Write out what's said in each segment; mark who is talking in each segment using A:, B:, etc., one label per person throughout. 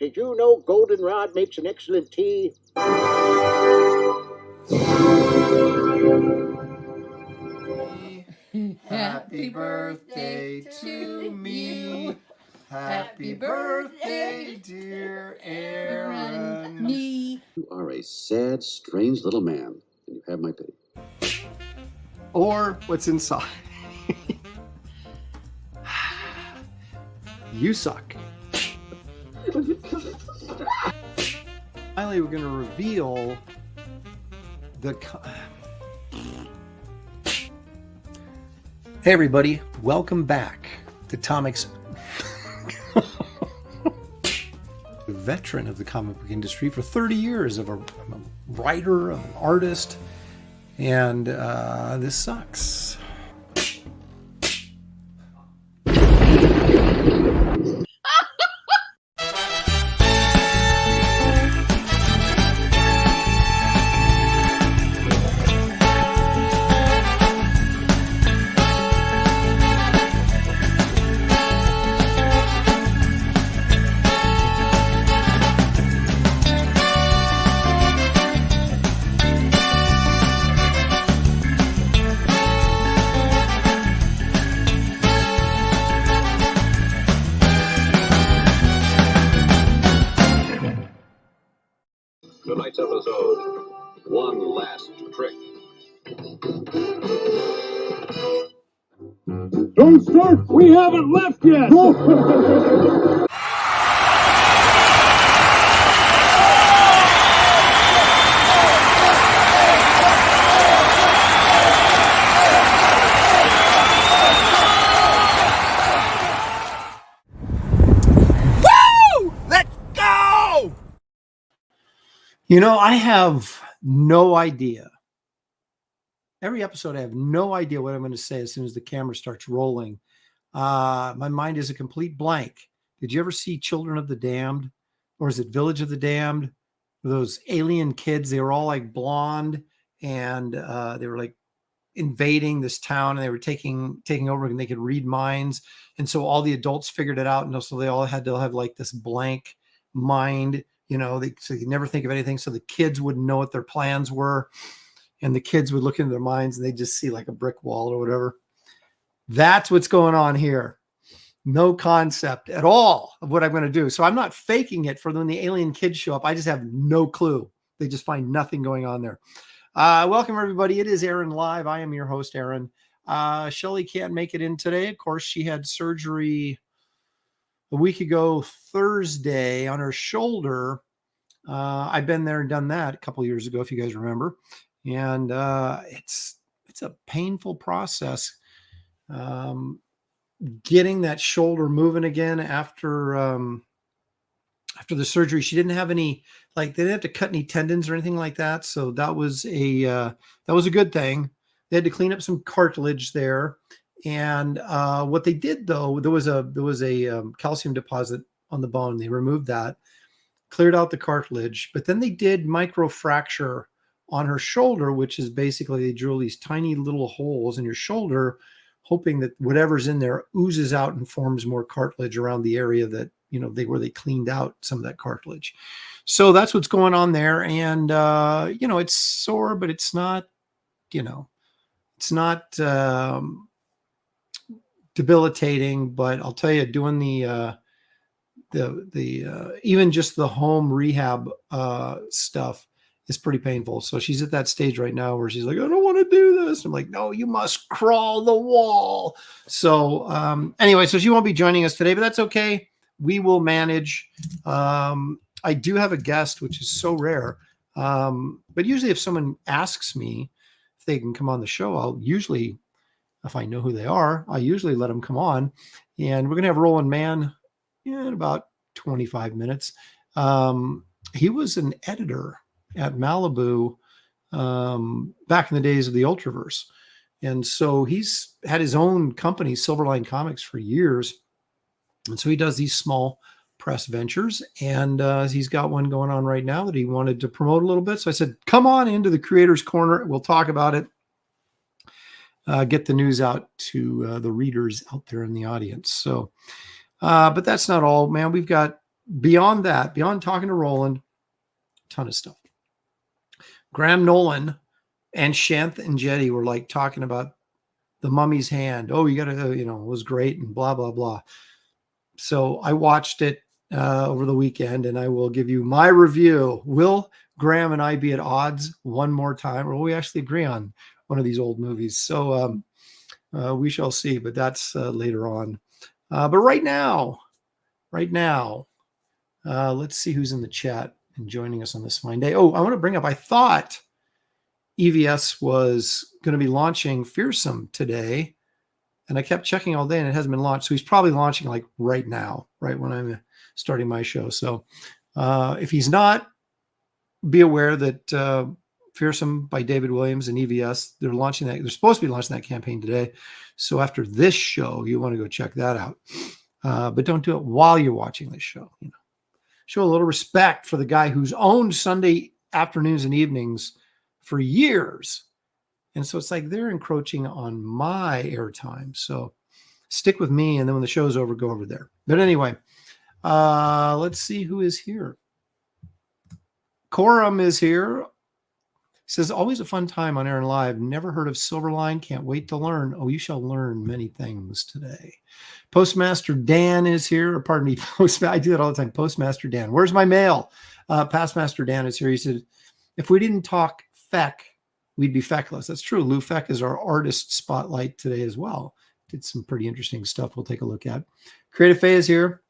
A: Did you know goldenrod makes an excellent tea?
B: Happy birthday to me. Happy birthday, dear Aaron.
C: Me.
D: You are a sad, strange little man, and you have my pity.
B: Or what's inside. You suck. Finally, we're going to reveal the... Hey, everybody. Welcome back to Tomic's... veteran of the comic book industry for 30 years, I'm a writer, I'm an artist, and this sucks.
E: Tonight's episode, One Last Trick.
F: Don't start! We haven't left yet!
B: Woo! Let's go! You know, I have no idea. Every episode, I have no idea what I'm going to say as soon as the camera starts rolling. My mind is a complete blank. Did you ever see Children of the Damned? Or is it Village of the Damned? Those alien kids, they were all like blonde, and they were like invading this town, and they were taking over, and they could read minds. And so all the adults figured it out, and so they all had to have like this blank mind. You know, so you never think of anything. So the kids wouldn't know what their plans were. And the kids would look into their minds and they just see like a brick wall or whatever. That's what's going on here. No concept at all of what I'm going to do. So I'm not faking it for when the alien kids show up. I just have no clue. They just find nothing going on there. Welcome, everybody. It is Aaron Live. I am your host, Aaron. Shelly can't make it in today. Of course, she had surgery a week ago Thursday on her shoulder. I've been there and done that a couple of years ago, if you guys remember. And it's a painful process getting that shoulder moving again after the surgery. She didn't have any, like, they didn't have to cut any tendons or anything like that. So that was a good thing. They had to clean up some cartilage there. And what they did, though, there was a calcium deposit on the bone. They removed that, cleared out the cartilage, but then they did microfracture on her shoulder, which is basically they drill these tiny little holes in your shoulder, hoping that whatever's in there oozes out and forms more cartilage around the area that, you know, where they cleaned out some of that cartilage. So that's what's going on there. And, you know, it's sore, but it's not, you know, it's not debilitating. But I'll tell you, doing the even just the home rehab stuff is pretty painful. So she's at that stage right now where she's like, I don't want to do this. I'm like, no, you must crawl the wall. So anyway, so she won't be joining us today, but that's okay. We will manage. I do have a guest, which is so rare. But usually if someone asks me if they can come on the show, I'll usually, if I know who they are, I usually let them come on. And we're going to have Roland Mann in about 25 minutes. He was an editor at Malibu back in the days of the Ultraverse. And so he's had his own company, Silverline Comics, for years. And so he does these small press ventures. And he's got one going on right now that he wanted to promote a little bit. So I said, come on into the Creators Corner. We'll talk about it. Get the news out to the readers out there in the audience. So, but that's not all, man. We've got beyond that, beyond talking to Roland, ton of stuff. Graham Nolan and Shanth and Jetty were like talking about the mummy's hand. Oh, you got to, it was great and blah, blah, blah. So I watched it over the weekend, and I will give you my review. Will Graham and I be at odds one more time, or will we actually agree on one of these old movies? So we shall see, but that's later on. But right now, let's see who's in the chat and joining us on this fine day. Oh, I want to bring up, I thought EVS was going to be launching Fearsome today, and I kept checking all day and it hasn't been launched. So he's probably launching like right now, right when I'm starting my show. So if he's not, be aware that Fearsome by David Williams and EVS, they're launching that. They're supposed to be launching that campaign today. So after this show, you want to go check that out. But don't do it while you're watching this show. Show a little respect for the guy who's owned Sunday afternoons and evenings for years. And so it's like they're encroaching on my airtime. So stick with me, and then when the show's over, go over there. But anyway, let's see who is here. Coram is here. He says, always a fun time on Aaron Live. Never heard of Silverline. Can't wait to learn. Oh, you shall learn many things today. Postmaster Dan is here. Or pardon me, I do that all the time. Postmaster Dan. Where's my mail? Pastmaster Dan is here. He said, if we didn't talk Feck, we'd be Feckless. That's true. Lou Feck is our artist spotlight today as well. Did some pretty interesting stuff we'll take a look at. Creative Faye is here.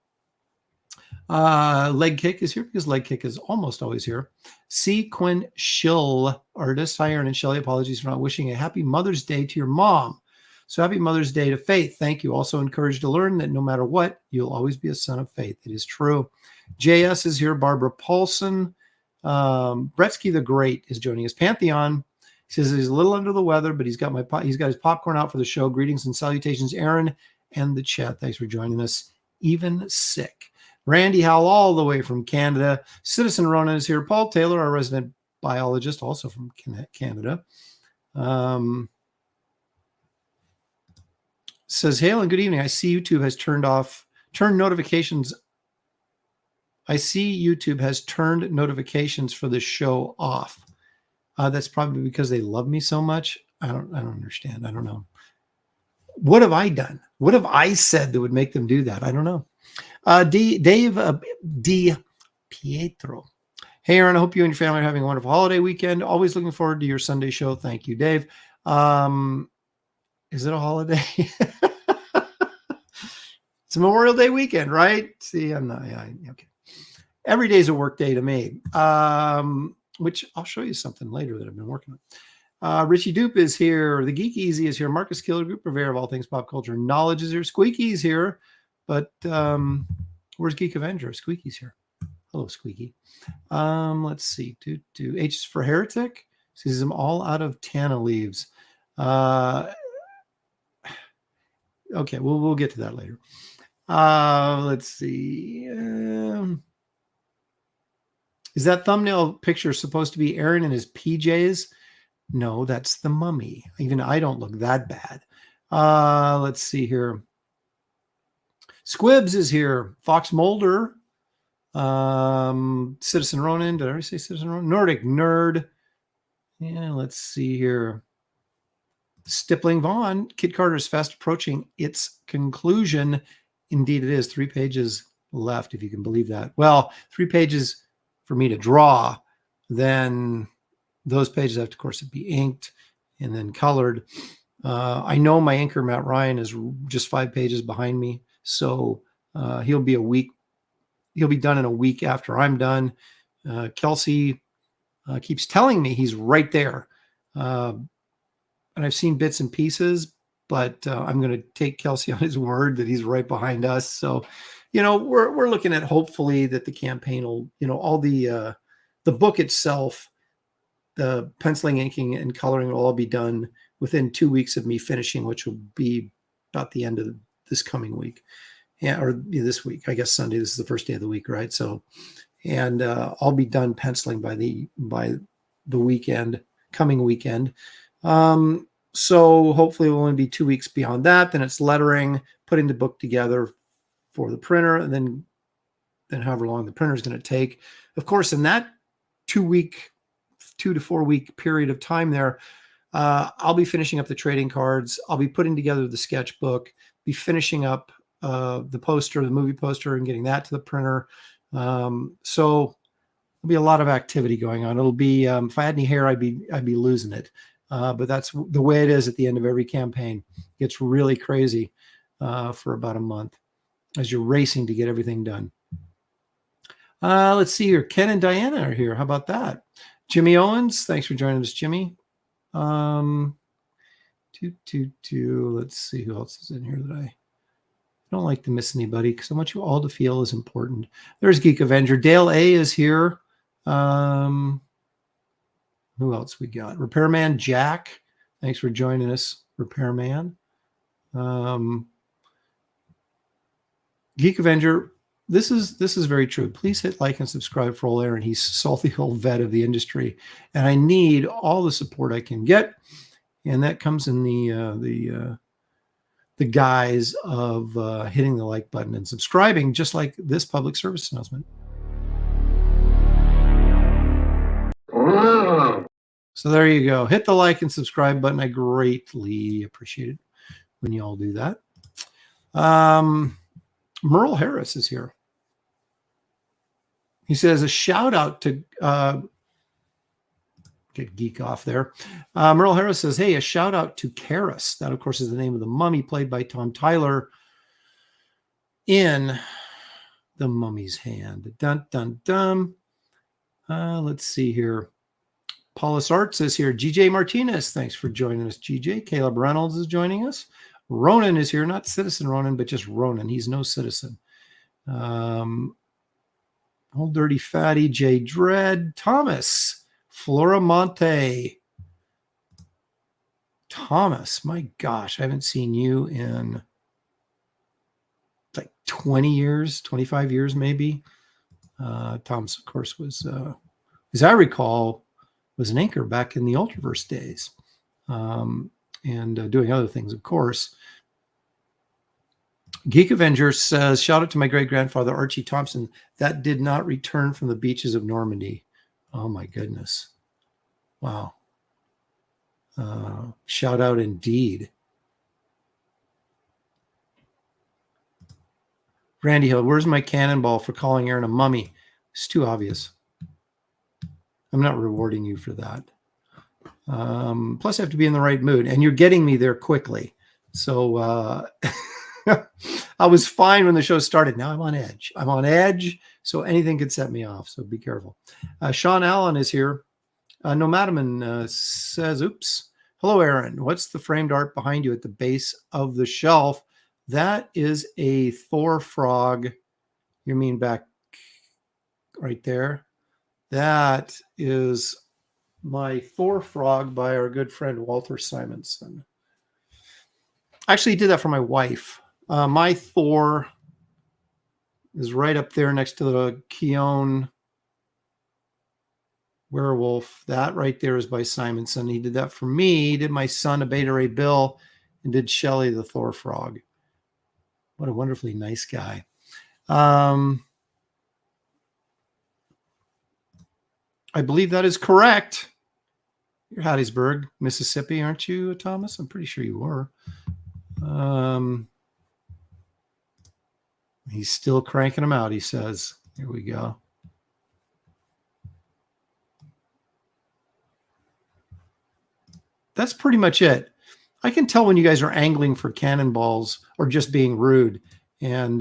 B: Leg Kick is here because Leg Kick is almost always here. Sequential artist. Hi, Aaron and Shelley. Apologies for not wishing a happy Mother's Day to your mom. So happy Mother's Day to Faith. Thank you. Also encouraged to learn that no matter what, you'll always be a son of faith. It is true. JS is here. Barbara Paulson. Bretsky the Great is joining us. Pantheon. He says he's a little under the weather, but he's got his popcorn out for the show. Greetings and salutations, Aaron and the chat. Thanks for joining us. Even sick. Randy Howell, all the way from Canada. Citizen Ronan is here. Paul Taylor, our resident biologist, also from Canada. Says, hail and good evening. I see YouTube has turned notifications. I see YouTube has turned notifications for the show off. That's probably because they love me so much. I don't understand. I don't know. What have I done? What have I said that would make them do that? I don't know. Dave Di Pietro. Hey, Aaron, I hope you and your family are having a wonderful holiday weekend. Always looking forward to your Sunday show. Thank you, Dave. Is it a holiday? It's a Memorial Day weekend, right? See, I'm not. Okay. Every day is a work day to me, which I'll show you something later that I've been working on. Richie Dupe is here. The Geek Easy is here. Marcus Killer, group purveyor of all things pop culture and knowledge is here. Squeaky's here. But where's Geek Avenger? Squeaky's here. Hello, Squeaky. Let's see. H is for Heretic. Sees them all out of Tana leaves. Okay, we'll get to that later. Let's see. Is that thumbnail picture supposed to be Aaron in his PJs? No, that's the mummy. Even I don't look that bad. Let's see here. Squibs is here. Fox Mulder. Citizen Ronan. Did I already say Citizen Ronan? Nordic Nerd. Yeah, let's see here. Stippling Vaughn. Kid Carter is fast approaching its conclusion. Indeed, it is. 3 pages left, if you can believe that. Well, 3 pages for me to draw. Then those pages have to, of course, be inked and then colored. I know my inker, Matt Ryan, is just 5 pages behind me. So he'll be done in a week after I'm done. Kelsey keeps telling me he's right there. And I've seen bits and pieces, but I'm going to take Kelsey on his word that he's right behind us. So, we're looking at hopefully that the campaign will, all the book itself, the penciling, inking, and coloring will all be done within 2 weeks of me finishing, which will be about the end of this coming week. Yeah, or this week, I guess Sunday. This is the first day of the week, right? So, and I'll be done penciling by the coming weekend. So hopefully it will only be 2 weeks beyond that. Then it's lettering, putting the book together for the printer, and then than however long the printer is going to take. Of course, in that 2 to 4 week period of time there, I'll be finishing up the trading cards. I'll be putting together the sketchbook, be finishing up the poster, the movie poster, and getting that to the printer. So there'll be a lot of activity going on. It'll be, if I had any hair, I'd be losing it. But that's the way it is at the end of every campaign. It gets really crazy for about a month as you're racing to get everything done. Let's see here. Ken and Diana are here. How about that? Jimmy Owens, thanks for joining us, Jimmy. Let's see who else is in here that I don't like to miss anybody because I want you all to feel is important. There's Geek Avenger. Dale A is here. Who else we got? Repairman Jack. Thanks for joining us, Repairman. Geek Avenger. This is very true. Please hit like and subscribe for old Aaron. He's salty old vet of the industry, and I need all the support I can get, and that comes in the guise of hitting the like button and subscribing, just like this public service announcement. So there you go. Hit the like and subscribe button. I greatly appreciate it when you all do that. Merle Harris is here. He says a shout out to get geek off there. Merle Harris says, hey, a shout out to Karis. That, of course, is the name of the mummy played by Tom Tyler in The Mummy's Hand. Dun, dun, dun. Let's see here. Paulus Arts is here. GJ Martinez, thanks for joining us, GJ. Caleb Reynolds is joining us. Ronan is here, not Citizen Ronan, but just Ronan. He's no citizen. Old Dirty Fatty, Jay Dredd, Thomas, Floramonte. Thomas, my gosh, I haven't seen you in like 20 years, 25 years maybe. Thomas, of course, was, as I recall, was an anchor back in the Ultraverse days, and doing other things, of course. Geek Avenger says, shout out to my great-grandfather, Archie Thompson, that did not return from the beaches of Normandy. Oh, my goodness. Wow. Shout out indeed. Randy Hill, where's my cannonball for calling Aaron a mummy? It's too obvious. I'm not rewarding you for that. Plus, I have to be in the right mood, and you're getting me there quickly. So I was fine when the show started. Now I'm on edge. I'm on edge, so anything could set me off. So be careful. Sean Allen is here. Nomadaman says, oops. Hello, Aaron. What's the framed art behind you at the base of the shelf? That is a Thor frog. You mean back right there? That is my Thor frog by our good friend Walter Simonson. Actually, he did that for my wife. My Thor is right up there next to the Keown werewolf. That right there is by Simonson. He did that for me. He did my son, a Beta Ray Bill, and did Shelley the Thor frog. What a wonderfully nice guy. I believe that is correct. You're Hattiesburg, Mississippi, aren't you, Thomas? I'm pretty sure you were. He's still cranking them out, he says. Here we go. That's pretty much it. I can tell when you guys are angling for cannonballs or just being rude. And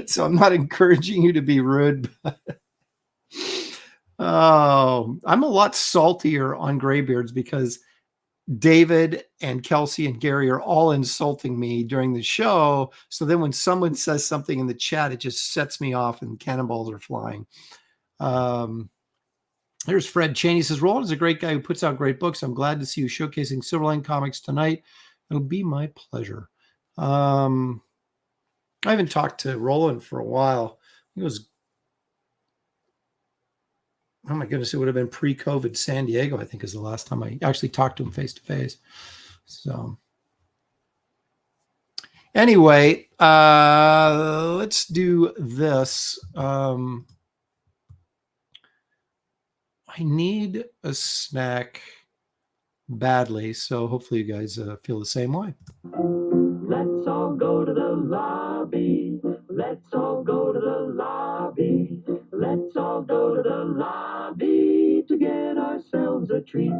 B: so I'm not encouraging you to be rude. But oh, I'm a lot saltier on graybeards because David and Kelsey and Gary are all insulting me during the show. So then when someone says something in the chat, it just sets me off and cannonballs are flying. There's Fred Cheney. He says, Roland is a great guy who puts out great books. I'm glad to see you showcasing Silverline comics tonight. It'll be my pleasure. I haven't talked to Roland for a while. It was, oh my goodness, it would have been pre-COVID San Diego, I think, is the last time I actually talked to him face to face. So Anyway, let's do this. I need a snack badly, so hopefully you guys feel the same way.
C: Let's all go to the lobby. Let's all go to the lobby. Let's all go to the lobby to get ourselves a treat.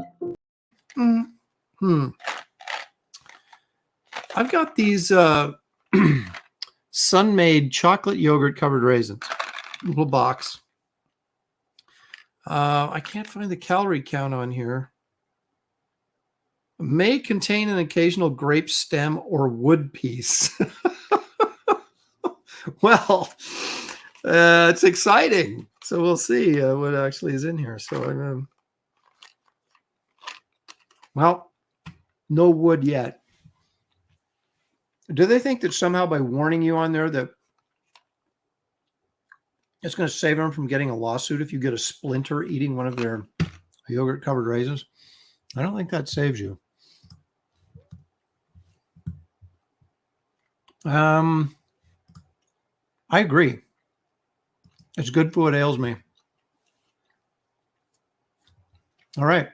B: I've got these Sun-Maid chocolate yogurt covered raisins, little box. I can't find the calorie count on here. May contain an occasional grape stem or wood piece. Well, it's exciting. So we'll see what actually is in here. So, well, no wood yet. Do they think that somehow by warning you on there that it's going to save them from getting a lawsuit if you get a splinter eating one of their yogurt covered raisins? I don't think that saves you. I agree. It's good for what ails me. All right.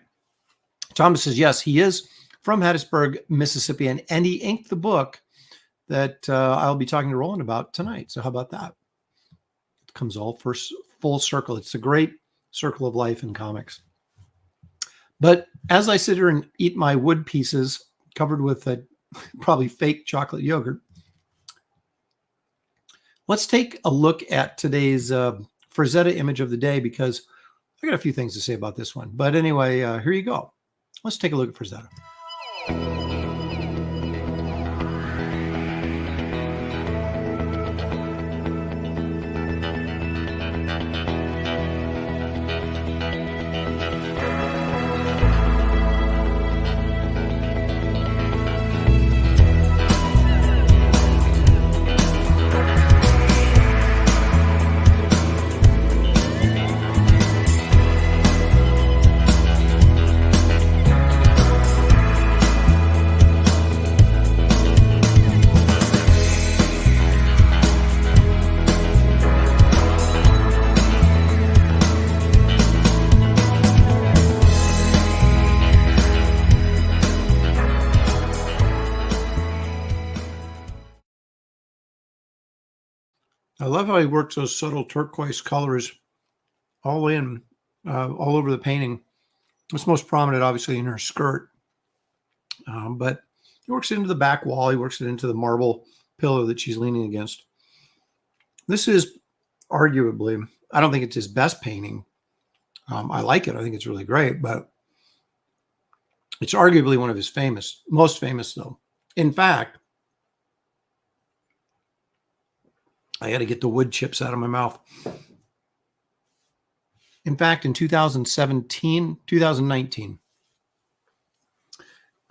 B: Thomas says, yes, he is from Hattiesburg, Mississippi, and he inked the book that I'll be talking to Roland about tonight. So how about that? It comes all full circle. It's a great circle of life in comics. But as I sit here and eat my wood pieces covered with probably fake chocolate yogurt, let's take a look at today's Frazetta image of the day, because I got a few things to say about this one. But anyway, here you go. Let's take a look at Frazetta. I love how he works those subtle turquoise colors all over the painting. It's most prominent, obviously, in her skirt. But he works it into the back wall. He works it into the marble pillar that she's leaning against. This is arguably, I don't think it's his best painting. I like it. I think it's really great, but it's arguably one of his most famous, though. In fact, I got to get the wood chips out of my mouth. In fact, in 2019,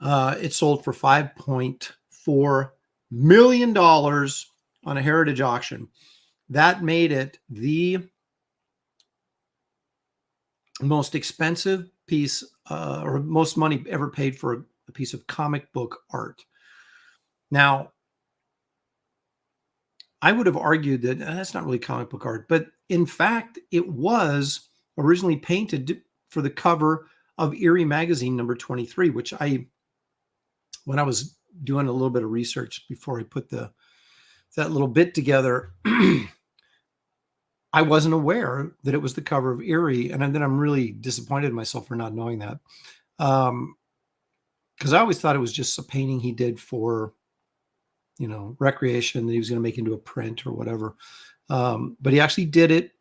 B: it sold for $5.4 million on a heritage auction. That made it the most expensive piece or most money ever paid for a piece of comic book art. Now, I would have argued that that's not really comic book art, but in fact, it was originally painted for the cover of Eerie magazine number 23, which when I was doing a little bit of research before I put that little bit together, I wasn't aware that it was the cover of Eerie. And then I'm really disappointed in myself for not knowing that. Because I always thought it was just a painting he did for, recreation that he was going to make into a print or whatever. But he actually did it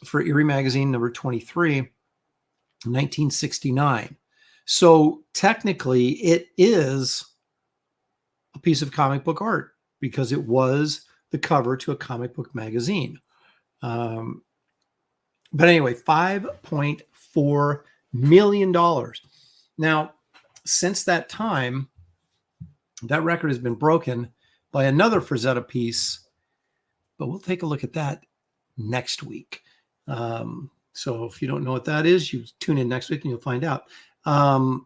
B: for Eerie magazine number 23, 1969. So technically it is a piece of comic book art because it was the cover to a comic book magazine. But anyway, $5.4 million. Now, since that time, that record has been broken by another Frazetta piece, but we'll take a look at that next week. So if you don't know what that is, you tune in next week and you'll find out. I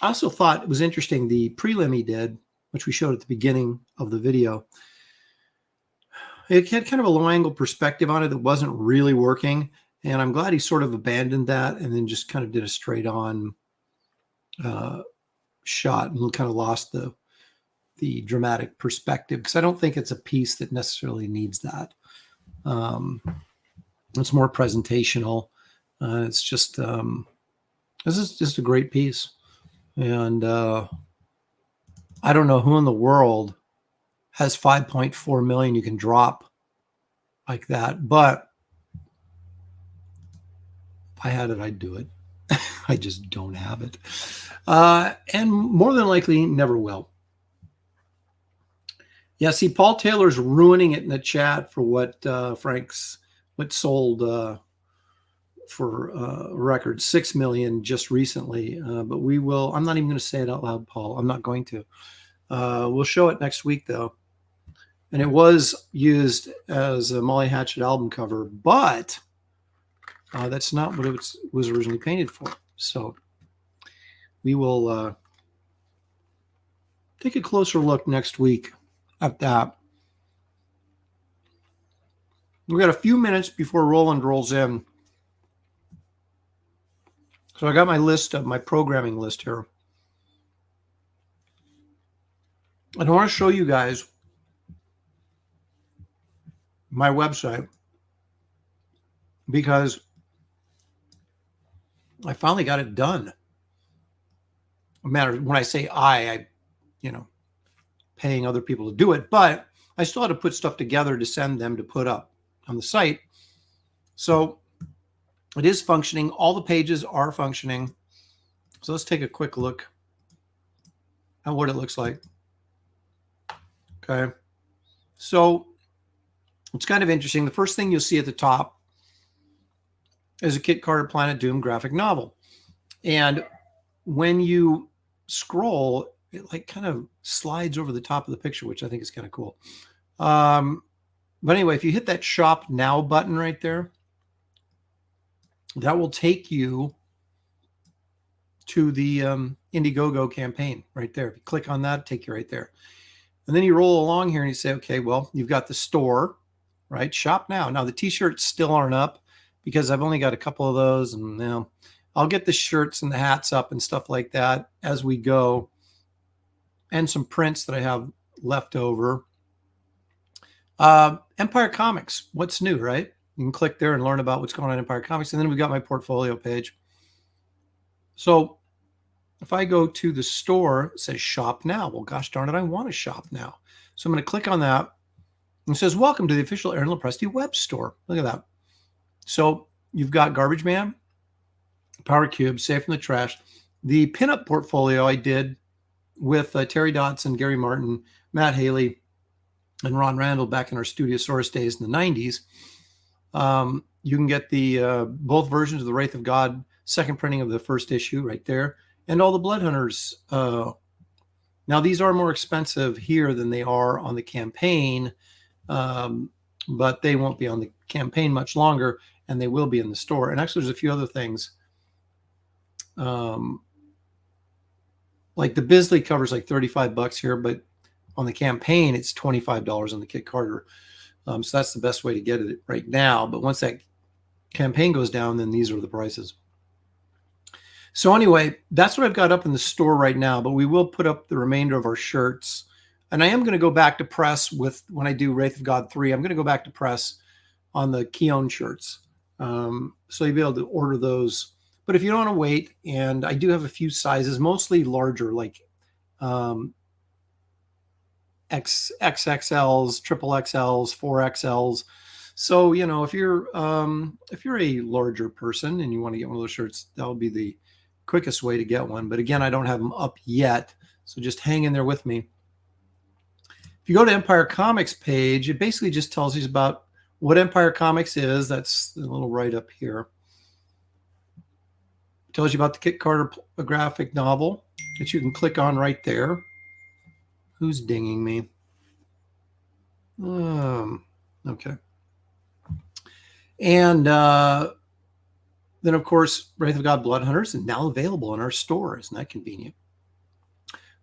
B: also thought it was interesting, the prelim he did which we showed at the beginning of the video. It had kind of a low angle perspective on it that wasn't really working. And I'm glad he sort of abandoned that and then just kind of did a straight on shot and kind of lost the dramatic perspective, because I don't think it's a piece that necessarily needs that. It's more presentational. It's just, this is just a great piece. And I don't know who in the world has 5.4 million you can drop like that, but if I had it, I'd do it. I just don't have it. And more than likely never will. Yeah, see, Paul Taylor's ruining it in the chat for what what sold for record 6 million just recently. But we will, I'm not even going to say it out loud, Paul. I'm not going to. We'll show it next week, though. And it was used as a Molly Hatchet album cover, but that's not what it was originally painted for. So we will take a closer look next week at that. We've got a few minutes before Roland rolls in. So I got my list of my programming list here. And I want to show you guys my website, because I finally got it done. No matter when I say I paying other people to do it, but I still had to put stuff together to send them to put up on the site. So it is functioning. All the pages are functioning. So let's take a quick look at what it looks like. Okay. So it's kind of interesting. The first thing you'll see at the top is a Kit Carter Planet Doom graphic novel. And when you scroll, it like kind of slides over the top of the picture, which I think is kind of cool. But anyway, if you hit that Shop Now button right there, that will take you to the Indiegogo campaign right there. If you click on that, take you right there. And then you roll along here and you say, okay, well, you've got the store, right? Shop Now. Now the t-shirts still aren't up because I've only got a couple of those, and now I'll get the shirts and the hats up and stuff like that as we go, and some prints that I have left over. Empire Comics, what's new, right? You can click there and learn about what's going on in Empire Comics. And then we've got my portfolio page. So if I go to the store, it says Shop Now. Well, gosh darn it, I want to shop now. So I'm going to click on that. And it says, welcome to the official Aaron Lopresti web store. Look at that. So you've got Garbage Man, Power Cube, Safe from the Trash. The pinup portfolio I did with Terry Dotson, Gary Martin, Matt Haley, and Ron Randall back in our Studiosaurus days in the 90s. You can get the both versions of the Wraith of God, second printing of the first issue right there, and all the Blood Hunters. Now, these are more expensive here than they are on the campaign, but they won't be on the campaign much longer, and they will be in the store. And actually, there's a few other things. Like the Bisley covers like $35 here, but on the campaign, it's $25 on the Kit Carter. So that's the best way to get it right now. But once that campaign goes down, then these are the prices. So anyway, that's what I've got up in the store right now, but we will put up the remainder of our shirts. And I am going to go back to press with, when I do Wraith of God 3, I'm going to go back to press on the Keown shirts. So you'll be able to order those. But if you don't want to wait, and I do have a few sizes, mostly larger, like XXLs, triple XLs, 4XLs. So, you know, if you're a larger person and you want to get one of those shirts, that will be the quickest way to get one. But again, I don't have them up yet, so just hang in there with me. If you go to Empire Comics page, it basically just tells you about what Empire Comics is. That's a little right up here. It tells you about the Kit Carter graphic novel that you can click on right there. Who's dinging me? Okay. And then, of course, Wraith of God Blood Hunters is now available in our store. Isn't that convenient?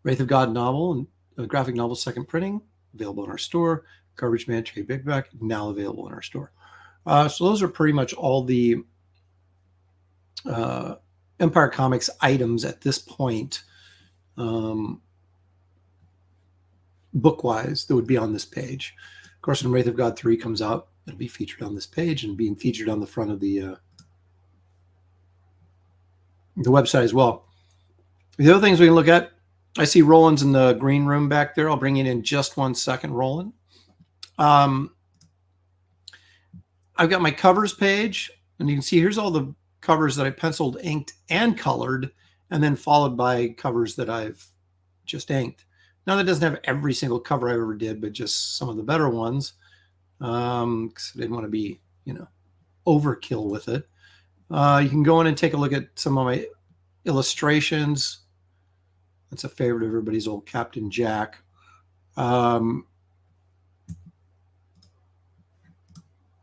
B: Wraith of God novel and graphic novel second printing, available in our store. Garbage Man Trade Paperback, now available in our store. So those are pretty much all the Empire Comics items at this point, book-wise, that would be on this page. Of course, when Wraith of God 3 comes out, it'll be featured on this page and being featured on the front of the website as well. The other things we can look at, I see Roland's in the green room back there. I'll bring it in just 1 second, Roland. I've got my covers page, and you can see here's all the covers that I penciled, inked, and colored, and then followed by covers that I've just inked. Now, that doesn't have every single cover I ever did, but just some of the better ones, because I didn't want to be, overkill with it. You can go in and take a look at some of my illustrations. That's a favorite of everybody's, old Captain Jack.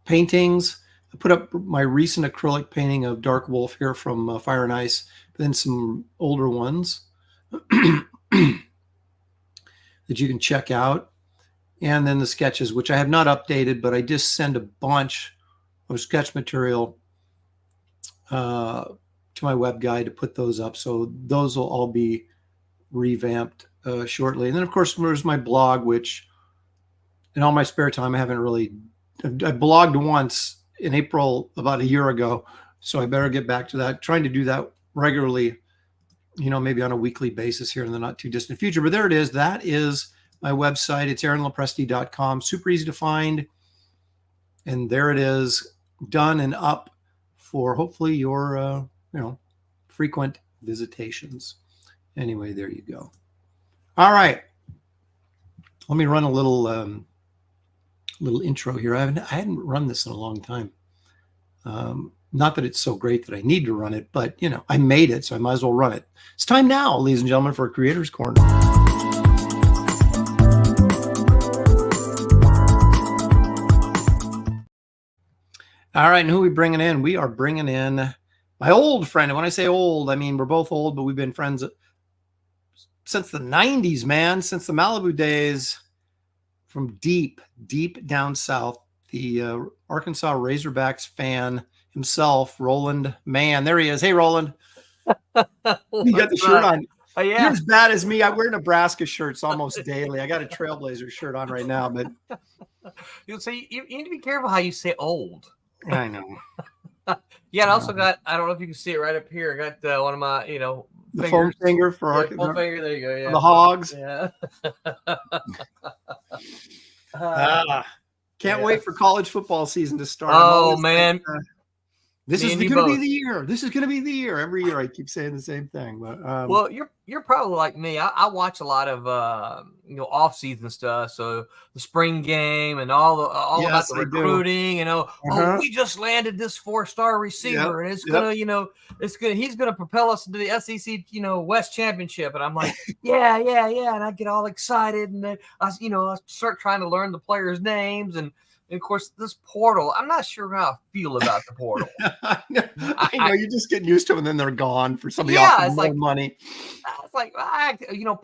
B: Paintings. I put up my recent acrylic painting of Dark Wolf here from Fire and Ice, but then some older ones that you can check out. And then the sketches, which I have not updated, but I just send a bunch of sketch material to my web guy to put those up. So those will all be revamped shortly. And then, of course, there's my blog, which in all my spare time, I haven't really... I blogged once in April about a year ago, so I better get back to that. Trying to do that regularly, maybe on a weekly basis here in the not too distant future. But there it is. That is my website. It's aaronlopresti.com. Super easy to find. And there it is, done and up for hopefully your, frequent visitations. Anyway, there you go. All right. Let me run a little intro here. I hadn't run this in a long time. Not that it's so great that I need to run it, but I made it, so I might as well run it. It's time now, ladies and gentlemen, for Creator's Corner. All right, and who are we bringing in? We are bringing in my old friend. And when I say old, I mean we're both old, but we've been friends since the 90s, man, since the Malibu days. From deep down south, the Arkansas Razorbacks fan himself, Roland Mann. There he is. Hey, Roland. You got the shirt on.
G: Oh, yeah.
B: You're as bad as me. I wear Nebraska shirts almost daily. I got a Trailblazer shirt on right now, but
G: you need to be careful how you say old.
B: I know.
G: Yeah, and I also got, I don't know if you can see it right up here. I got one of my,
B: the foam finger for
G: Arkansas. Foam finger, there you go. Yeah.
B: The Hogs.
G: Yeah.
B: Can't wait for college football season to start.
G: Oh, man.
B: This is going to be the year. This is going to be the year. Every year I keep saying the same thing. But
G: well, you're probably like me. I watch a lot of off-season stuff. So the spring game and all about the recruiting. We just landed this 4-star receiver, and it's gonna he's gonna propel us into the SEC West Championship. And I'm like, yeah, and I get all excited, and then I start trying to learn the players' names and. And of course, this portal, I'm not sure how I feel about the portal.
B: I know you're just getting used to them, and then they're gone for somebody else with more money.
G: It's like,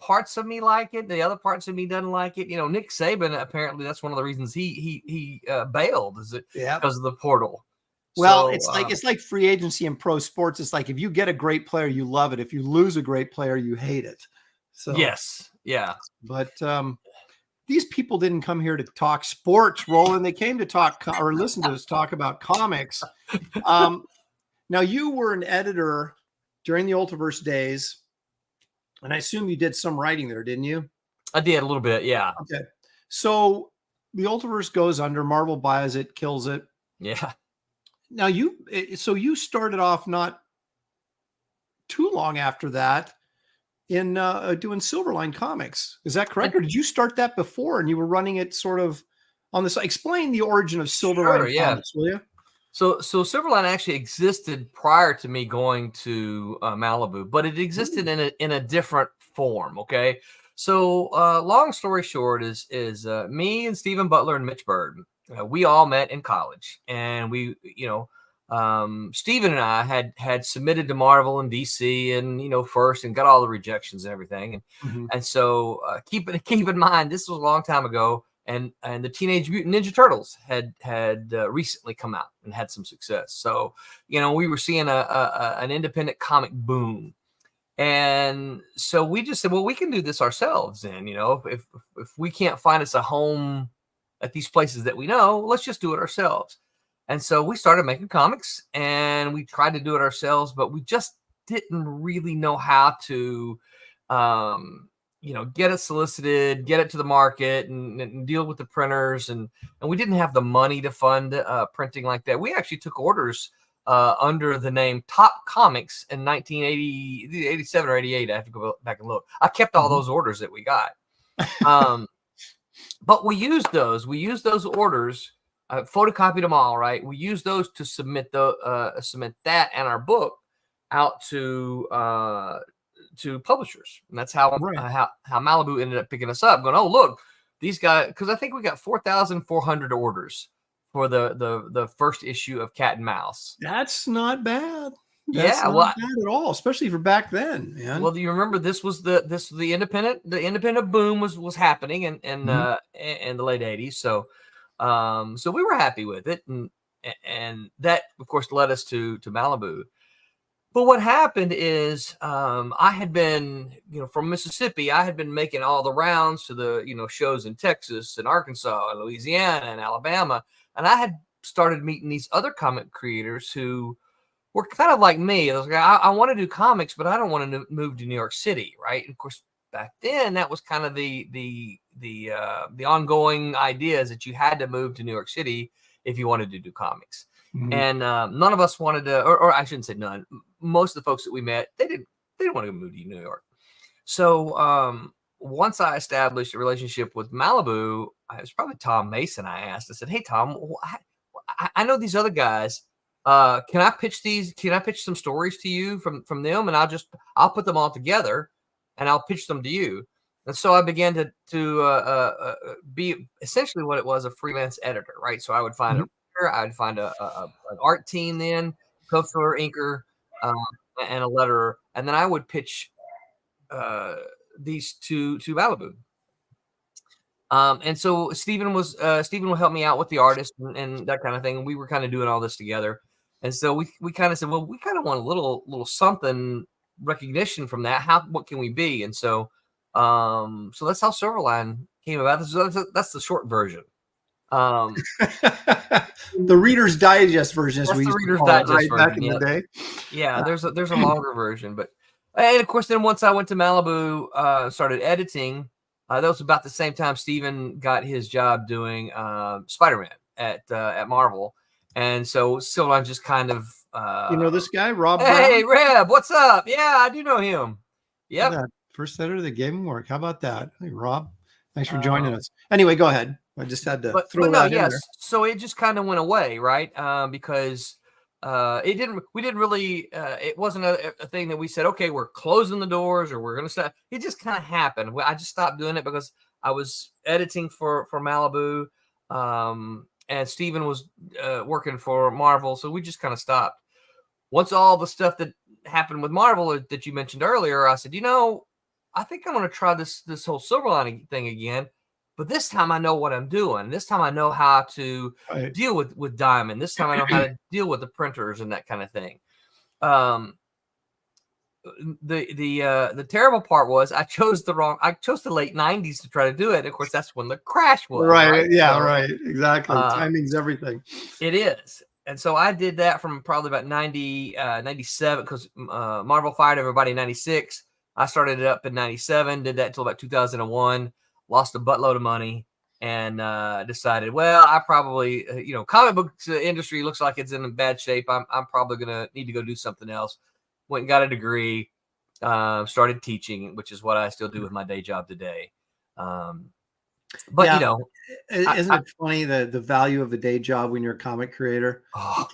G: parts of me like it. The other parts of me doesn't like it. Nick Saban, apparently that's one of the reasons he bailed, is it because of the portal.
B: Well, so, it's like free agency in pro sports. It's like if you get a great player, you love it. If you lose a great player, you hate it. So
G: yes. Yeah.
B: But these people didn't come here to talk sports, Roland. They came to talk or listen to us talk about comics. Now, you were an editor during the Ultiverse days, and I assume you did some writing there, didn't you?
G: I did a little bit, yeah.
B: Okay. So the Ultiverse goes under. Marvel buys it, kills it.
G: Yeah.
B: Now, you started off not too long after that in doing Silverline Comics. Is that correct? Or did you start that before and you were running it sort of on this? Explain the origin of Silverline Comics, will you?
G: So Silverline actually existed prior to me going to Malibu, but it existed in a different form. Okay. So long story short is me and Stephen Butler and Mitch Bird, we all met in college, and we, Steven and I had submitted to Marvel and DC and, first, and got all the rejections and everything. And so keep in mind, this was a long time ago. And the Teenage Mutant Ninja Turtles had recently come out and had some success. So, we were seeing an independent comic boom. And so we just said, well, we can do this ourselves then. If we can't find us a home at these places that we know, let's just do it ourselves. And so we started making comics, and we tried to do it ourselves, but we just didn't really know how to, get it solicited, get it to the market, and deal with the printers. And we didn't have the money to fund printing like that. We actually took orders under the name Top Comics in 1987 or 88. I have to go back and look. I kept all those orders that we got. But we used those. We used those orders, photocopied them all, right? We used those to submit that and our book out to publishers, and that's how Malibu ended up picking us up. Going, oh look, these guys, because I think we got 4,400 orders for the first issue of Cat and Mouse.
B: That's not bad.
G: That's
B: not bad at all, especially for back then, man.
G: Well, do you remember this was the independent boom was happening in the late 80s. So we were happy with it, and that of course led us to Malibu. But what happened is I had been, from Mississippi, I had been making all the rounds to the, shows in Texas and Arkansas and Louisiana and Alabama. And I had started meeting these other comic creators who were kind of like me. I was like, I want to do comics, but I don't want to move to New York City, right? And of course, back then, that was kind of the ongoing idea is that you had to move to New York City if you wanted to do comics. And none of us wanted to, or I shouldn't say none. Most of the folks that we met, they didn't want to move to New York. So once I established a relationship with Malibu, it was probably Tom Mason. I asked, I said, hey, Tom, I know these other guys. Can I pitch these? Can I pitch some stories to you from them? And I'll put them all together and I'll pitch them to you. And so I began to be essentially what it was, a freelance editor, right? So I would find I'd find an art team, then co-filler, inker, and a letterer, and then I would pitch these to Malibu. And so Stephen would help me out with the artist and that kind of thing. And we were kind of doing all this together. And so we kind of said, well, we kind of want a little something recognition from that. What can we be? And so that's how Silverline came about. That's the short version.
B: The Reader's Digest version,
G: that's the Reader's Digest version,
B: back in the day.
G: Yeah, there's a longer version, and of course, then once I went to Malibu, started editing. That was about the same time Steven got his job doing Spider-Man at Marvel, and so Silverline just kind of
B: this guy, Rob.
G: Hey, Brown? Reb, what's up? Yeah, I do know him. Yep,
B: first editor that gave him work. How about that? Hey, Rob, thanks for joining us. Anyway, go ahead. I just had to throw that in there.
G: So it just kind of went away, right? Because we didn't really, it wasn't a thing that we said, okay, we're closing the doors or we're going to stop. It just kind of happened. I just stopped doing it because I was editing for Malibu, and Steven was working for Marvel. So we just kind of stopped. Once all the stuff that happened with Marvel that you mentioned earlier, I said, I think I'm going to try this whole Silverline thing again. But this time I know what I'm doing. This time I know how to deal with Diamond. This time I know how to deal with the printers and that kind of thing. The terrible part was I chose the late 90s to try to do it. Of course, that's when the crash was.
B: Right. Yeah, so, right. Exactly. Timing's everything.
G: It is. And so I did that from probably about 97 because Marvel fired everybody in 96. I started it up in 97, did that until about 2001. Lost a buttload of money and decided, well, I probably, comic books industry looks like it's in bad shape. I'm probably going to need to go do something else. Went and got a degree, started teaching, which is what I still do with my day job today. But,
B: isn't it funny the value of a day job when you're a comic creator?
G: Oh.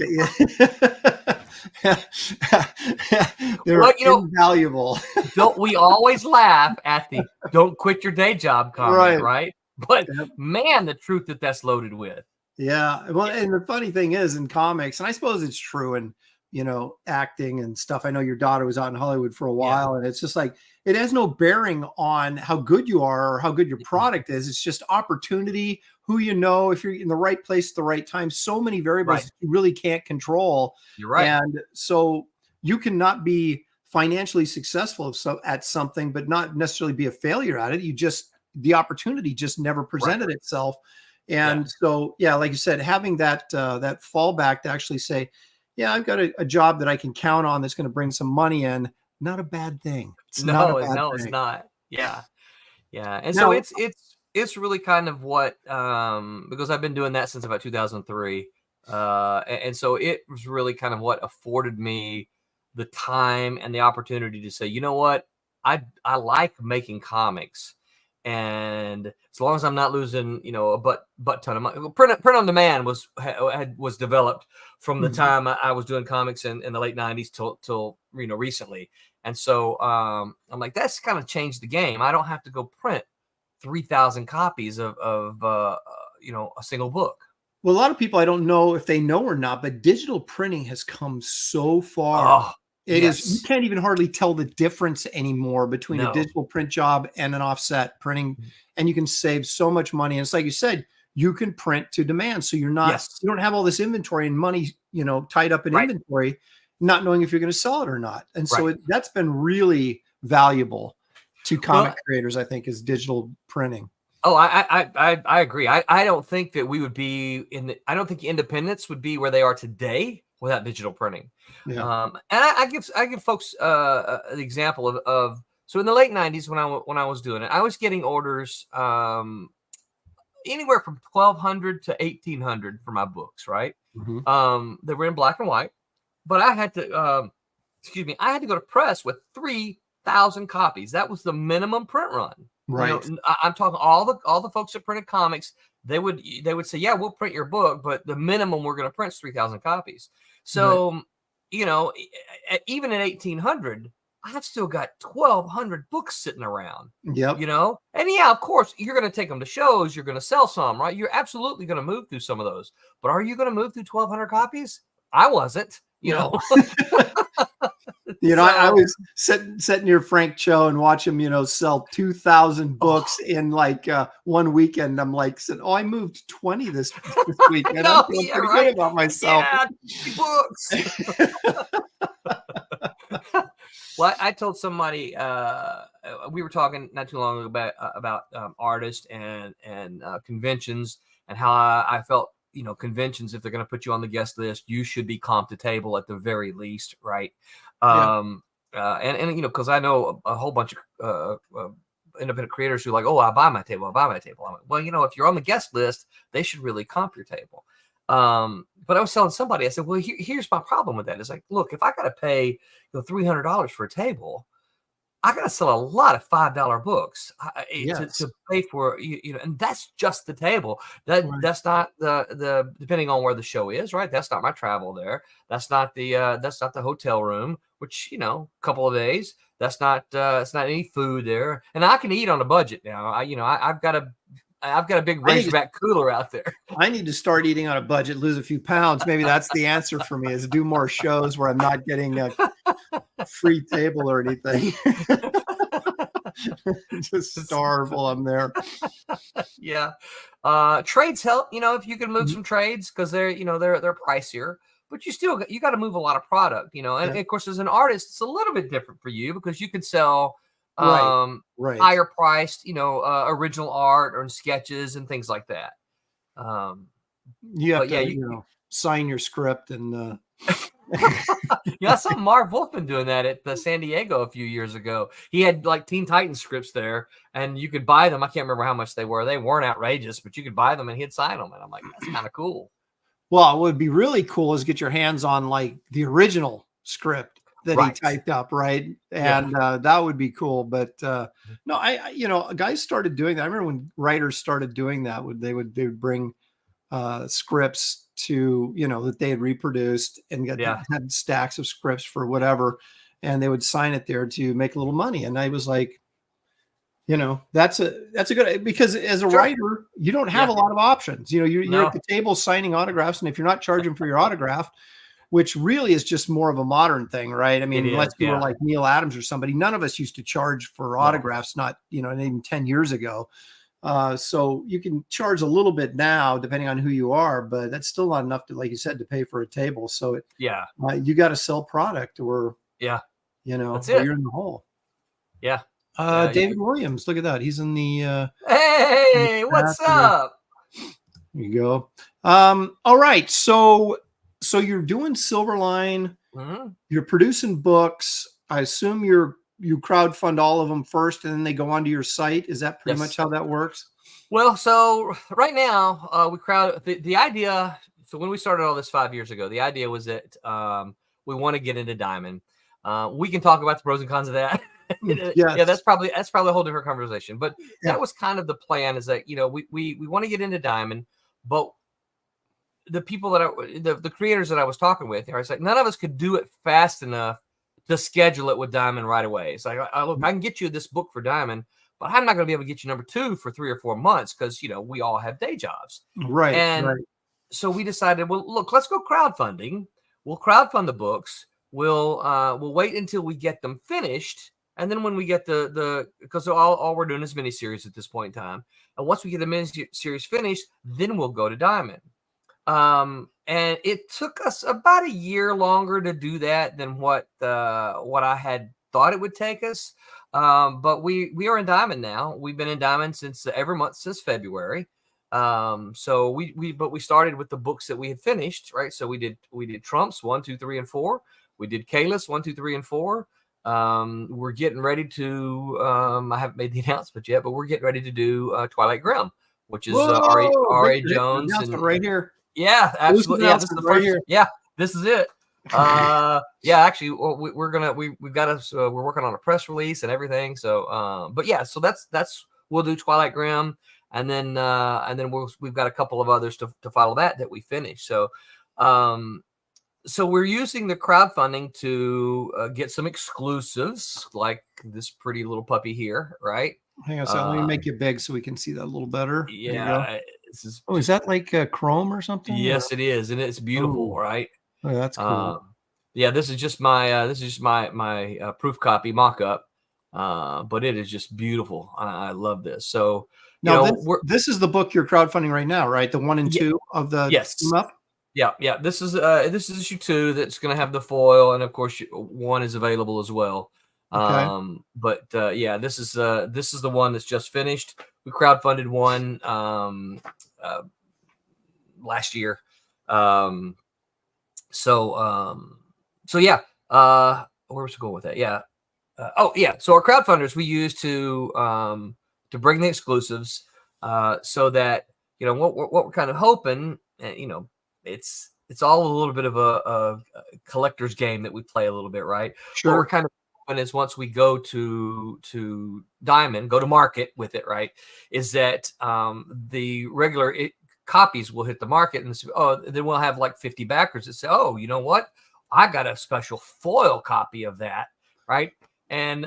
B: They're invaluable.
G: Don't we always laugh at the don't quit your day job comment, right? But man, the truth that's loaded with.
B: Yeah. Well, and the funny thing is in comics, and I suppose it's true in, acting and stuff. I know your daughter was out in Hollywood for a while, and it's just like, it has no bearing on how good you are or how good your product is. It's just opportunity, who if you're in the right place at the right time. So many variables that you really can't control.
G: You're right.
B: And so you cannot be financially successful at something, but not necessarily be a failure at it. The opportunity just never presented itself. And so, like you said, having that fallback to actually say, I've got a job that I can count on that's going to bring some money in. Not a bad thing.
G: It's not. Yeah. Yeah. And now, so it's really kind of what, because I've been doing that since about 2003. And so it was really kind of what afforded me the time and the opportunity to say, you know what, I like making comics. And as long as I'm not losing, a butt ton of money, print on demand was developed from the time I was doing comics in the late 90s till recently. And so I'm like, that's kind of changed the game. I don't have to go print 3,000 copies of a single book.
B: Well, a lot of people, I don't know if they know or not, but digital printing has come so far. It is, you can't even hardly tell the difference anymore between a digital print job and an offset printing. And you can save so much money. And it's like you said, you can print to demand. So you're not, you don't have all this inventory and money, tied up in inventory, not knowing if you're going to sell it or not. And so that's been really valuable to comic creators, I think, is digital printing.
G: Oh, I agree. I don't think that we would be I don't think independents would be where they are today without digital printing. Yeah. And I give folks the example of so in the late 90s when I was doing it, I was getting orders anywhere from 1,200 to 1,800 for my books, right? They were in black and white, but I had to I had to go to press with 3,000 copies. That was the minimum print run.
B: Right.
G: I'm talking all the folks that printed comics. They would say, yeah, we'll print your book, but the minimum we're going to print is 3,000 copies. So, even at 1,800, I've still got 1,200 books sitting around.
B: Yep.
G: And of course, you're going to take them to shows. You're going to sell some, right? You're absolutely going to move through some of those. But are you going to move through 1,200 copies? I wasn't.
B: I was sitting near Frank Cho and watch him, sell 2,000 books in like one weekend. I'm like, I moved 20 this weekend. I'm feeling pretty good about myself.
G: Yeah, books. Well, I told somebody we were talking not too long ago about artists and conventions and how I felt. Conventions, if they're going to put you on the guest list, you should be comp to table at the very least, right? And because I know a whole bunch of independent creators who are like, oh, I'll buy my table. I'm like, well, if you're on the guest list, they should really comp your table. But I was telling somebody, I said, well, here's my problem with that. It's like, look, if I got to pay $300 for a table, I got to sell a lot of $5 books to pay for, and that's just the table. That's not the depending on where the show is, right? That's not my travel there. That's not the hotel room, which, a couple of days. That's not it's not any food there. And I can eat on a budget now. I've got a big Razorback cooler out there.
B: I need to start eating on a budget, lose a few pounds. Maybe that's the answer for me, is do more shows where I'm not getting a free table or anything. Just starve while I'm there.
G: Yeah. Trades help, if you can move some trades, because they're pricier, but you got to move a lot of product, and of course, as an artist, it's a little bit different for you because you could sell higher priced, original art or sketches and things like that.
B: You have to, sign your script and.
G: I saw Marv Wolfman doing that at San Diego a few years ago. He had like Teen Titans scripts there, and you could buy them. I can't remember how much they were. They weren't outrageous, but you could buy them and he'd sign them. And I'm like, that's kind of cool. Well,
B: what would be really cool is get your hands on like the original script that he typed up, right? And that would be cool. But no, guys started doing that. I remember when writers started doing that, they would bring scripts to that they had reproduced and had stacks of scripts for whatever, and they would sign it there to make a little money. And I was like, You know, that's a good, because as a writer, you don't have a lot of options. You know, you're at the table signing autographs, and if you're not charging for your autograph, which really is just more of a modern thing, right? I mean, unless you were like Neil Adams or somebody, none of us used to charge for autographs, not, you know, even 10 years ago. So you can charge a little bit now, depending on who you are, but that's still not enough to, like you said, to pay for a table. So you got to sell product, or you know, or you're in the hole. David Williams, look at that. He's in the
G: hey, what's up?
B: There you go. All right. So you're doing Silverline, you're producing books. I assume you crowdfund all of them first, and then they go onto your site. Is that pretty much how that works?
G: Well, so right now we the idea. So when we started all this 5 years ago, the idea was that we want to get into diamond. We can talk about the pros and cons of that. That's probably a whole different conversation. But that was kind of the plan, is that, you know, we want to get into diamond, but the people that the creators that I was talking with, I was like, none of us could do it fast enough to schedule it with diamond right away. It's like, look, I can get you this book for diamond, but I'm not going to be able to get you number 2 for 3 or 4 months, because, you know, we all have day jobs. Right. So we decided, well, look, let's go crowdfunding. We'll crowdfund the books. We'll wait until we get them finished. And then when we get because all we're doing is miniseries at this point in time. And once we get the miniseries finished, then we'll go to diamond. And it took us about a year longer to do that than what I had thought it would take us. But we are in diamond now. We've been in diamond since every month since February. So we started with the books that we had finished, right? So we did Trump's 1, 2, 3, and 4. We did Kayla's 1, 2, 3, and 4. We're getting ready to, I haven't made the announcement yet, but we're getting ready to do Twilight Grim, which is R.A. Jones. And right here. Yeah, absolutely. Yeah, this is the first. Here. Yeah, this is it. Actually, we're working on a press release and everything. So, but yeah, so that's we'll do Twilight Grim, and then we've got a couple of others to follow that we finish. So, so we're using the crowdfunding to get some exclusives, like this pretty little puppy here, right?
B: Hang on a second. Let me make it big so we can see that a little better.
G: Yeah.
B: Is that like chrome or something?
G: Yes, it is, and it's beautiful, right?
B: Oh, that's cool.
G: Yeah, this is just my proof copy mock-up, but it is just beautiful. I love this. So
B: now this is the book you're crowdfunding right now, right? The 1 and 2 of the team up.
G: Yeah. This is issue 2 that's going to have the foil, and of course 1 is available as well. Okay. But this is the one that's just finished. We crowdfunded 1 last year. So yeah. Where was we going with that? Yeah. So our crowdfunders we use to bring the exclusives, so that, you know, what we're kind of hoping, you know, it's all a little bit of a collector's game that we play a little bit, right? Sure. What we're kind of hoping is, once we go to diamond, go to market with it, right, is that the regular copies will hit the market, and then we'll have like 50 backers that say, oh, you know what, I got a special foil copy of that, right? And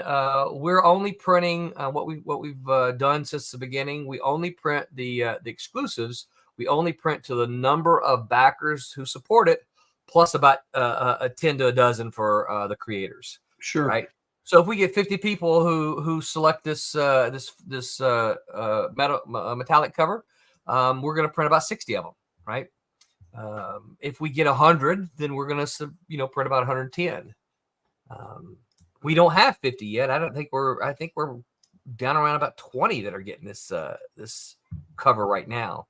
G: we're only printing what we've done since the beginning. We only print the exclusives. We only print to the number of backers who support it, plus about a 10 to a dozen for the creators. Sure. Right. So if we get 50 people who select this metallic cover, we're going to print about 60 of them. Right. If we get 100, then we're going to print about 110. We don't have 50 yet. I think we're down around about 20 that are getting this cover right now.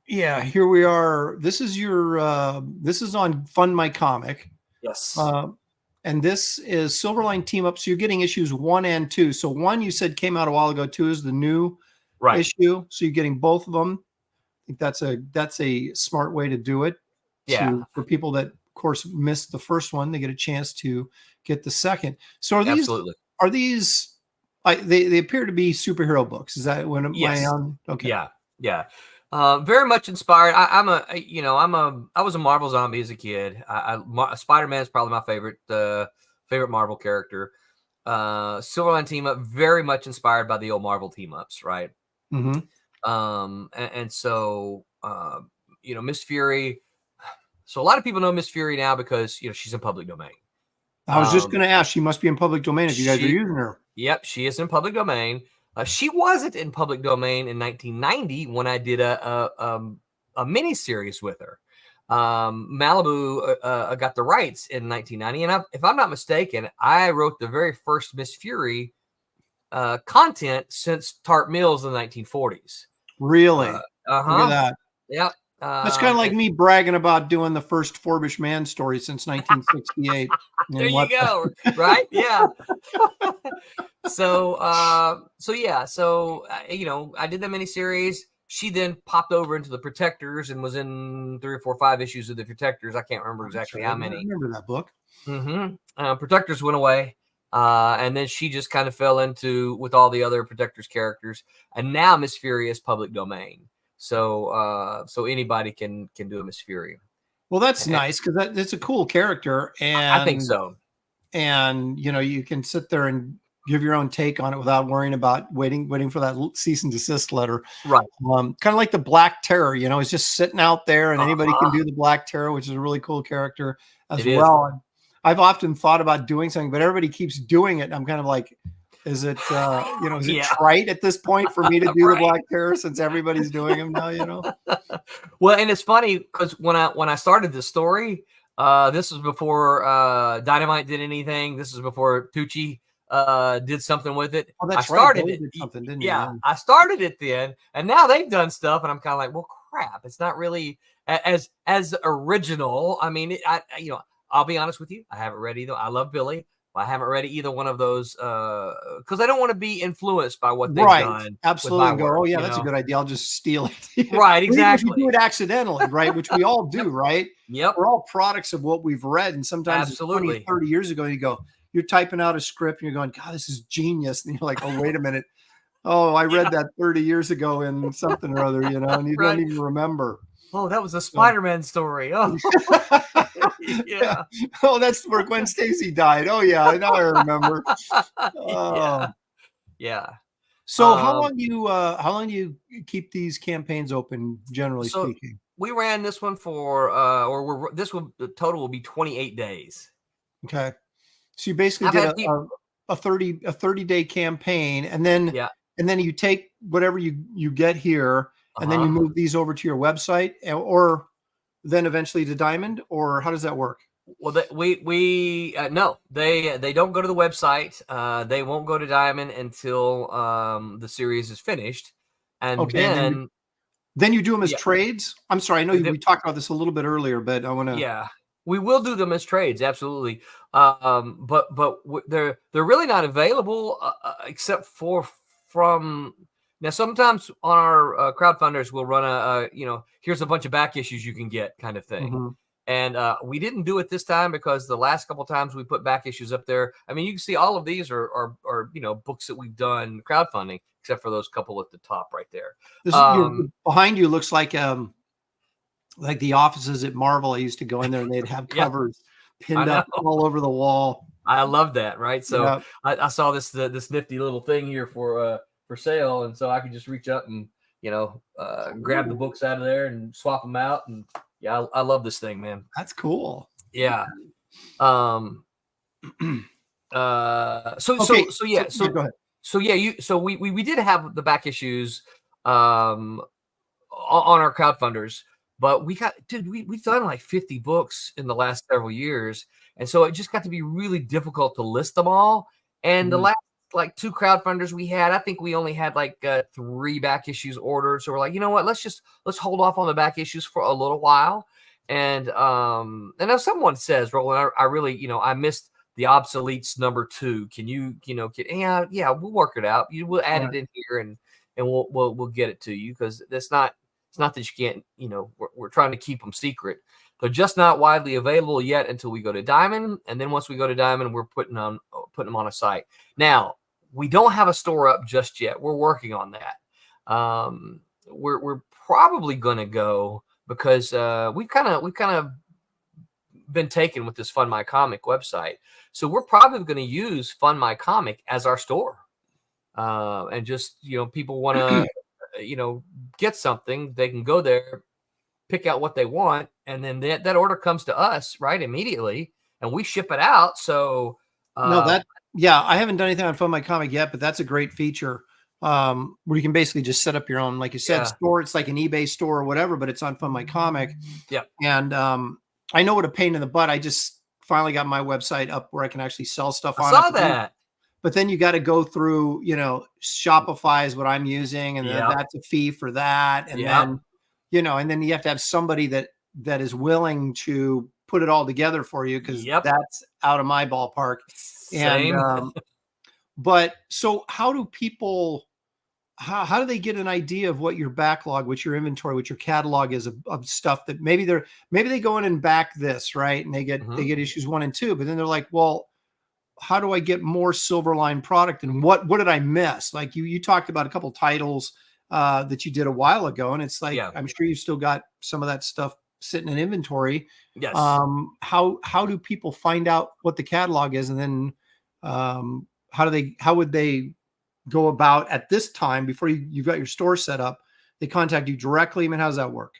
B: Yeah, here we are. This is this is on Fund My Comic.
G: Yes.
B: And this is Silverline Team Up. So you're getting issues 1 and 2. So 1 you said came out a while ago. 2 is the new issue. So you're getting both of them. I think that's a smart way to do it.
G: Yeah.
B: For people that, of course, missed the first one, they get a chance to get the second. So are these they appear to be superhero books? Is that when
G: yes.
B: Okay.
G: Yeah. Very much inspired. I was a Marvel zombie as a kid. Spider-Man is probably my favorite Marvel character. Silverline team up, very much inspired by the old Marvel team ups, right?
B: Mm-hmm.
G: And so, Miss Fury. So a lot of people know Miss Fury now because she's in public domain.
B: I was just going to ask. She must be in public domain if you guys are using her.
G: Yep, she is in public domain. She wasn't in public domain in 1990 when I did a mini series with her. Malibu got the rights in 1990, and if I'm not mistaken, I wrote the very first Miss Fury content since Tart Mills in the 1940s.
B: Really? Look at that.
G: Yep.
B: That's kind of like me bragging about doing the first Forbish Man story since 1968.
G: There you go. Right? Yeah. So I did the miniseries. She then popped over into the Protectors and was in 3 or 4 or 5 issues of the Protectors. I can't remember exactly how many.
B: I remember that book.
G: Mm-hmm. Protectors went away. And then she just kind of fell into with all the other Protectors characters. And now Miss Fury is public domain. So anybody can do a Miss Fury.
B: Well, that's nice because it's a cool character, and
G: I think so.
B: And you can sit there and give your own take on it without worrying about waiting for that cease and desist letter.
G: Right.
B: Kind of like the Black Terror. It's just sitting out there, and anybody can do the Black Terror, which is a really cool character as well. And I've often thought about doing something, but everybody keeps doing it. And I'm kind of like, is it trite at this point for me to do the Black Terror since everybody's doing them now,
G: Well, and it's funny because when I started this story, this was before Dynamite did anything. This is before Tucci did something with it.
B: Oh, that's
G: I started
B: right.
G: it.
B: Did something, didn't
G: yeah, I started it then, and now they've done stuff, and I'm kind of like, well, crap. It's not really as original. I mean, I'll be honest with you. I haven't read either. I love Billy. I haven't read either one of those because I don't want to be influenced by what they've done.
B: Absolutely. And go, oh yeah, that's a good idea. I'll just steal it.
G: Right, exactly.
B: If you do it accidentally, right? Which we all do, right?
G: Yep.
B: We're all products of what we've read. And sometimes
G: absolutely
B: 20, 30 years ago, you're typing out a script and you're going, God, this is genius. And you're like, oh, wait a minute. Oh, I read that 30 years ago in something or other, and you don't even remember.
G: Oh, that was a Spider-Man story. Oh, yeah.
B: Oh, that's where Gwen Stacy died. Oh, yeah. Now I remember.
G: Yeah.
B: So how long do you keep these campaigns open, generally speaking?
G: We ran this one for, the total will be 28 days.
B: Okay. So you basically did a 30-day campaign, and then you take whatever you get here, and then you move these over to your website, or then eventually to Diamond, or how does that work?
G: Well, no, they don't go to the website. They won't go to Diamond until the series is finished, and
B: then you do them as trades. I'm sorry, I know we talked about this a little bit earlier, but I want to.
G: Yeah, we will do them as trades, absolutely. But they're really not available except from. Now, sometimes on our crowdfunders, we'll run here's a bunch of back issues you can get kind of thing. Mm-hmm. And we didn't do it this time because the last couple of times we put back issues up there. I mean, you can see all of these are books that we've done crowdfunding, except for those couple at the top right there.
B: Behind you looks like the offices at Marvel. I used to go in there and they'd have covers pinned up all over the wall.
G: I love that, right? So I saw this nifty little thing here for sale, and so I could just reach up and grab the books out of there and swap them out. And I love this thing, man.
B: That's cool.
G: Yeah. Go ahead. So we did have the back issues on our crowdfunders, but we've done like 50 books in the last several years, and so it just got to be really difficult to list them all. And the last like 2 crowdfunders we had, I think we only had like 3 back issues ordered. So we're like, you know what, let's hold off on the back issues for a little while. And if someone says, Roland, I really, I missed the obsoletes number 2. Can you, we'll work it out. We'll add it in here and we'll get it to you, because it's not that you can't, we're trying to keep them secret. They're just not widely available yet until we go to Diamond. And then once we go to Diamond, we're putting them on a site. Now, we don't have a store up just yet. We're working on that. We're probably going to go, because we've kind of been taken with this Fund My Comic website. So we're probably going to use Fund My Comic as our store. And just, people want to, get something, they can go there, pick out what they want, and then that order comes to us right immediately, and we ship it out. So
B: I haven't done anything on Fund My Comic yet, but that's a great feature. Where you can basically just set up your own, like you said, store. It's like an eBay store or whatever, but it's on Fund My Comic.
G: Yeah.
B: And I know what a pain in the butt. I just finally got my website up where I can actually sell stuff on it.
G: I saw that.
B: But then you got to go through, Shopify is what I'm using, and then that's a fee for that. And then, and then you have to have somebody that is willing to put it all together for you, because that's out of my ballpark.
G: Same.
B: And but so how do people, how do they get an idea of what your backlog, what your inventory, what your catalog is of stuff that maybe they go in and back this, right? And they get issues 1 and 2, but then they're like, well, how do I get more Silverline product? And what did I miss? Like you talked about a couple titles that you did a while ago, and it's like, I'm sure you've still got some of that stuff sitting in inventory.
G: Yes.
B: How do people find out what the catalog is? And then how would they go about at this time before you've got your store set up? They contact you directly. I mean, how does that work?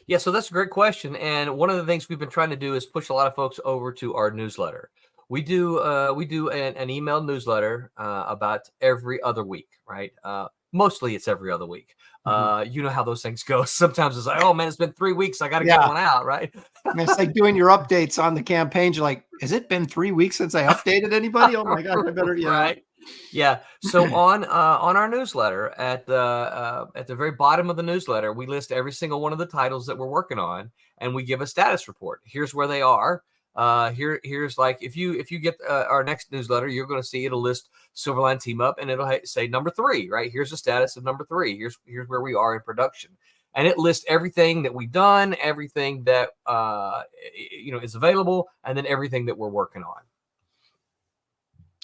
G: Yeah, so that's a great question. And one of the things we've been trying to do is push a lot of folks over to our newsletter. We do an email newsletter about every other week, right? Mostly it's every other week. You know how those things go. Sometimes it's like, oh man, it's been 3 weeks. I got to get one out, right?
B: And it's like doing your updates on the campaigns. You're like, has it been 3 weeks since I updated anybody? Oh my gosh, I better,
G: right. Yeah. So on our newsletter, at the very bottom of the newsletter, we list every single one of the titles that we're working on, and we give a status report. Here's where they are. Here's like, if you get our next newsletter, you're going to see it'll list Silverline Team Up, and it'll say number 3, right? Here's the status of number 3. Here's where we are in production, and it lists everything that we've done, everything that is available, and then everything that we're working on.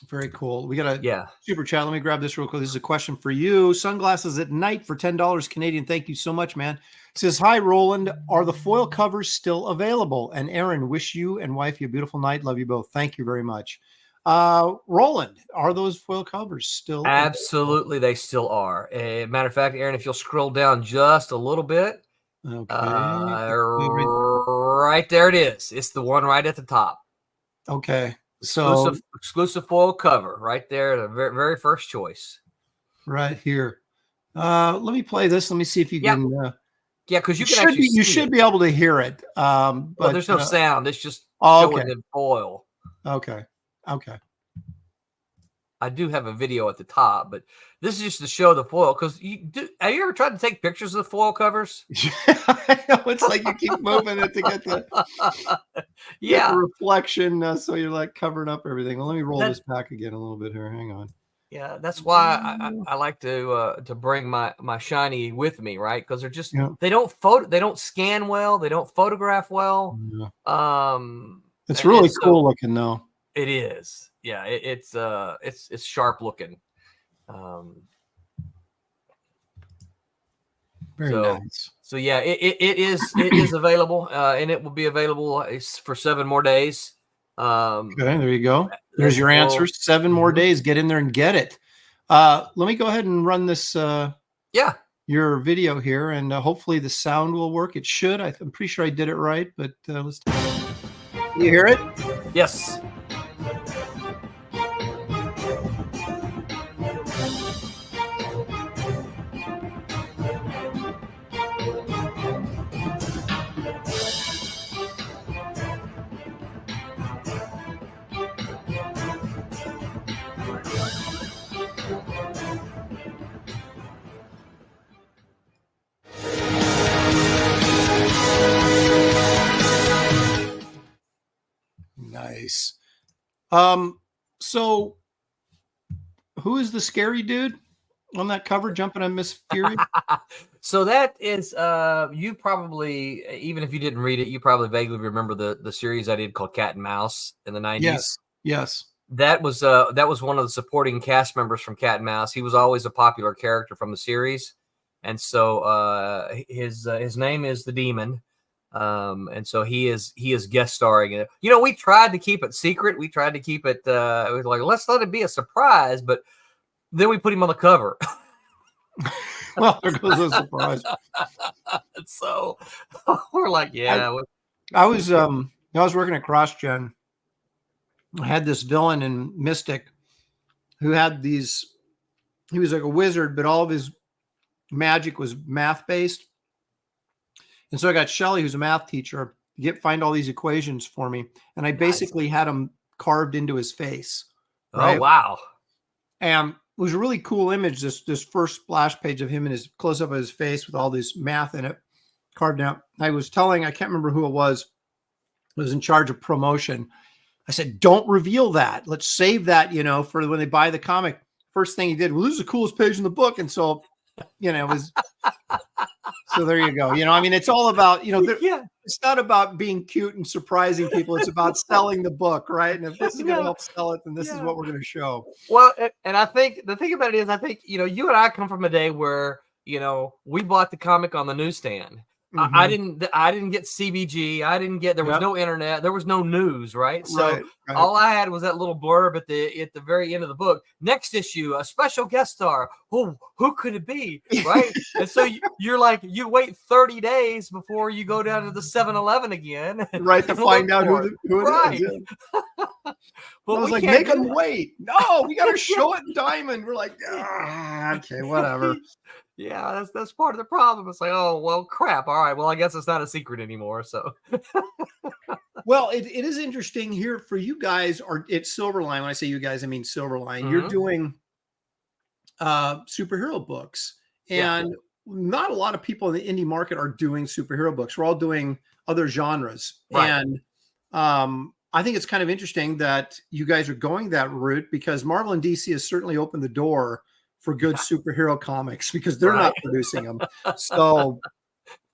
B: Very cool. We got a super chat. Let me grab this real quick. This is a question for you. Sunglasses at night for $10 Canadian. Thank you so much, man. It says, hi, Roland. Are the foil covers still available? And Aaron, wish you and wifey a beautiful night. Love you both. Thank you very much. Roland, are those foil covers still
G: Absolutely,
B: available?
G: they still are. Matter of fact, Aaron, if you'll scroll down just a little bit.
B: Okay.
G: Right there it is. It's the one right at the top.
B: Okay.
G: Exclusive foil cover right there, the very, very first choice.
B: Right here. Let me play this. Let me see if you can.
G: Because you
B: should be able to hear it. But
G: there's no sound. It's just showing in foil.
B: Okay.
G: I do have a video at the top, but this is just to show the foil. Because have you ever tried to take pictures of the foil covers?
B: I know, it's like you keep moving it to get the reflection, so you're like covering up everything. Well, let me roll this back again a little bit here. Hang on.
G: Yeah, that's why I like to bring my shiny with me, right? Because they're just they don't scan well, they don't photograph well.
B: Yeah. It's really cool looking though.
G: It is. Yeah, it's sharp looking.
B: Very nice.
G: So yeah, it is available, and it will be available for 7 more days.
B: Okay, there you go. There's your answer. 7 more days. Get in there and get it. Let me go ahead and run this. Your video here, and hopefully the sound will work. It should. I'm pretty sure I did it right, but let's. You hear it?
G: Yes.
B: Nice. So who is the scary dude on that cover jumping on Miss Fury?
G: So that is you probably, even if you didn't read it, you probably vaguely remember the series I did called Cat and Mouse in the 90s.
B: Yes.
G: That was one of the supporting cast members from Cat and Mouse. He was always a popular character from the series. And so his name is the Demon. And so he is guest starring in it. You know, we tried to keep it secret. We tried to keep it, it was like, let's let it be a surprise, but then we put him on the cover.
B: Well, there goes a surprise.
G: So we're like, yeah.
B: I was working at CrossGen. I had this villain in Mystic who had these, he was like a wizard, but all of his magic was math based. And so I got Shelly, who's a math teacher, to find all these equations for me. And I basically had them carved into his face. Right?
G: Oh, wow.
B: And it was a really cool image, this first splash page of him and his close up of his face with all this math in it carved out. I can't remember who it was in charge of promotion. I said, don't reveal that. Let's save that, for when they buy the comic. First thing he did, well, this is the coolest page in the book. And so, it was, so there you go. I mean, it's all about, it's not about being cute and surprising people. It's about selling the book, right? And if this is going to help sell it, then this is what we're going to show.
G: Well, and I think the thing about it is, I think, you and I come from a day where, we bought the comic on the newsstand. Mm-hmm. I didn't get CBG. There was no internet. There was no news, right? So all I had was that little blurb at the very end of the book. Next issue, a special guest star. Oh, who could it be? Right. And so you're like, you wait 30 days before you go down to the 7-Eleven again.
B: Right. To find out who it is. Yeah. But I was like, make them wait. No, we got to show it in Diamond. We're like, okay, whatever.
G: Yeah, that's part of the problem. It's like, oh, well, crap. All right. Well, I guess it's not a secret anymore. So,
B: well, it is interesting here for you guys. It's Silverline. When I say you guys, I mean Silverline. Mm-hmm. You're doing superhero books, and not a lot of people in the indie market are doing superhero books. We're all doing other genres, and I think it's kind of interesting that you guys are going that route because Marvel and DC has certainly opened the door for good superhero comics because they're not producing them. So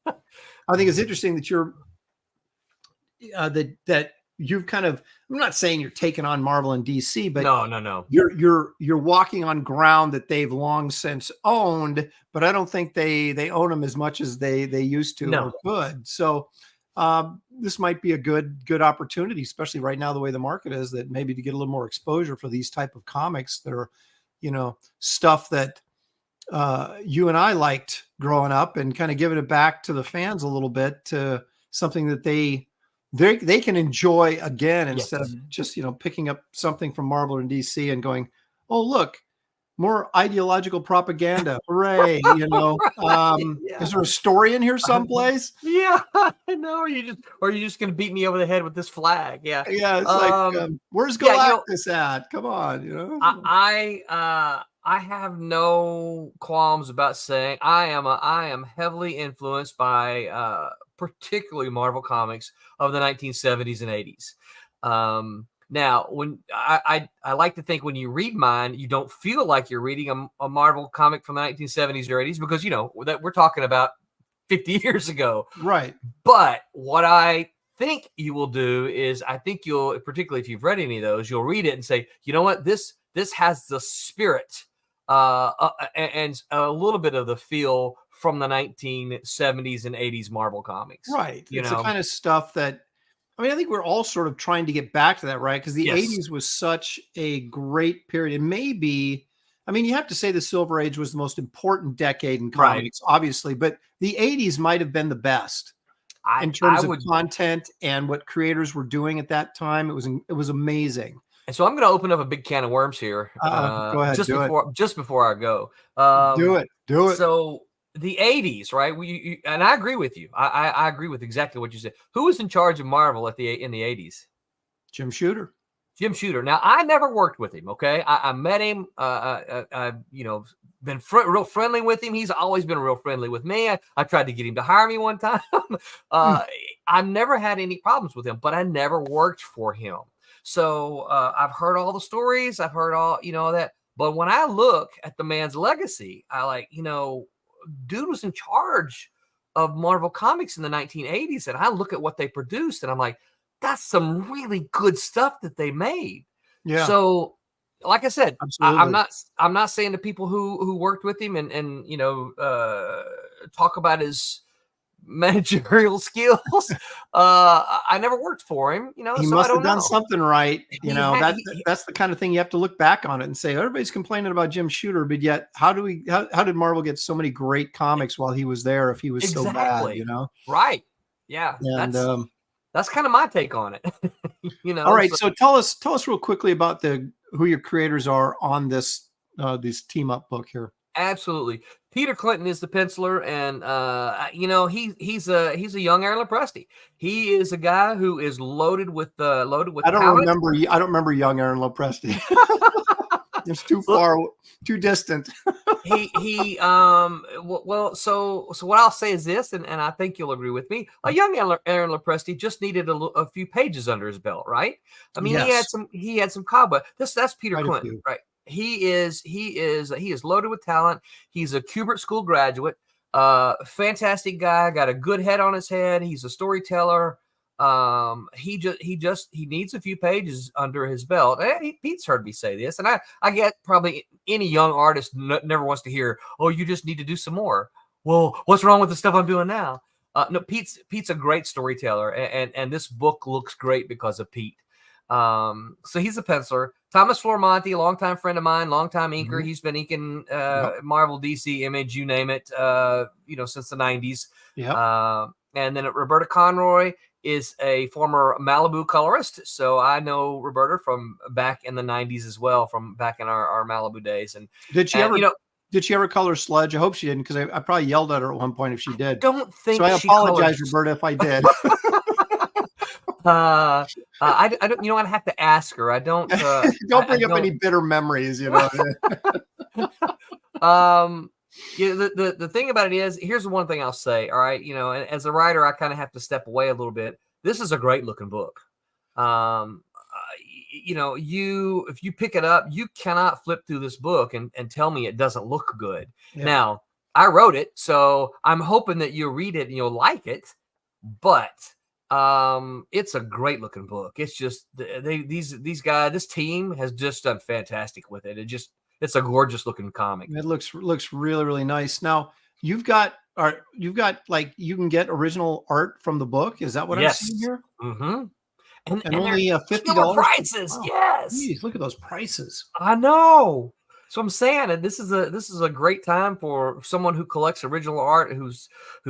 B: I think it's interesting that you're that you've kind of, I'm not saying you're taking on Marvel and DC, but
G: no.
B: You're walking on ground that they've long since owned, but I don't think they own them as much as they used to or could. So this might be a good opportunity, especially right now, the way the market is, that maybe to get a little more exposure for these type of comics that are, stuff that you and I liked growing up, and kind of giving it back to the fans a little bit, to something that they can enjoy again, instead of just, picking up something from Marvel and DC and going, oh, look, more ideological propaganda. Hooray. Is there a story in here someplace?
G: Yeah, I know. Are you just going to beat me over the head with this flag? Yeah.
B: Yeah. It's like, where's Galactus at? Come on.
G: I have no qualms about saying I am heavily influenced by, particularly Marvel comics of the 1970s and 80s. Now, when I like to think when you read mine, you don't feel like you're reading a Marvel comic from the 1970s or 80s because, that we're talking about 50 years ago.
B: Right.
G: But what I think you will do is, I think you'll, particularly if you've read any of those, you'll read it and say, you know what, this has the spirit and a little bit of the feel from the 1970s and 80s Marvel comics.
B: Right. It's the kind of stuff that, I think we're all sort of trying to get back to that, right? Because the 80s was such a great period. It may be, you have to say the Silver Age was the most important decade in comics, obviously, but the 80s might have been the best in terms of content and what creators were doing at that time. It was amazing.
G: And so I'm going to open up a big can of worms here.
B: Go ahead.
G: Just before I go.
B: Do it.
G: So the 80s, right? And I agree with you. I agree with exactly what you said. Who was in charge of Marvel in the 80s?
B: Jim Shooter.
G: Now, I never worked with him. Okay, I met him. I've been real friendly with him. He's always been real friendly with me. I tried to get him to hire me one time. I've never had any problems with him, but I never worked for him. So I've heard all the stories. I've heard all that. But when I look at the man's legacy, I dude was in charge of Marvel Comics in the 1980s, and I look at what they produced, and I'm like, that's some really good stuff that they made. Yeah. So, like I said, I'm not saying to people who worked with him and talk about his managerial skills. I never worked for him, you know.
B: He
G: so
B: must
G: I don't
B: have done
G: know.
B: something right. You
G: He
B: know,
G: had-
B: that's the kind of thing you have to look back on it and say, everybody's complaining about Jim Shooter, but yet how did Marvel get so many great comics while he was there if he was so bad, you know?
G: Right. Yeah.
B: And
G: that's kind of my take on it. You know.
B: all right, so tell us real quickly about who your creators are on this team up book here.
G: Absolutely. Peter Clinton is the penciler, and you know, he's a young Aaron Lopresti. He is a guy who is loaded with talent.
B: I don't remember young Aaron Lopresti. It's too far, too distant.
G: Well, so what I'll say is this, and I think you'll agree with me. A young Aaron Lopresti just needed a few pages under his belt, right? I mean,
B: yes.
G: he had some cobweb. That's Peter
B: Quite
G: Clinton, right? He is loaded with talent. He's a Kubert School graduate. Fantastic guy. Got a good head on his head. He's a storyteller. He needs a few pages under his belt. Pete's heard me say this, and I get probably any young artist never wants to hear, "Oh, you just need to do some more." Well, what's wrong with the stuff I'm doing now? No, Pete's a great storyteller, and this book looks great because of Pete. So he's a penciler. Thomas Flormonti, a longtime friend of mine, longtime inker. Mm-hmm. He's been inking Marvel, DC, Image, you name it, you know, since the 90s.
B: Yeah.
G: And then Roberta Conroy is a former Malibu colorist. So I know Roberta from back in the 90s as well, from back in our Malibu days. And
B: did she ever color Sludge? I hope she didn't, because I probably yelled at her at one point if she did.
G: Don't think
B: so. I apologize, Roberta, if I did.
G: I don't, you know, I'd have to ask her. I don't,
B: don't bring up any bitter memories, you know.
G: Yeah, the thing about it is, here's the one thing I'll say. All right. You know, as a writer, I kind of have to step away a little bit. This is a great looking book. You know, if you pick it up, you cannot flip through this book and tell me it doesn't look good. Yeah. Now, I wrote it, so I'm hoping that you'll read it and you'll like it, but it's a great looking book. It's just these guys, this team has just done fantastic with it. It's a gorgeous looking comic.
B: It looks really, really nice. Now you've got like, you can get original art from the book. Is that what I'm seeing here?
G: Mm-hmm.
B: And only $50
G: prices.
B: Wow.
G: Yes.
B: Jeez, look at those prices.
G: I know. So I'm saying that this is a great time for someone who collects original art, who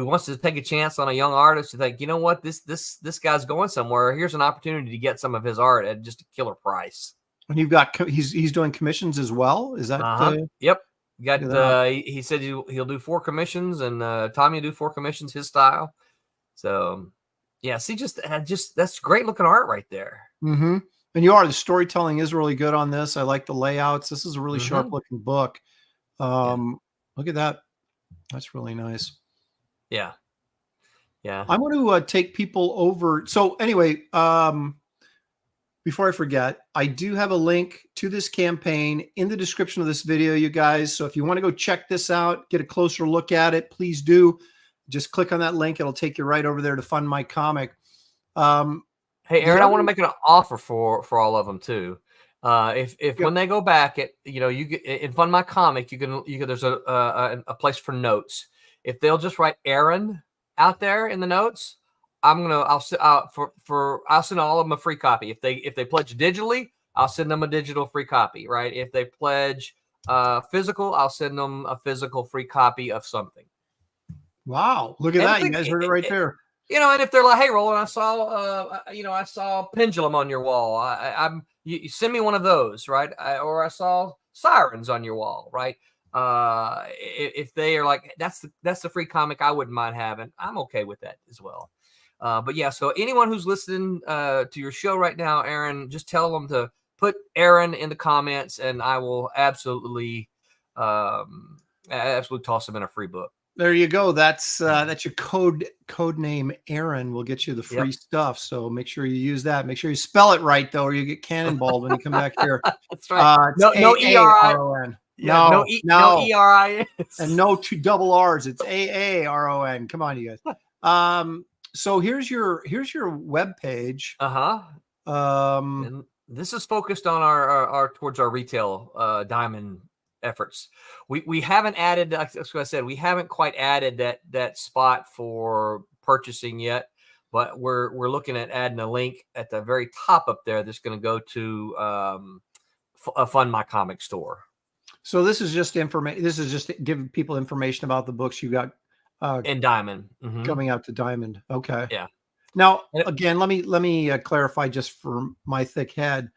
G: wants to take a chance on a young artist to think, you know what, this guy's going somewhere. Here's an opportunity to get some of his art at just a killer price.
B: And you've got he's doing commissions as well. Is that
G: Yep. He said he'll do 4 commissions, and Tommy will do 4 commissions his style. So yeah, see, just that's great looking art right there.
B: Mm-hmm. And the storytelling is really good on this. I like the layouts. This is a really sharp looking book. Look at that. That's really nice.
G: Yeah. Yeah.
B: I'm going to take people over. So anyway, before I forget, I do have a link to this campaign in the description of this video, you guys. So if you want to go check this out, get a closer look at it, please do. Just click on that link. It'll take you right over there to fund my comic.
G: Hey, Aaron, I want to make an offer for all of them too. If when they go back, you get in Fund My Comic, you can there's a place for notes. If they'll just write Aaron out there in the notes, I'll send all of them a free copy. If they pledge digitally, I'll send them a digital free copy. Right? If they pledge physical, I'll send them a physical free copy of something.
B: Wow! Look at that. You guys heard it right there.
G: You know, and if they're like, "Hey, Roland, I saw Pendulum on your wall. You send me one of those, right? Or I saw Sirens on your wall, right? If they are like, that's the free comic I wouldn't mind having, I'm okay with that as well. But yeah, so anyone who's listening to your show right now, Aaron, just tell them to put Aaron in the comments, and I will absolutely toss them in a free book.
B: There you go. That's your code name. Aaron will get you the free stuff. So make sure you use that. Make sure you spell it right though, or you get cannonballed when you come back here.
G: That's right. No ERIN.
B: No
G: ERIN.
B: And no 2 double R's. It's AARON. Come on, you guys. So here's your web page.
G: And this is focused on our towards our retail diamond efforts. We haven't added, that's what I said, we haven't quite added that spot for purchasing yet, but we're looking at adding a link at the very top up there that's going to go to Fund My Comic store.
B: So this is just information. This is just giving people information about the books you got
G: in Diamond
B: coming out to Diamond. Okay.
G: Yeah.
B: Now, again, let me clarify just for my thick head.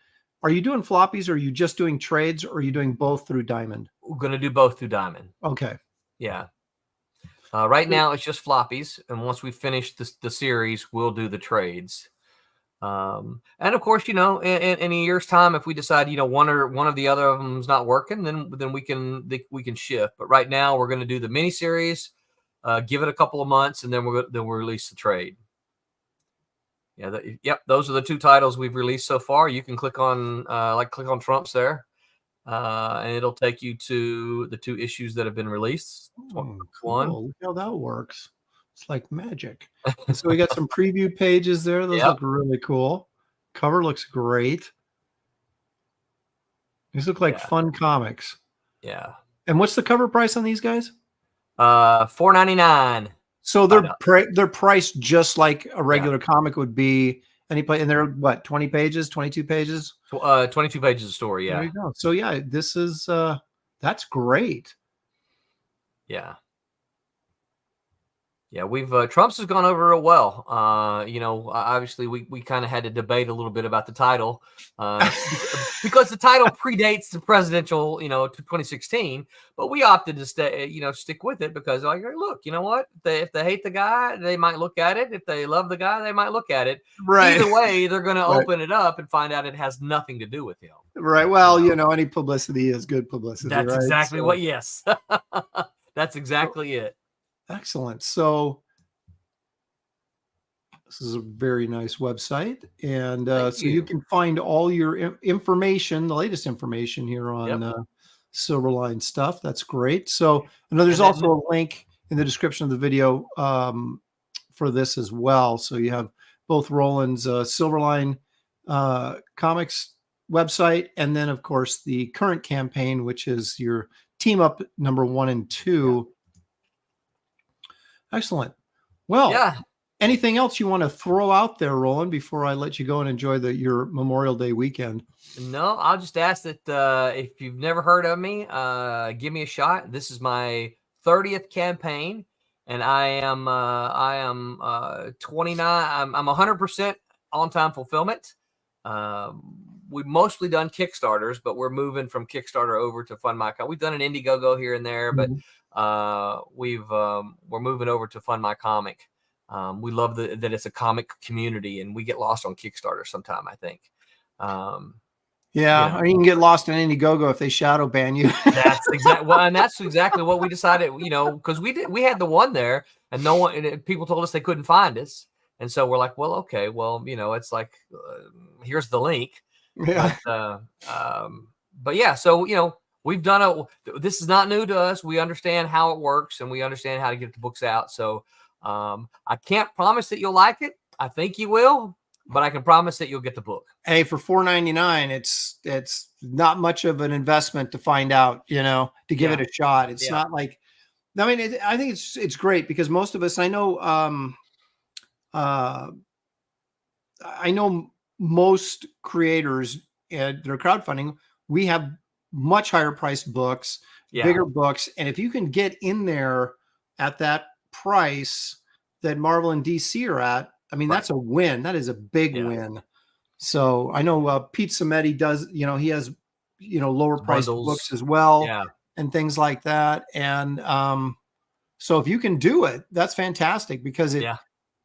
B: Are you doing floppies, or are you just doing trades, or are you doing both through Diamond?
G: We're going to do both through Diamond.
B: Okay.
G: Yeah. Right now it's just floppies, and once we finish the series, we'll do the trades. And of course, in a year's time, if we decide, one of the other of them is not working, then we can shift. But right now, we're going to do the miniseries, give it a couple of months, and then we'll release the trade. Yeah, yep. Those are the two titles we've released so far. You can click on Trump's there, and it'll take you to the two issues that have been released.
B: Cool. Look how that works. It's like magic. And so we got some preview pages there. Those look really cool. Cover looks great. These look like fun comics.
G: Yeah.
B: And what's the cover price on these guys?
G: $4.99.
B: So they're priced just like a regular comic would be. And they're what, 20 pages, 22 pages?
G: 22 pages of story. Yeah.
B: There you go. So yeah, this is that's great.
G: Yeah. Yeah, we've Trump's has gone over real well. Obviously we kind of had to debate a little bit about the title because the title predates the presidential, to 2016. But we opted to stick with it because, look, you know what? If they hate the guy, they might look at it. If they love the guy, they might look at it.
B: Right.
G: Either way, they're going to open it up and find out it has nothing to do with him.
B: Right. Well, any publicity is good publicity.
G: That's
B: right?
G: exactly what. Yes. That's exactly it.
B: Excellent. So this is a very nice website, and you can find all your information, the latest information here on Silverline stuff. That's great. So I know there's also a link in the description of the video for this as well. So you have both Roland's Silverline comics website, and then of course the current campaign, which is your team up number 1 and 2. Excellent. Well, anything else you want to throw out there, Roland, before I let you go and enjoy your Memorial Day weekend?
G: No, I'll just ask that if you've never heard of me, give me a shot. This is my 30th campaign, and I am 29. I'm 100% on-time fulfillment. We've mostly done Kickstarters, but we're moving from Kickstarter over to Fund My Comic. We've done an Indiegogo here and there, but we're moving over to Fund My Comic. We love that it's a comic community, and we get lost on Kickstarter sometime, I think.
B: Or you can get lost in Indiegogo if they shadow ban you.
G: That's exactly what we decided, because we had the one there, and people told us they couldn't find us. And so we're like, well, okay, it's like, here's the link.
B: Yeah.
G: But yeah, so, we've done this is not new to us. We understand how it works, and we understand how to get the books out. So I can't promise that you'll like it. I think you will, but I can promise that you'll get the book.
B: Hey, for $4.99, it's not much of an investment to find out, to give it a shot. It's not like, I think it's great because most of us, I know most creators that are crowdfunding, we have much higher priced books, bigger books. And if you can get in there at that price that Marvel and DC are at, that's a win. That is a big win. So I know Pete Sametti does, he has, lower priced books as well and things like that. And so if you can do it, that's fantastic because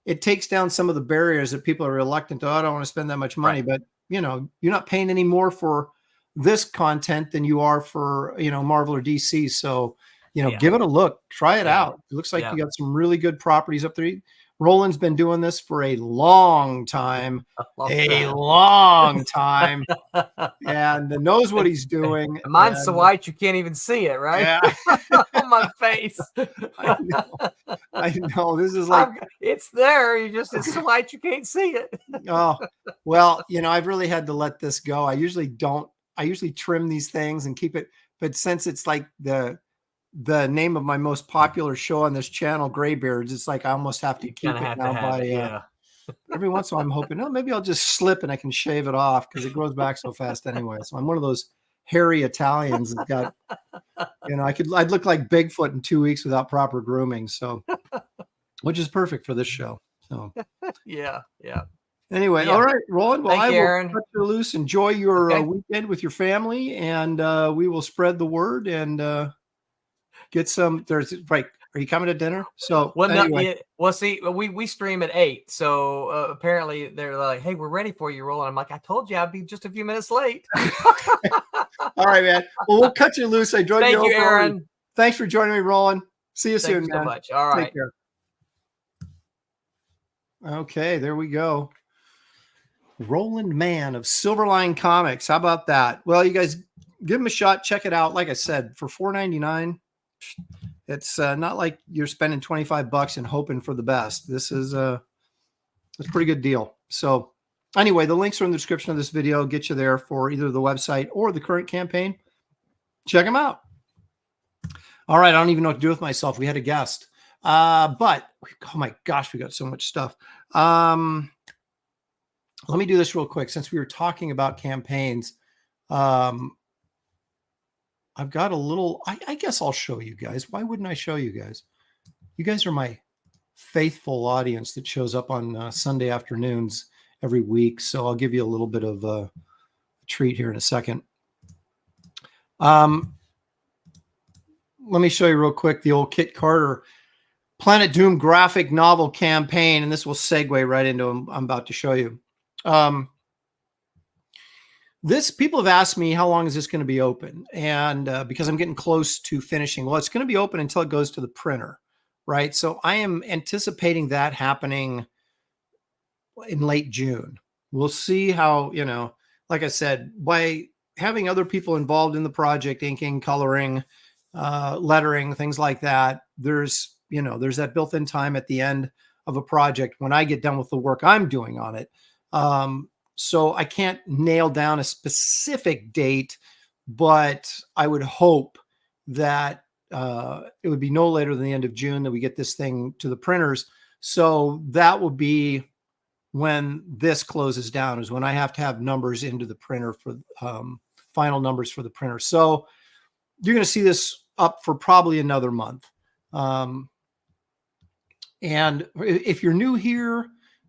B: it takes down some of the barriers that people are reluctant to. I don't want to spend that much money, but you're not paying any more for this content than you are for, Marvel or DC. So, give it a look, try it out. It looks like you got some really good properties up there. Roland's been doing this for a long time, long time, and knows what he's doing.
G: Mine's so white you can't even see it, right?
B: Yeah.
G: On my face.
B: I know. This is like
G: it's there. It's so white you can't see it.
B: Oh, well, I've really had to let this go. I usually trim these things and keep it but since it's like the name of my most popular show on this channel, Graybeards, it's like I almost have to keep it now by every once in a while I'm hoping, oh, maybe I'll just slip and I can shave it off because it grows back so fast anyway. So I'm one of those hairy Italians that got, I'd look like Bigfoot in 2 weeks without proper grooming. So, which is perfect for this show. So,
G: yeah.
B: Anyway, all right, Roland. Well, I will cut you loose. Enjoy your weekend with your family, and we will spread the word and get some. Right. Are you coming to dinner? So,
G: anyway. See, we stream at 8, so apparently they're like, "Hey, we're ready for you, Roland." I'm like, "I told you I'd be just a few minutes late."
B: All right, man. Well, we'll cut you loose. I drug
G: Thank you, Aaron.
B: Thanks for joining me, Roland. See you soon, man.
G: So much. All right.
B: Take care. Okay, there we go. Roland Mann of Silverline Comics. How about that? Well, you guys give him a shot. Check it out. Like I said, for $4.99, it's not like you're spending $25 and hoping for the best. This is it's a pretty good deal. So anyway, the links are in the description of this video. Get you there for either the website or the current campaign. Check them out. All right. I don't even know what to do with myself. We had a guest. But oh my gosh, we got so much stuff. Let me do this real quick. Since we were talking about campaigns, I've got a little, I guess I'll show you guys. Why wouldn't I show you guys? You guys are my faithful audience that shows up on Sunday afternoons every week. So I'll give you a little bit of a treat here in a second. Let me show you real quick the old Kit Carter Planet Doom graphic novel campaign, and this will segue right into what I'm about to show you. People have asked me how long is this going to be open, and because I'm getting close to finishing. Well, it's going to be open until it goes to the printer, right? So I am anticipating that happening in late June. We'll see how, like I said, by having other people involved in the project, inking, coloring, lettering, things like that, there's that built-in time at the end of a project when I get done with the work I'm doing on it. So I can't nail down a specific date, but I would hope that it would be no later than the end of June that we get this thing to the printers. So that will be when this closes down, is when I have to have numbers into the printer for final numbers for the printer. So you're going to see this up for probably another month. And if you're new here,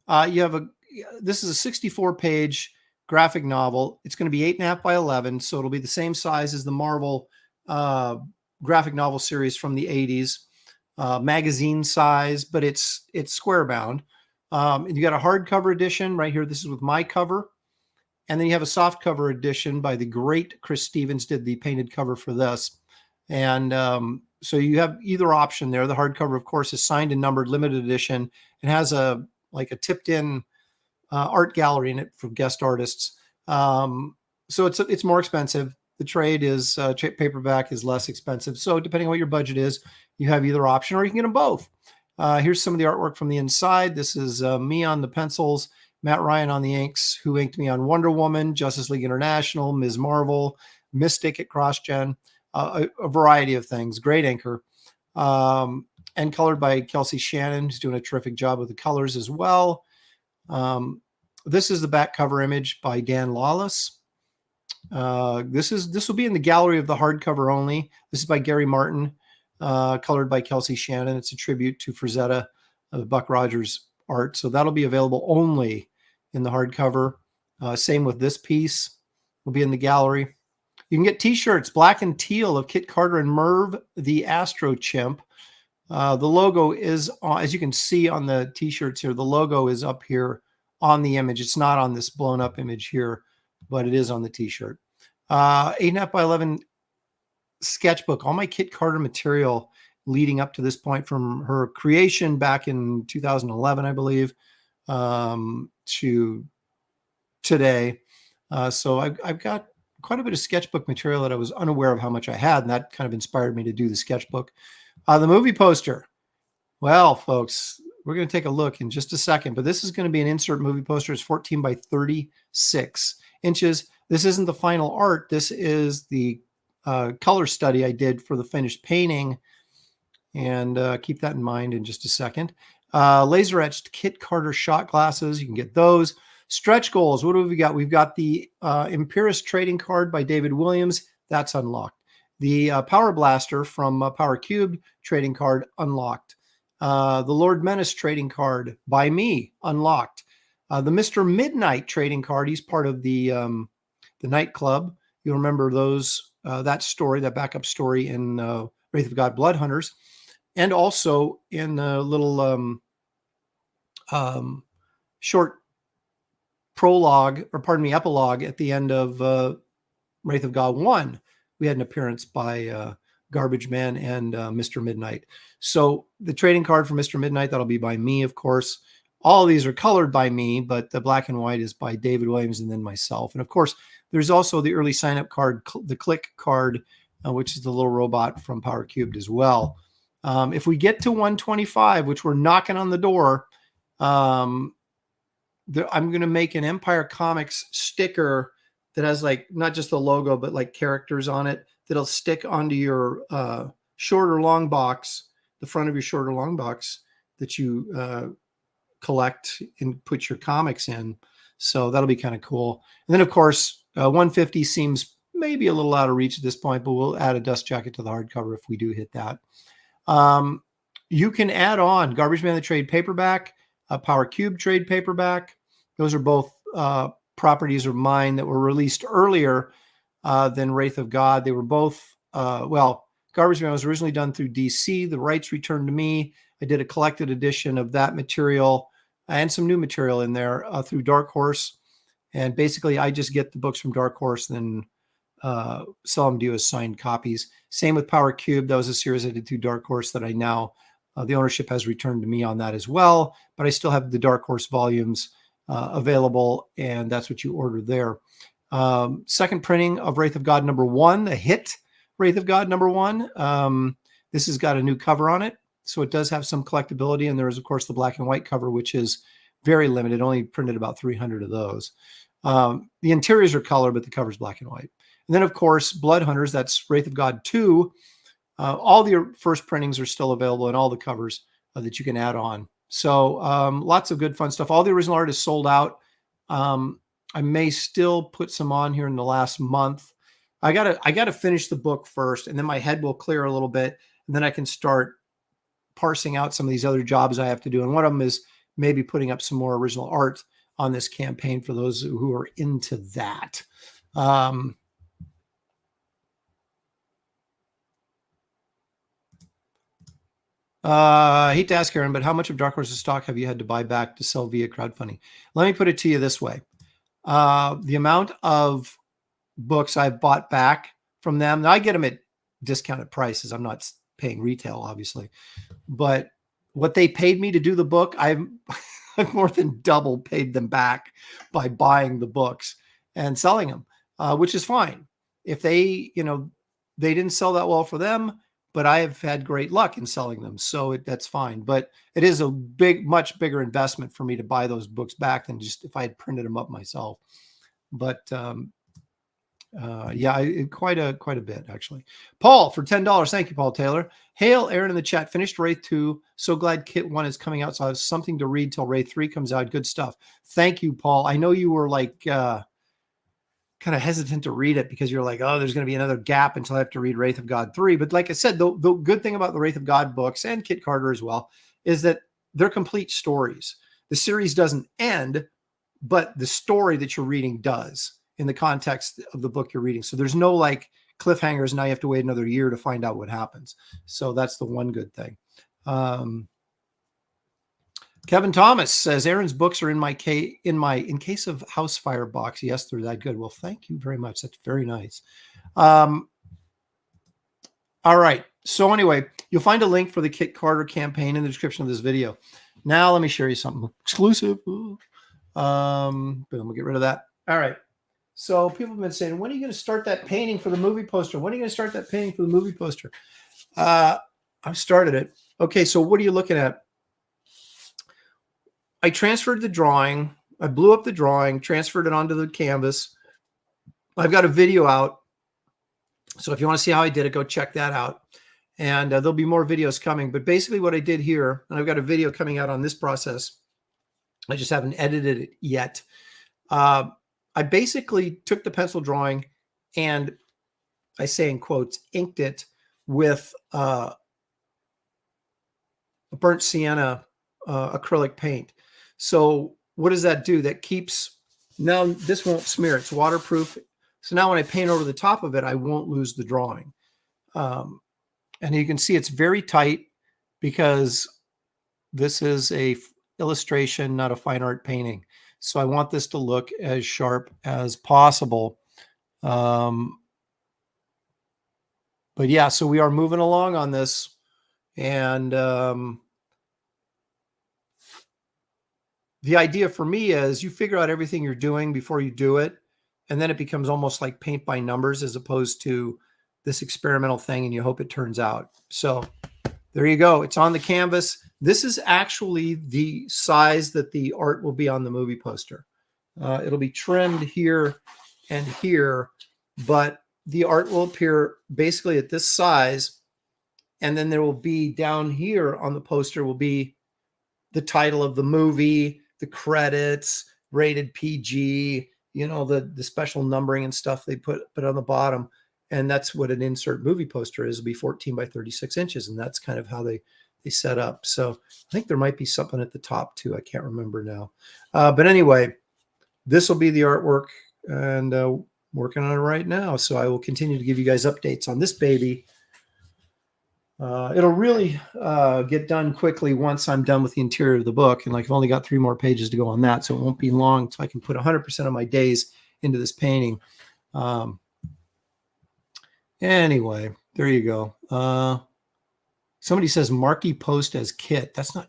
B: this is a 64-page graphic novel. It's going to be 8.5 by 11. So it'll be the same size as the Marvel graphic novel series from the 80s, magazine size, but it's square bound. You got a hardcover edition right here. This is with my cover. And then you have a soft cover edition by the great Chris Stevens, did the painted cover for this. And so you have either option there. The hardcover, of course, is signed and numbered, limited edition. It has a tipped in art gallery in it for guest artists. So it's more expensive. The trade is paperback is less expensive. So depending on what your budget is, you have either option, or you can get them both. Here's some of the artwork from the inside. This is me on the pencils, Matt Ryan on the inks, who inked me on Wonder Woman, Justice League International, Ms. Marvel, Mystic at CrossGen, a variety of things. Great inker. And colored by Kelsey Shannon, who's doing a terrific job with the colors as well. This is the back cover image by Dan Lawless. This will be in the gallery of the hardcover only. This is by Gary Martin, colored by Kelsey Shannon. It's a tribute to Frazetta, Buck Rogers art. So that'll be available only in the hardcover. Same with this piece. Will be in the gallery. You can get t-shirts, black and teal, of Kit Carter and Merv, the Astro Chimp. The logo is, as you can see on the t-shirts here, the logo is up here on the image. It's not on this blown up image here, but it is on the t-shirt. 8.5 by 11 sketchbook. All my Kit Carter material leading up to this point, from her creation back in 2011, I believe, to today. So I've got quite a bit of sketchbook material that I was unaware of how much I had, and that kind of inspired me to do the sketchbook. The movie poster. Well, folks, we're going to take a look in just a second, but this is going to be an insert movie poster. It's 14 by 36 inches. This isn't the final art. This is the color study I did for the finished painting. And keep that in mind in just a second. Laser etched Kit Carter shot glasses. You can get those. Stretch goals. What have we got? We've got the Empirist trading card by David Williams. That's unlocked. The Power Blaster from Power Cubed trading card unlocked. The Lord Menace trading card by me unlocked. The Mr. Midnight trading card. He's part of the nightclub. You'll remember those that story, that backup story in Wraith of God Blood Hunters. And also in a little short prologue, or pardon me, epilogue at the end of Wraith of God 1, we had an appearance by Garbage Man and Mr. Midnight. So the trading card for Mr. Midnight, that'll be by me, of course. All of these are colored by me, but the black and white is by David Williams and then myself. And of course, there's also the early sign-up card, the Click card, which is the little robot from Power Cubed as well. If we get to 125, which we're knocking on the door, I'm going to make an Empire Comics sticker that has like not just the logo, but like characters on it that'll stick onto your short or long box, the front of your short or long box that you collect and put your comics in. So that'll be kind of cool. And then, of course, 150 seems maybe a little out of reach at this point, but we'll add a dust jacket to the hardcover if we do hit that. You can add on Garbage Man the trade paperback, Power Cube trade paperback. Those are both properties of mine that were released earlier than Wraith of God. They were both, Garbage Man was originally done through DC. The rights returned to me. I did a collected edition of that material and some new material in there through Dark Horse. And basically, I just get the books from Dark Horse and then sell them to you as signed copies. Same with Power Cube. That was a series I did through Dark Horse that I now, the ownership has returned to me on that as well. But I still have the Dark Horse volumes available, and that's what you order there. Second printing of Wraith of God #1, the hit Wraith of God #1. This has got a new cover on it, so it does have some collectability. And there is, of course, the black and white cover, which is very limited. Only printed about 300 of those. The interiors are color, but the cover's black and white. And then, of course, Blood Hunters, that's Wraith of God 2. All the first printings are still available and all the covers that you can add on. So lots of good fun stuff. All the original art is sold out. I may still put some on here in the last month. I gotta finish the book first, and then my head will clear a little bit, and then I can start parsing out some of these other jobs I have to do. And one of them is maybe putting up some more original art on this campaign for those who are into that. I hate to ask Aaron, but how much of Dark Horse's stock have you had to buy back to sell via crowdfunding? Let me put it to you this way. The amount of books I've bought back from them, now I get them at discounted prices. I'm not paying retail, obviously, but what they paid me to do the book, I've more than double paid them back by buying the books and selling them, which is fine. If they, they didn't sell that well for them, but I have had great luck in selling them. So that's fine. But it is a much bigger investment for me to buy those books back than just if I had printed them up myself. But quite a bit, actually. Paul for $10. Thank you, Paul Taylor. Hail, Aaron in the chat. Finished Wraith 2. So glad Kit 1 is coming out. So I have something to read till Wraith 3 comes out. Good stuff. Thank you, Paul. I know you were like kind of hesitant to read it because you're like, oh, there's going to be another gap until I have to read Wraith of God 3. But like I said, the good thing about the Wraith of God books and Kit Carter as well is that they're complete stories. The series doesn't end, but the story that you're reading does in the context of the book you're reading. So there's no like cliffhangers. Now you have to wait another year to find out what happens. So that's the one good thing. Kevin Thomas says Aaron's books are in case of house fire box. Yes, they're that good. Well, thank you very much. That's very nice. All right. So anyway, you'll find a link for the Kit Carter campaign in the description of this video. Now let me share you something exclusive. Boom, we'll get rid of that. All right. So people have been saying, when are you going to start that painting for the movie poster? When are you going to start that painting for the movie poster? I've started it. Okay. So what are you looking at? I transferred the drawing. I blew up the drawing, transferred it onto the canvas. I've got a video out So if you want to see how I did it, go check that out. And there'll be more videos coming. But basically what I did here, and I've got a video coming out on this process. I just haven't edited it yet. I basically took the pencil drawing and, I say in quotes, inked it with a burnt sienna acrylic paint. So what does that do? That keeps, now this won't smear. It's waterproof. So now when I paint over the top of it, I won't lose the drawing. And you can see it's very tight because this is a illustration, not a fine art painting. So I want this to look as sharp as possible. But yeah, so we are moving along on this. And the idea for me is you figure out everything you're doing before you do it. And then it becomes almost like paint by numbers as opposed to this experimental thing, and you hope it turns out. So there you go. It's on the canvas. This is actually the size that the art will be on the movie poster. It'll be trimmed here and here, but the art will appear basically at this size. And then there will be down here on the poster will be the title of the movie, the credits, rated PG, you know, the special numbering and stuff they put on the bottom. And that's what an insert movie poster is. It'll be 14 by 36 inches. And that's kind of how they set up. So I think there might be something at the top too. I can't remember now. But anyway, this will be the artwork, and working on it right now. So I will continue to give you guys updates on this baby. It'll really get done quickly once I'm done with the interior of the book. And like I've only got 3 more pages to go on that. So it won't be long until I can put 100% of my days into this painting. Anyway, there you go. Somebody says Marky Post as Kit. That's not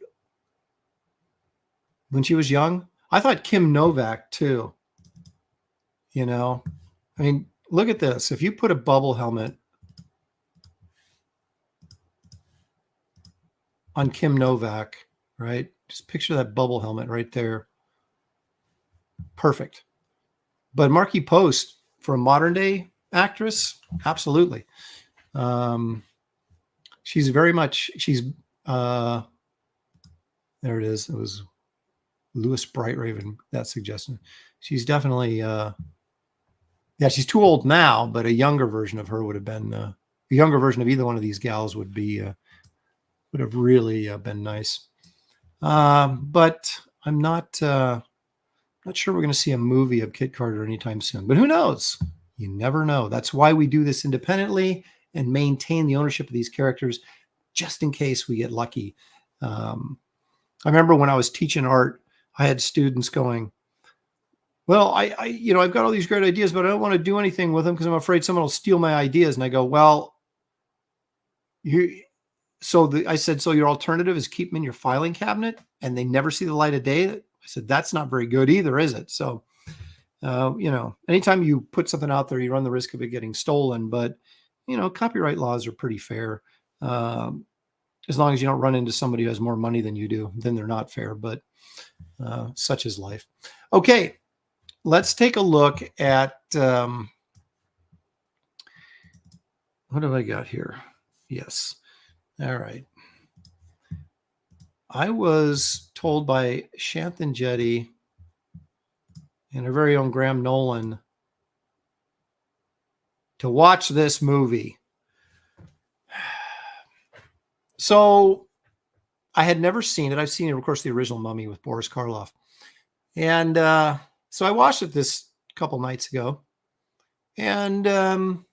B: when she was young. I thought Kim Novak too. You know, I mean, look at this. If you put a bubble helmet on Kim Novak, right? Just picture that bubble helmet right there. Perfect. But Marky Post for a modern day actress, absolutely. She's very much, there it is. It was Louis Brightraven, that suggestion. She's definitely, yeah, she's too old now, but a younger version of her would have been, a younger version of either one of these gals would be, would have really been nice. But I'm not sure we're going to see a movie of Kit Carter anytime soon, but who knows? You never know. That's why we do this independently and maintain the ownership of these characters just in case we get lucky. I remember when I was teaching art, I had students going, well, I've got all these great ideas, but I don't want to do anything with them because I'm afraid someone will steal my ideas. And I go, well, I said, so your alternative is keep them in your filing cabinet and they never see the light of day? I said, that's not very good either, is it? So, anytime you put something out there, you run the risk of it getting stolen. But, copyright laws are pretty fair. As long as you don't run into somebody who has more money than you do, then they're not fair. But such is life. Okay, let's take a look at what have I got here? Yes. All right. I was told by Shanthan Jetty and our very own Graham Nolan to watch this movie. So I had never seen it. I've seen, of course, the original Mummy with Boris Karloff. And so I watched it this couple nights ago. And I'm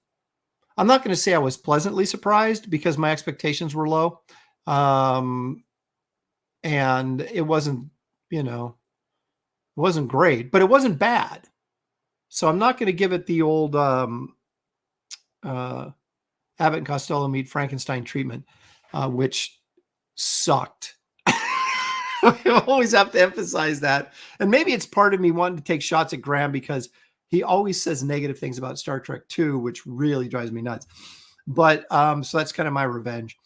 B: not going to say I was pleasantly surprised because my expectations were low. And it wasn't, it wasn't great, but it wasn't bad. So I'm not going to give it the old Abbott and Costello meet Frankenstein treatment, which sucked. I always have to emphasize that. And maybe it's part of me wanting to take shots at Graham because he always says negative things about Star Trek 2, which really drives me nuts. But so that's kind of my revenge.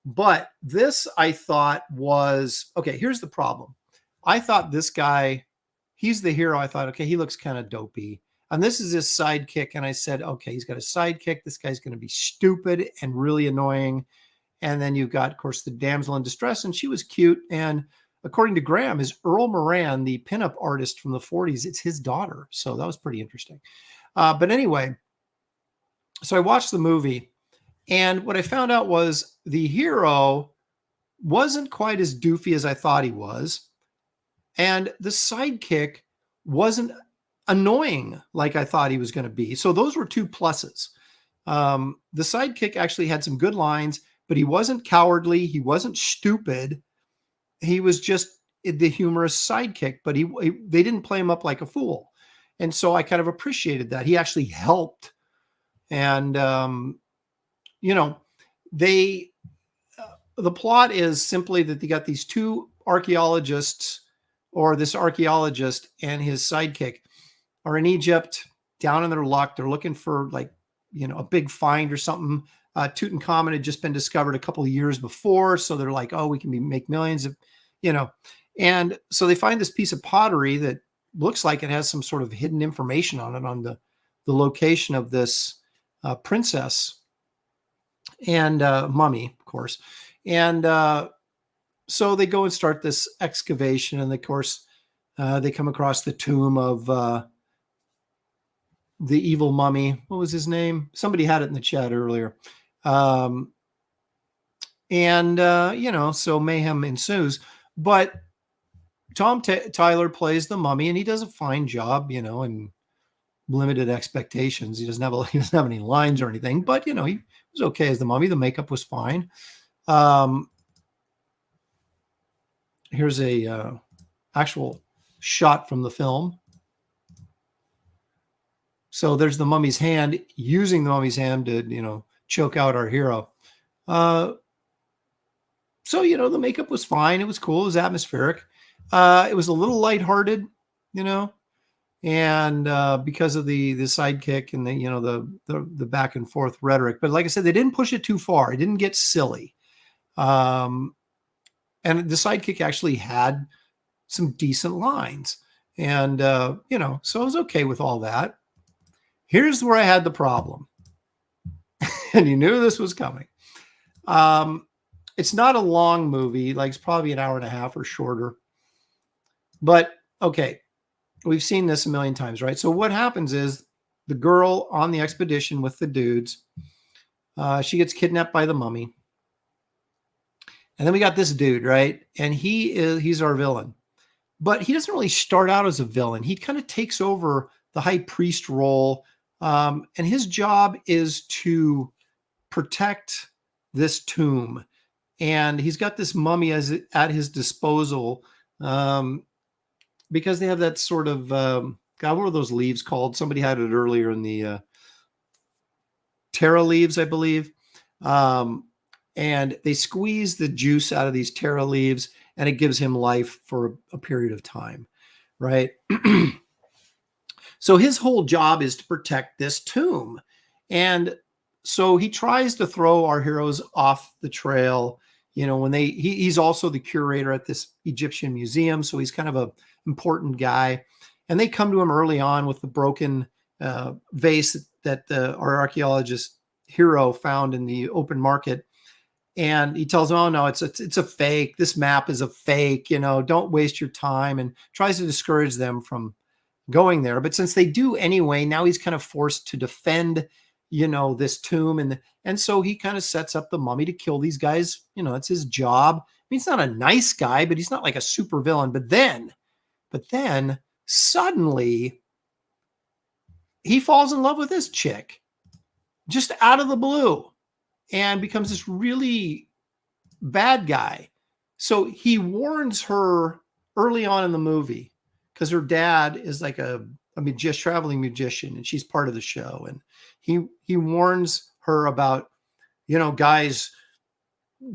B: But this I thought was, okay, here's the problem. I thought this guy, he's the hero. I thought, okay, he looks kind of dopey. And this is his sidekick. And I said, okay, he's got a sidekick. This guy's going to be stupid and really annoying. And then you've got, of course, the damsel in distress, and she was cute. And according to Graham, is Earl Moran, the pinup artist from the 40s. It's his daughter. So that was pretty interesting. But anyway, so I watched the movie, and what I found out was the hero wasn't quite as doofy as I thought he was. And the sidekick wasn't annoying like I thought he was going to be. So those were two pluses. The sidekick actually had some good lines, but he wasn't cowardly. He wasn't stupid. He was just the humorous sidekick, but they didn't play him up like a fool. And so I kind of appreciated that. He actually helped. And, the plot is simply that they got these two archaeologists, or this archaeologist and his sidekick are in Egypt, down in their luck. They're looking for a big find or something. Tutankhamun had just been discovered a couple of years before. So they're like, oh, we can make millions of, and so they find this piece of pottery that looks like it has some sort of hidden information on it, on the location of this princess and mummy, of course. And so they go and start this excavation. And of course, they come across the tomb of the evil mummy. What was his name? Somebody had it in the chat earlier. So mayhem ensues. But Tom Tyler plays the mummy, and he does a fine job, and limited expectations. He doesn't have any lines or anything, but he was okay as the mummy. The makeup was fine. Here's a actual shot from the film. So there's the mummy's hand, using the mummy's hand to, choke out our hero. So, the makeup was fine. It was cool. It was atmospheric. It was a little lighthearted, and because of the sidekick and the back and forth rhetoric. But like I said, they didn't push it too far. It didn't get silly. And the sidekick actually had some decent lines. And, so I was okay with all that. Here's where I had the problem. And you knew this was coming. It's not a long movie. Like, it's probably an hour and a half or shorter. But, okay, we've seen this a million times, right? So what happens is the girl on the expedition with the dudes, she gets kidnapped by the mummy. And then we got this dude, right? And he's our villain. But he doesn't really start out as a villain. He kind of takes over the high priest role. And his job is to protect this tomb. And he's got this mummy at his disposal because they have that sort of, God, what were those leaves called? Somebody had it earlier in the Terra leaves, I believe. And they squeeze the juice out of these Terra leaves, and it gives him life for a period of time, right? So his whole job is to protect this tomb. And so he tries to throw our heroes off the trail. When he's also the curator at this Egyptian museum. So he's kind of a important guy. And they come to him early on with the broken vase that our archaeologist hero found in the open market. And he tells them, oh, no, it's a fake. This map is a fake. Don't waste your time, and tries to discourage them from going there. But since they do anyway, now he's kind of forced to defend, this tomb. And so he kind of sets up the mummy to kill these guys. It's his job. I mean, he's not a nice guy, but he's not like a super villain. But then suddenly he falls in love with this chick just out of the blue and becomes this really bad guy. So he warns her early on in the movie because her dad is like a traveling magician, and she's part of the show. And he warns her about, guys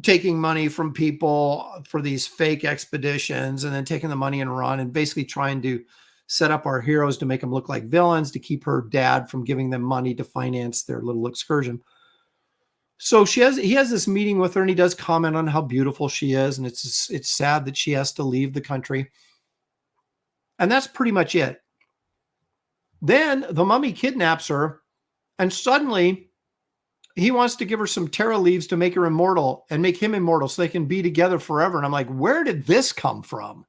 B: taking money from people for these fake expeditions and then taking the money and run, and basically trying to set up our heroes to make them look like villains to keep her dad from giving them money to finance their little excursion. So he has this meeting with her, and he does comment on how beautiful she is. And it's sad that she has to leave the country. And that's pretty much it. Then the mummy kidnaps her, and suddenly he wants to give her some Terra leaves to make her immortal and make him immortal so they can be together forever. And I'm like, where did this come from?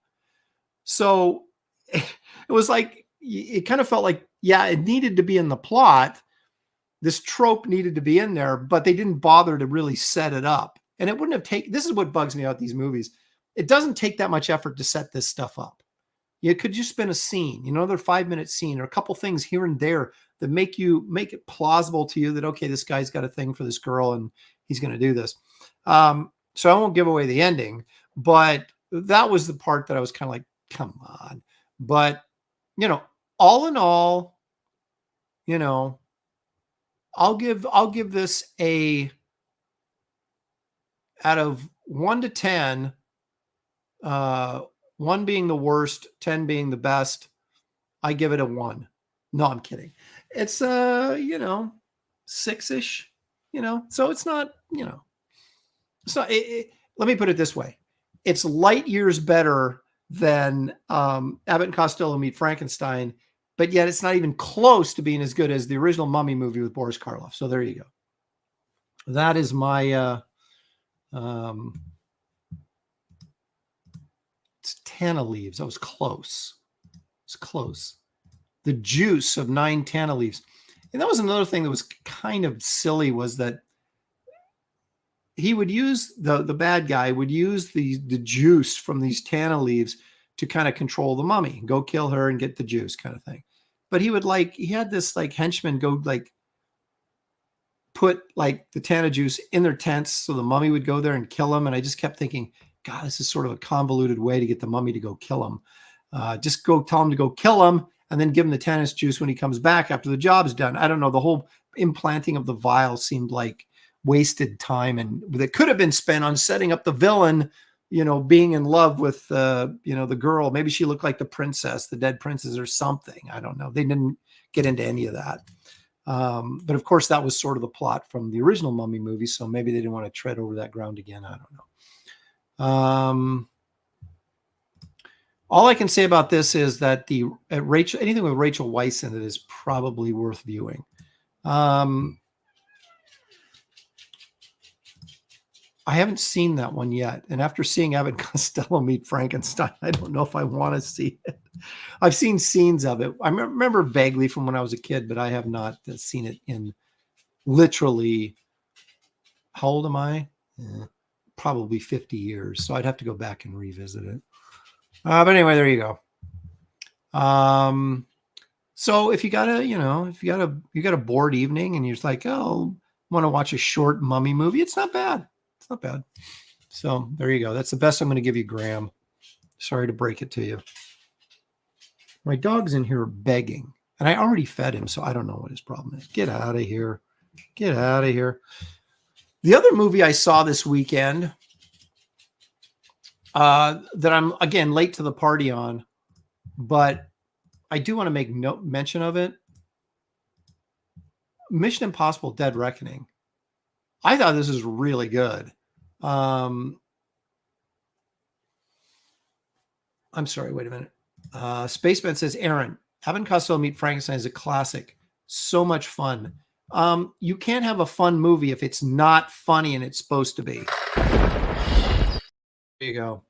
B: So it was like, it kind of felt like, yeah, it needed to be in the plot. This trope needed to be in there, but they didn't bother to really set it up. And it wouldn't have taken, this is what bugs me about these movies. It doesn't take that much effort to set this stuff up. You could just spend a scene, another 5-minute scene or a couple things here and there that make it plausible to you that, okay, this guy's got a thing for this girl and he's going to do this. So I won't give away the ending, but that was the part that I was kind of like, come on. But, all in all, I'll give this a, out of 1 to 10, 1 being the worst, 10 being the best, I give it a 1. No, I'm kidding. It's 6-ish, so it's not, it's not, let me put it this way. It's light years better than Abbott and Costello Meet Frankenstein, but yet it's not even close to being as good as the original Mummy movie with Boris Karloff. So there you go. That is my it's Tana leaves. That was close. It's close. The juice of 9 Tana leaves. And that was another thing that was kind of silly, was that he would use, the bad guy would use the juice from these Tana leaves to kind of control the mummy, go kill her and get the juice kind of thing. But he would he had this henchman go put the Tana juice in their tents so the mummy would go there and kill him. And I just kept thinking, God, this is sort of a convoluted way to get the mummy to go kill him. Just go tell him to go kill him and then give him the Tana's juice when he comes back after the job's done. I don't know. The whole implanting of the vial seemed like wasted time, and that could have been spent on setting up the villain, being in love with, the girl. Maybe she looked like the princess, the dead princess or something. I don't know. They didn't get into any of that. But of course that was sort of the plot from the original Mummy movie. So maybe they didn't want to tread over that ground again. I don't know. All I can say about this is that anything with Rachel Weisz in it is probably worth viewing. I haven't seen that one yet. And after seeing Abbott and Costello Meet Frankenstein, I don't know if I want to see it. I've seen scenes of it. I remember vaguely from when I was a kid, but I have not seen it in literally, how old am I? Probably 50 years. So I'd have to go back and revisit it. But anyway, there you go. So if you got a bored evening and you're just like, oh, want to watch a short mummy movie, it's not bad. It's not bad. So there you go. That's the best I'm going to give you, Graham. Sorry to break it to you. My dog's in here begging, and I already fed him, so I don't know what his problem is. Get out of here. Get out of here. The other movie I saw this weekend that I'm, again, late to the party on, but I do want to make mention of it. Mission Impossible Dead Reckoning. I thought this was really good. I'm sorry, wait a minute. Spaceman says, Aaron, Abbott and Costello Meet Frankenstein is a classic. So much fun. You can't have a fun movie if it's not funny and it's supposed to be. There you go.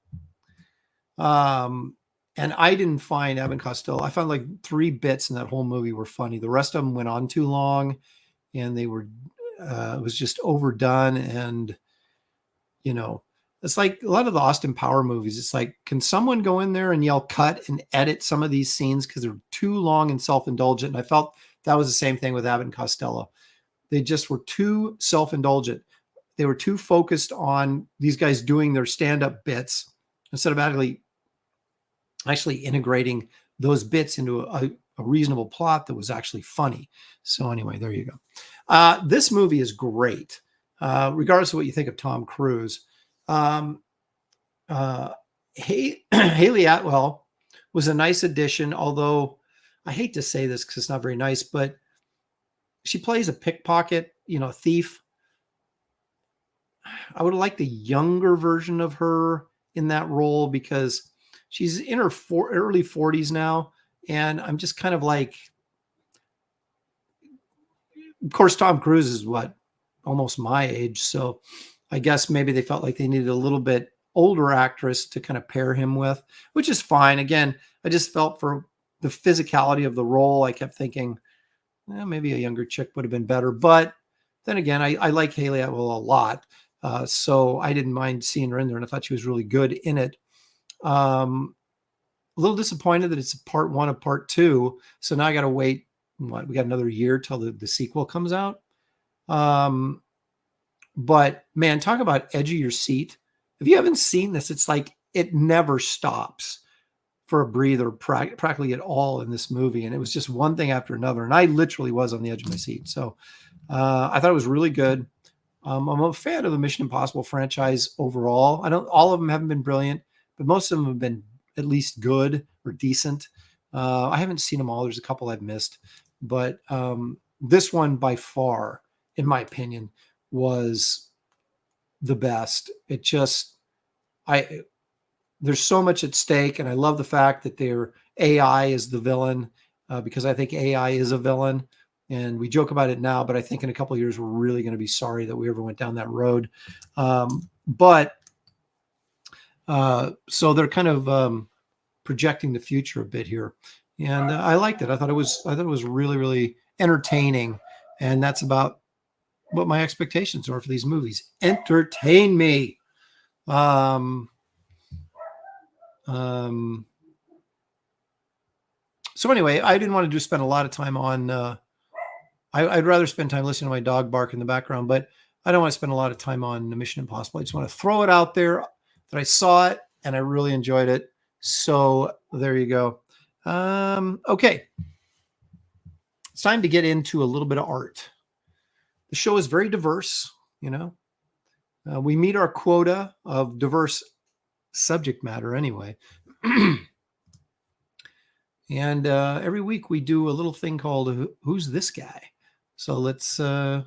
B: And I didn't find Abbott and Costello. I found like 3 bits in that whole movie were funny. The rest of them went on too long, and they were, it was just overdone. And, it's like a lot of the Austin Power movies. It's like, can someone go in there and yell cut and edit some of these scenes because they're too long and self-indulgent? And I felt that was the same thing with Abbott and Costello. They just were too self-indulgent. They were too focused on these guys doing their stand-up bits instead of actually integrating those bits into a reasonable plot that was actually funny. So anyway, there you go. This movie is great. Regardless of what you think of Tom Cruise. Haley Atwell was a nice addition, although I hate to say this because it's not very nice, but she plays a pickpocket, thief. I would have liked the younger version of her in that role because she's in her early 40s now. And I'm just kind of like, of course, Tom Cruise is almost my age. So I guess maybe they felt like they needed a little bit older actress to kind of pair him with, which is fine. Again, I just felt for the physicality of the role, I kept thinking, maybe a younger chick would have been better. But then again, I like Haley Atwell a lot. So I didn't mind seeing her in there, and I thought she was really good in it. A little disappointed that it's a part 1 of part 2. So now I got to wait. We got another year till the sequel comes out. But man, talk about edge of your seat. If you haven't seen this, it's like it never stops for a breather practically at all in this movie. And it was just one thing after another. And I literally was on the edge of my seat. So I thought it was really good. I'm a fan of the Mission Impossible franchise overall. All of them haven't been brilliant, but most of them have been at least good or decent. I haven't seen them all. There's a couple I've missed, but this one by far, in my opinion, was the best. It just, there's so much at stake, and I love the fact that their AI is the villain, because I think AI is a villain, and we joke about it now, but I think in a couple of years we're really going to be sorry that we ever went down that road. So they're kind of projecting the future a bit here, and I liked it. I thought it was really, really entertaining, and that's about what my expectations are for these movies. Entertain me. So anyway, I didn't want to spend a lot of time on, I'd rather spend time listening to my dog bark in the background, but I don't want to spend a lot of time on Mission Impossible. I just want to throw it out there that I saw it and I really enjoyed it. So there you go. Okay. It's time to get into a little bit of art. The show is very diverse, we meet our quota of diverse subject matter anyway. And every week we do a little thing called Who's This Guy? So let's find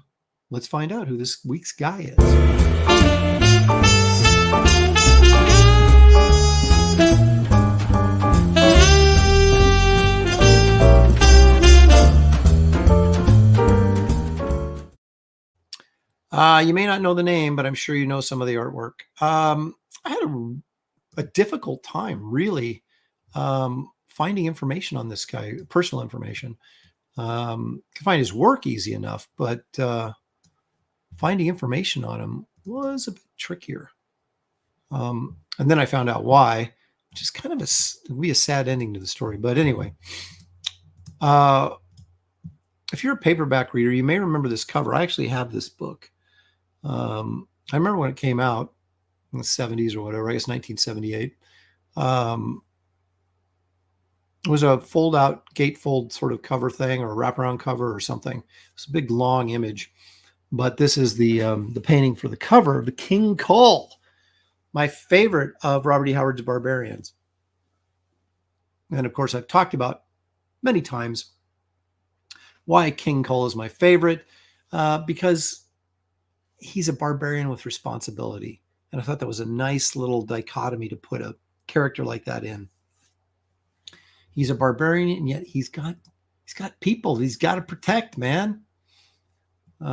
B: out who this week's guy is. You may not know the name, but I'm sure you know some of the artwork. I had a difficult time really finding information on this guy, personal information. Can find his work easy enough, but finding information on him was a bit trickier. And then I found out why, which is kind of it'll be a sad ending to the story. But anyway, if you're a paperback reader, you may remember this cover. I actually have this book. I remember when it came out in the 70s or whatever, I guess 1978. It was a fold-out gatefold sort of cover thing, or a wraparound cover or something. It's a big, long image. But this is the painting for the cover of the King Kull, my favorite of Robert E. Howard's Barbarians. And of course, I've talked about many times why King Kull is my favorite, because he's a barbarian with responsibility. And I thought that was a nice little dichotomy to put a character like that in. He's a barbarian, and yet he's got people he's got to protect, man. We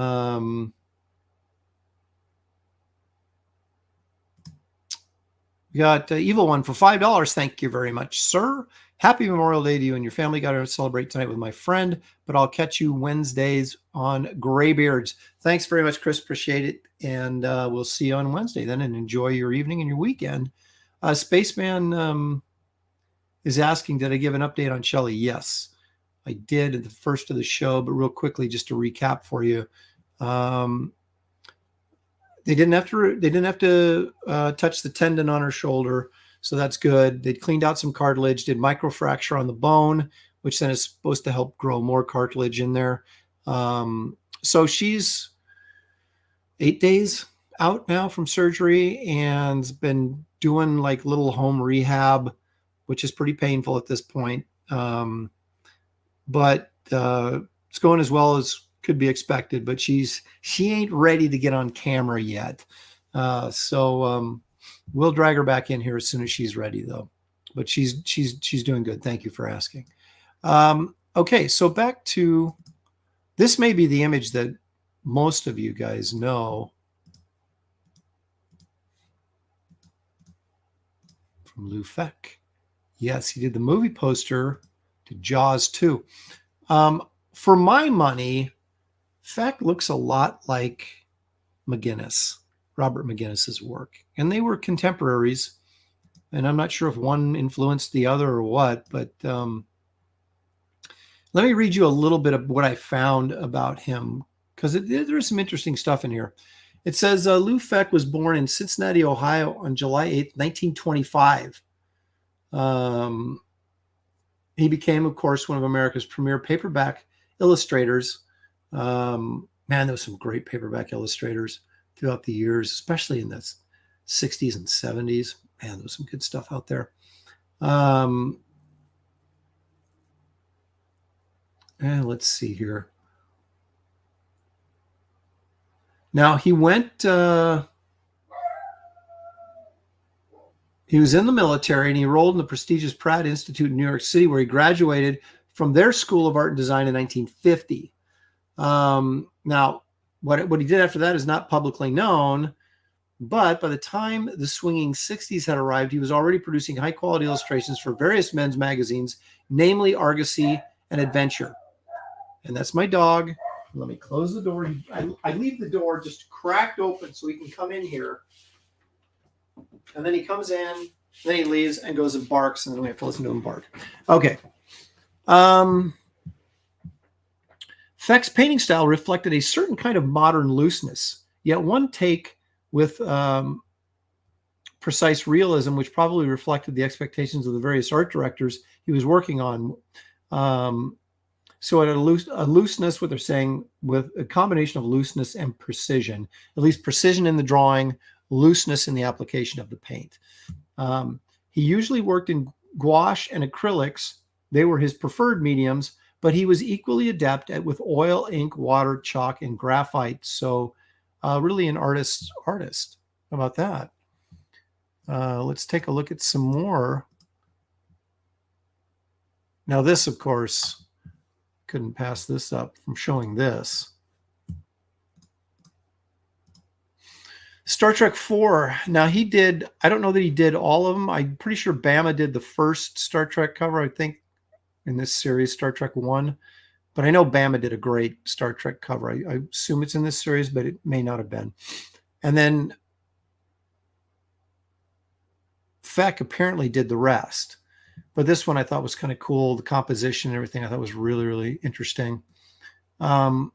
B: got Evil One for $5. Thank you very much, sir. Happy Memorial Day to you and your family. Got to celebrate tonight with my friend, but I'll catch you Wednesdays on Graybeards. Thanks very much, Chris. Appreciate it. And we'll see you on Wednesday then, and enjoy your evening and your weekend. Spaceman is asking, did I give an update on Shelley? Yes, I did at the first of the show, but real quickly, just to recap for you. They didn't have to touch the tendon on her shoulder. So that's good. They cleaned out some cartilage, did microfracture on the bone, which then is supposed to help grow more cartilage in there. So she's 8 days out now from surgery and been doing like little home rehab, which is pretty painful at this point. But it's going as well as could be expected, but she ain't ready to get on camera yet. So we'll drag her back in here as soon as she's ready though, but she's doing good. Thank you for asking. Okay. So back to This may be the image that most of you guys know from Lou Feck. Yes, he did the movie poster to Jaws 2. For my money, Feck looks a lot like McGinnis, Robert McGinnis's work. And they were contemporaries. And I'm not sure if one influenced the other or what, but let me read you a little bit of what I found about him, because there's some interesting stuff in here. It says Lou Feck was born in Cincinnati, Ohio on July 8th, 1925. He became, of course, one of America's premier paperback illustrators. Man, there was some great paperback illustrators throughout the years, especially in the 60s and 70s. Man, there was some good stuff out there. And let's see here. Now, he went... he was in the military, and he enrolled in the prestigious Pratt Institute in New York City, where he graduated from their School of Art and Design in 1950. Now, what he did after that is not publicly known, but by the time the swinging 60s had arrived, he was already producing high-quality illustrations for various men's magazines, namely Argosy and Adventure. And that's my dog. Let me close the door. I leave the door just cracked open so he can come in here. And then he comes in, then he leaves and goes and barks, and then we have to listen to him bark. Okay. Feck's painting style reflected a certain kind of modern looseness, yet one take with precise realism, which probably reflected the expectations of the various art directors he was working on. So at a looseness, what they're saying, with a combination of looseness and precision, at least precision in the drawing, looseness in the application of the paint. He usually worked in gouache and acrylics. They were his preferred mediums, but he was equally adept with oil, ink, water, chalk, and graphite. So really an artist. How about that? Let's take a look at some more. Now this, of course, couldn't pass this up from showing this. Star Trek 4. Now he did, I don't know that he did all of them. I'm pretty sure Bama did the first Star Trek cover, I think, in this series, Star Trek 1. But I know Bama did a great Star Trek cover. I assume it's in this series, but it may not have been. And then Feck apparently did the rest. But this one I thought was kind of cool. The composition and everything I thought was really, really interesting. It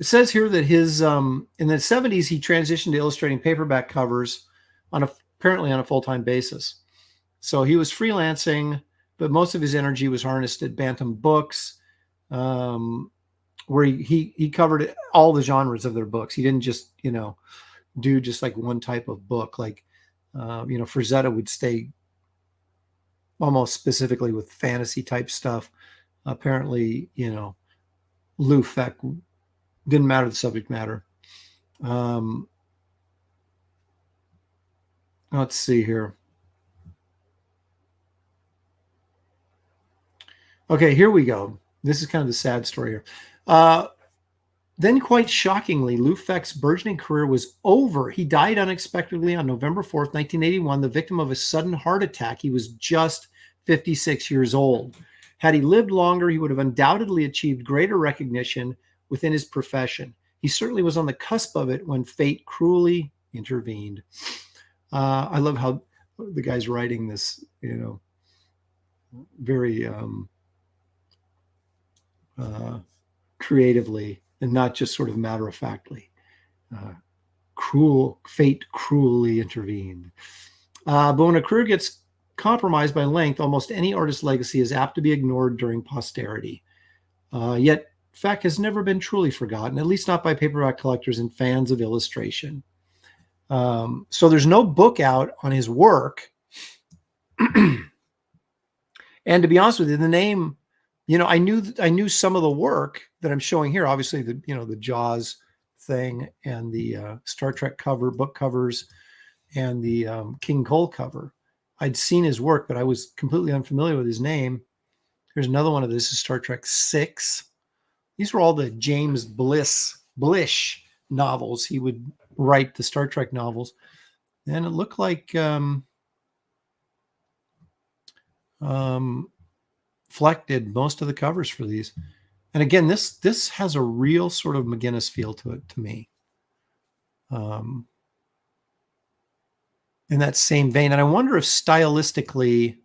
B: says here that his in the 70s, he transitioned to illustrating paperback covers apparently on a full-time basis. So he was freelancing, but most of his energy was harnessed at Bantam Books, where he covered all the genres of their books. He didn't just, do just like one type of book. Like, Frazetta would stay almost specifically with fantasy type stuff. Apparently, Lou Feck didn't matter the subject matter. Let's see here. Okay, here we go. This is kind of the sad story here. Then, quite shockingly, Lou Feck's burgeoning career was over. He died unexpectedly on November 4th, 1981, the victim of a sudden heart attack. He was just 56 years old. Had he lived longer, he would have undoubtedly achieved greater recognition within his profession. He certainly was on the cusp of it when fate cruelly intervened. I love how the guy's writing this, very creatively and not just sort of matter-of-factly. Fate cruelly intervened. But when a career gets compromised by length, almost any artist's legacy is apt to be ignored during posterity. Yet Feck has never been truly forgotten, at least not by paperback collectors and fans of illustration. So there's no book out on his work. And to be honest with you, the name, I knew some of the work that I'm showing here, obviously the Jaws thing and the Star Trek book covers and the King Cole cover. I'd seen his work, but I was completely unfamiliar with his name. Here's another one of this is Star Trek 6. These were all the James Blish novels. He would write the Star Trek novels. And it looked like Fleck did most of the covers for these. And again, this has a real sort of McGinnis feel to it to me. In that same vein. And I wonder if stylistically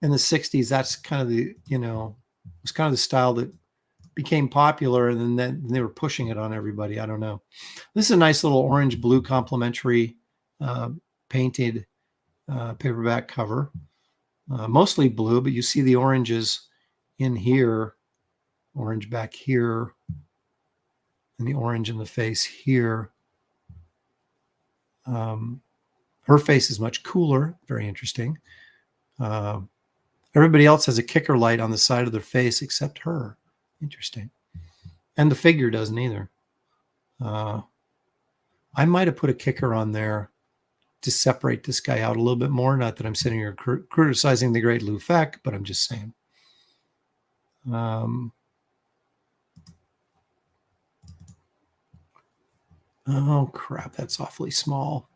B: in the 60s, that's kind of the, was kind of the style that became popular, and then they were pushing it on everybody. I don't know. This is a nice little orange blue complementary painted paperback cover. Mostly blue, but you see the oranges in here, orange back here, and the orange in the face here. Her face is much cooler. Very interesting. Everybody else has a kicker light on the side of their face except her. Interesting. And the figure doesn't either. I might have put a kicker on there to separate this guy out a little bit more. Not that I'm sitting here criticizing the great Lou Feck, but I'm just saying. Oh, crap. That's awfully small.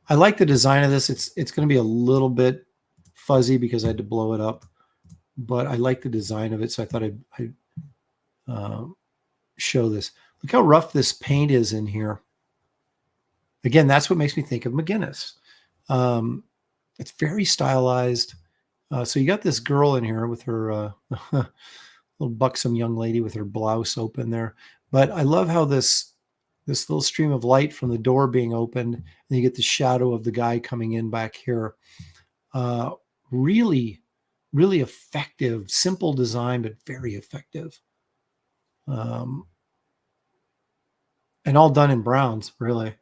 B: I like the design of this. It's going to be a little bit fuzzy because I had to blow it up, but I like the design of it, so I thought I'd show this. Look how rough this paint is in here. Again, that's what makes me think of McGinnis. It's very stylized. So you got this girl in here with her little buxom young lady with her blouse open there. But I love how this little stream of light from the door being opened, and you get the shadow of the guy coming in back here. Really, really effective, simple design, but very effective. And all done in browns, really.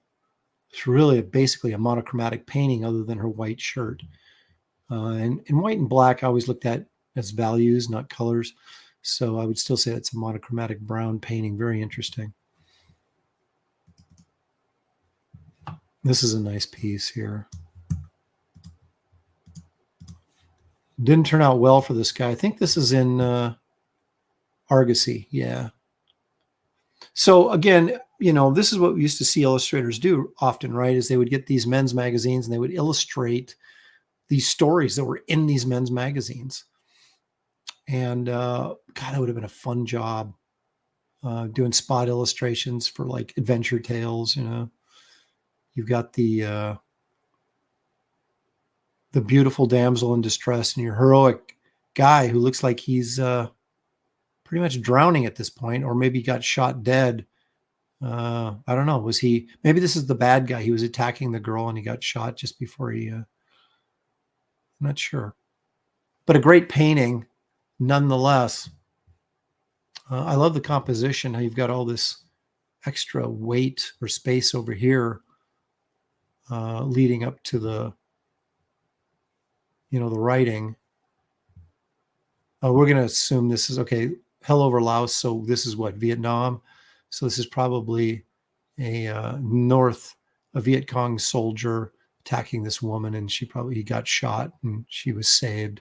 B: It's really basically a monochromatic painting other than her white shirt. And white and black I always looked at as values, not colors. So I would still say it's a monochromatic brown painting. Very interesting. This is a nice piece here. Didn't turn out well for this guy. I think this is in Argosy. Yeah. So again, this is what we used to see illustrators do often, right? Is they would get these men's magazines and they would illustrate these stories that were in these men's magazines. And God, that would have been a fun job doing spot illustrations for like adventure tales. You've got the beautiful damsel in distress and your heroic guy who looks like he's pretty much drowning at this point, or maybe got shot dead. I don't know. Maybe this is the bad guy. He was attacking the girl and he got shot just before I'm not sure. But a great painting nonetheless. I love the composition. How you've got all this extra weight or space over here leading up to the writing. We're going to assume this is okay. Hell over Laos. So this is what, Vietnam. So this is probably a North Viet Cong soldier attacking this woman, and he got shot and she was saved.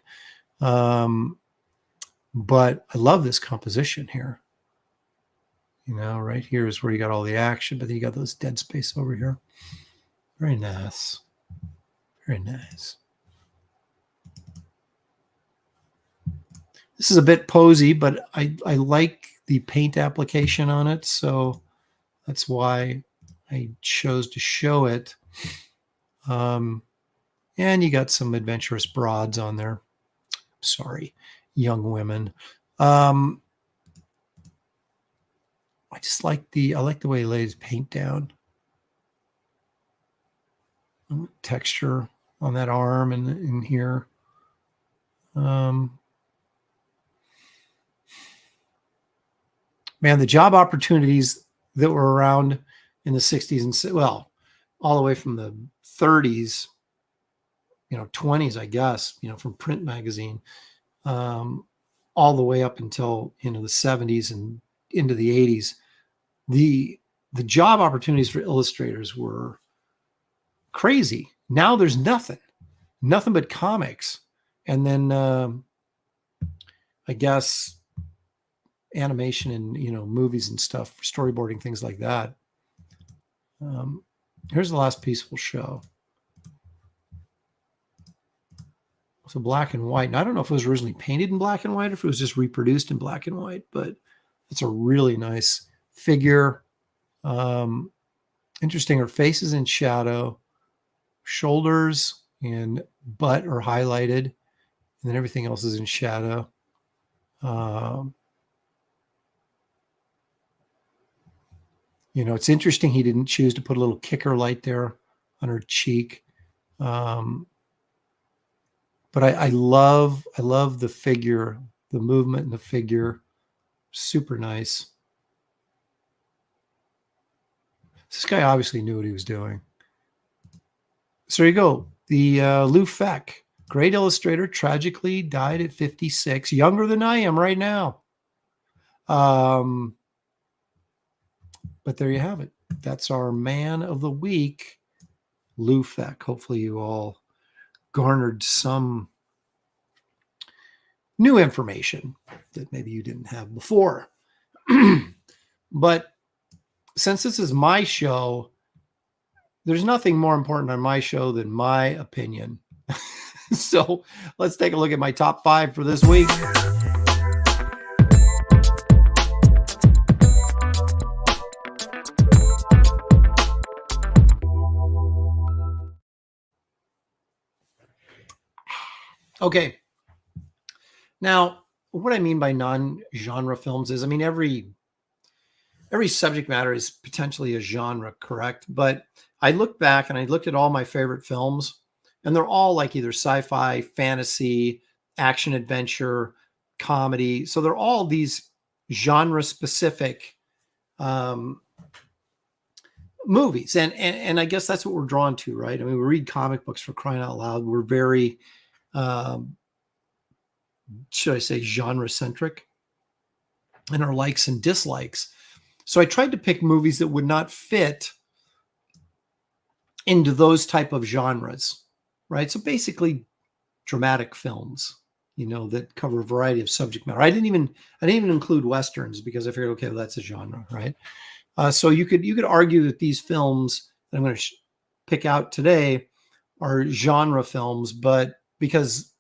B: But I love this composition here. Right here is where you got all the action, but then you got those dead space over here. Very nice. Very nice. This is a bit posy, but I like the paint application on it, so that's why I chose to show it. And you got some adventurous broads on there. Sorry, young women. I just like the way he lays paint down. Texture on that arm and in here. Man, the job opportunities that were around in the 60s and all the way from the 30s, 20s, I guess, from print magazine, all the way up until, the 70s and into the 80s. The job opportunities for illustrators were crazy. Now there's nothing but comics. And then I guess, animation and, movies and stuff, storyboarding, things like that. Here's the last piece we'll show. So black and white. And I don't know if it was originally painted in black and white or if it was just reproduced in black and white, but it's a really nice figure. Interesting. Her face is in shadow. Shoulders and butt are highlighted. And then everything else is in shadow. It's interesting he didn't choose to put a little kicker light there on her cheek. But I love the figure, the movement in the figure. Super nice. This guy obviously knew what he was doing. So there you go. The Lou Feck, great illustrator, tragically died at 56, younger than I am right now. But there you have it. That's our man of the week, Lou Feck. Hopefully you all garnered some new information that maybe you didn't have before. But since this is my show, there's nothing more important on my show than my opinion. So let's take a look at my top 5 for this week. Okay. Now, what I mean by non-genre films is, every subject matter is potentially a genre, correct? But I looked back and I looked at all my favorite films, and they're all like either sci-fi, fantasy, action, adventure, comedy. So they're all these genre-specific movies. And I guess that's what we're drawn to, right? We read comic books, for crying out loud. We're very... should I say genre-centric in our likes and dislikes. So I tried to pick movies that would not fit into those type of genres, right? So basically dramatic films, that cover a variety of subject matter. I didn't even include Westerns because I figured, okay, well, that's a genre, right? So you could argue that these films that I'm going to pick out today are genre films, but because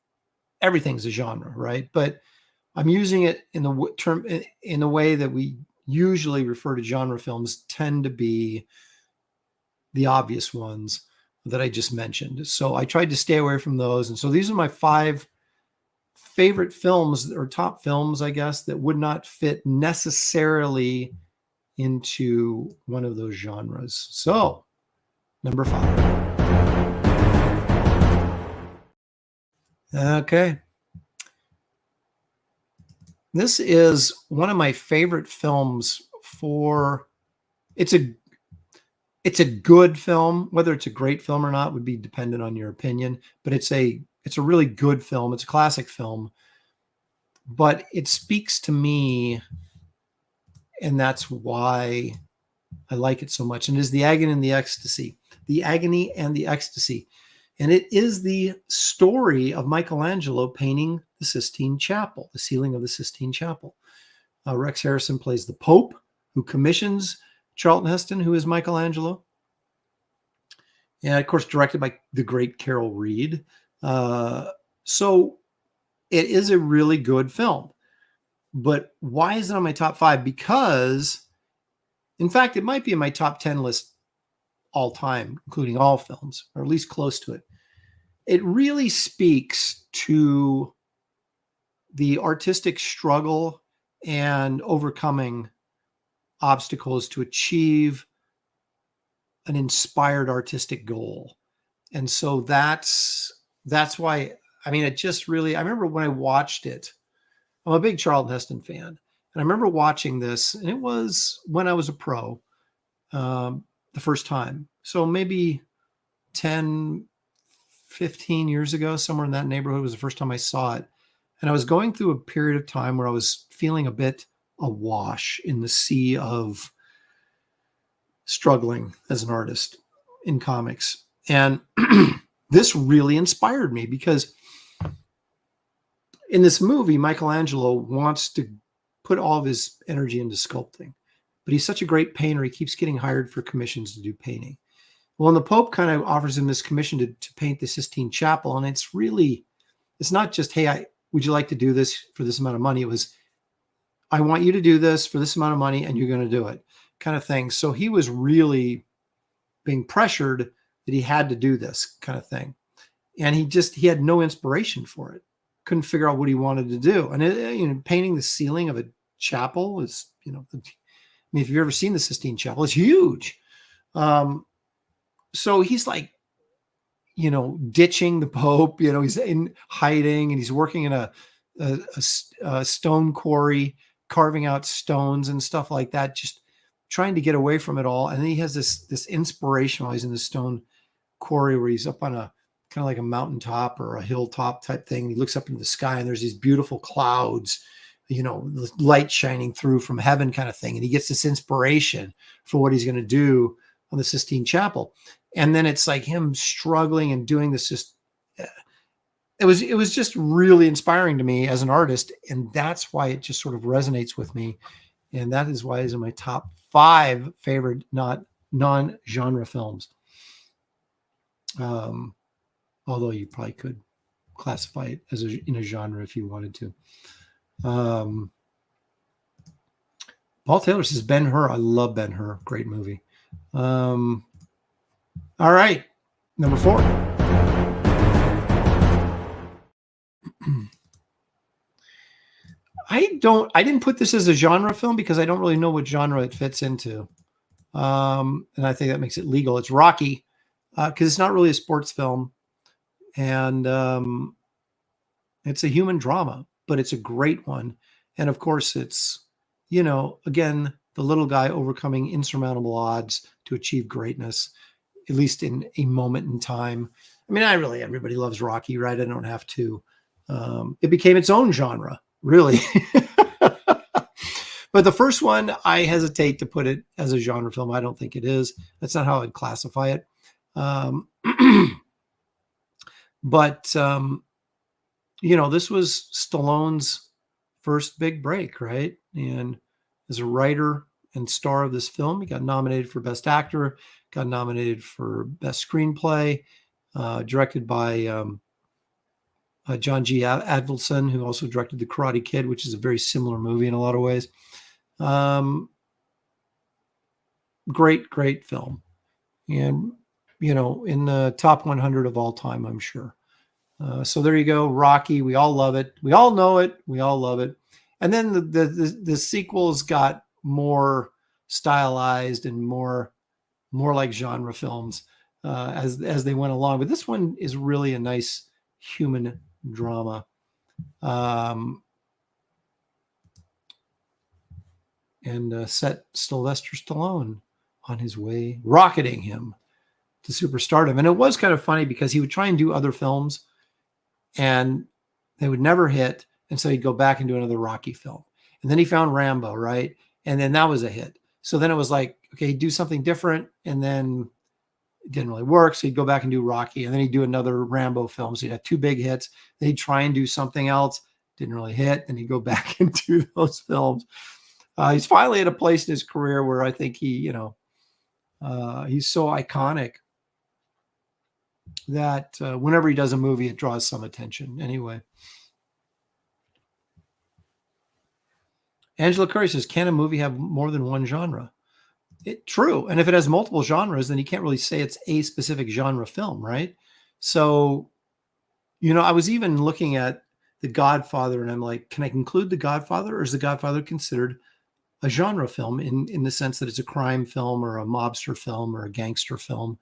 B: everything's a genre, right? But I'm using it in the way that we usually refer to genre films tend to be the obvious ones that I just mentioned. So I tried to stay away from those. And so these are my 5 favorite films, or top films, I guess, that would not fit necessarily into one of those genres. So number 5. Okay. This is one of my favorite films it's a good film. Whether it's a great film or not would be dependent on your opinion, but it's a really good film. It's a classic film, but it speaks to me, and that's why I like it so much. And it is The Agony and the Ecstasy. The Agony and the Ecstasy. And it is the story of Michelangelo painting the Sistine Chapel, the ceiling of the Sistine Chapel. Rex Harrison plays the Pope, who commissions Charlton Heston, who is Michelangelo. And, of course, directed by the great Carol Reed. So it is a really good film. But why is it on my top 5? Because, in fact, it might be in my top 10 list all time, including all films, or at least close to it. It really speaks to the artistic struggle and overcoming obstacles to achieve an inspired artistic goal. And so that's why, it just really, I remember when I watched it, I'm a big Charlton Heston fan. And I remember watching this, and it was when I was a pro, the first time. So maybe 10, 15 years ago, somewhere in that neighborhood was the first time I saw it. And I was going through a period of time where I was feeling a bit awash in the sea of struggling as an artist in comics. And this really inspired me because in this movie, Michelangelo wants to put all of his energy into sculpting, but he's such a great painter. He keeps getting hired for commissions to do painting. Well, and the Pope kind of offers him this commission to paint the Sistine Chapel. And it's not just, hey, would you like to do this for this amount of money? It was, I want you to do this for this amount of money and you're going to do it, kind of thing. So he was really being pressured that he had to do this kind of thing. And he had no inspiration for it. Couldn't figure out what he wanted to do. And painting the ceiling of a chapel is, I mean, if you've ever seen the Sistine Chapel, it's huge. So he's like, ditching the Pope, he's in hiding and he's working in a stone quarry, carving out stones and stuff like that, just trying to get away from it all. And then he has this inspiration while he's in the stone quarry where he's up on a kind of like a mountaintop or a hilltop type thing. He looks up into the sky and there's these beautiful clouds, light shining through from heaven kind of thing. And he gets this inspiration for what he's going to do on the Sistine Chapel. And then it's like him struggling and doing this. It was just really inspiring to me as an artist. And that's why it just sort of resonates with me. And that is why it's in my top 5 favorite non-genre films. Although you probably could classify it as in a genre if you wanted to. Paul Taylor says Ben-Hur. I love Ben-Hur. Great movie. All right. Number 4. I didn't put this as a genre film because I don't really know what genre it fits into. And I think that makes it legal. It's Rocky because it's not really a sports film. And it's a human drama, but it's a great one. And of course, it's, again, the little guy overcoming insurmountable odds to achieve greatness, at least in a moment in time. I mean, everybody loves Rocky, right? I don't have to. It became its own genre, really. But the first one, I hesitate to put it as a genre film. I don't think it is. That's not how I'd classify it. But, this was Stallone's first big break, right? And as a writer and star of this film, he got nominated for Best Actor, got nominated for Best Screenplay, directed by John G. Avildsen, who also directed The Karate Kid, which is a very similar movie in a lot of ways. Great film. And, in the top 100 of all time, I'm sure. So there you go, Rocky. We all love it. We all know it. We all love it. And then the sequels got more stylized and more like genre films as they went along. But this one is really a nice human drama. And set Sylvester Stallone on his way, rocketing him to superstardom. And it was kind of funny because he would try and do other films and they would never hit. And so he'd go back and do another Rocky film. And then he found Rambo, right? And then that was a hit. So then it was like, okay, he'd do something different. And then it didn't really work. So he'd go back and do Rocky. And then he'd do another Rambo film. So he'd have 2 big hits. Then he'd try and do something else. Didn't really hit. Then he'd go back and do those films. He's finally at a place in his career where I think he, he's so iconic that whenever he does a movie, it draws some attention anyway. Angela Curry says, can a movie have more than one genre? True. And if it has multiple genres, then you can't really say it's a specific genre film, right? So, I was even looking at The Godfather and I'm like, can I include The Godfather, or is The Godfather considered a genre film in the sense that it's a crime film or a mobster film or a gangster film?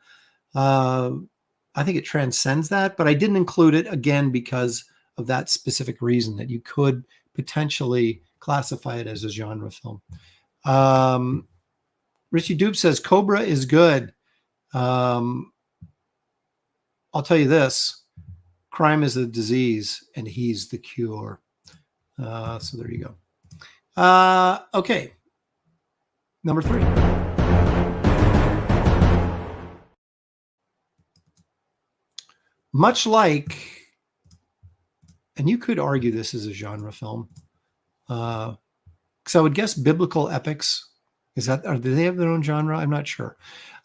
B: I think it transcends that, but I didn't include it again because of that specific reason that you could potentially classify it as a genre film. Richie Dube says Cobra is good. I'll tell you this, crime is a disease and he's the cure. So there you go. Okay. Number 3. Much like and you could argue this is a genre film. Because I would guess biblical epics. Do they have their own genre? I'm not sure.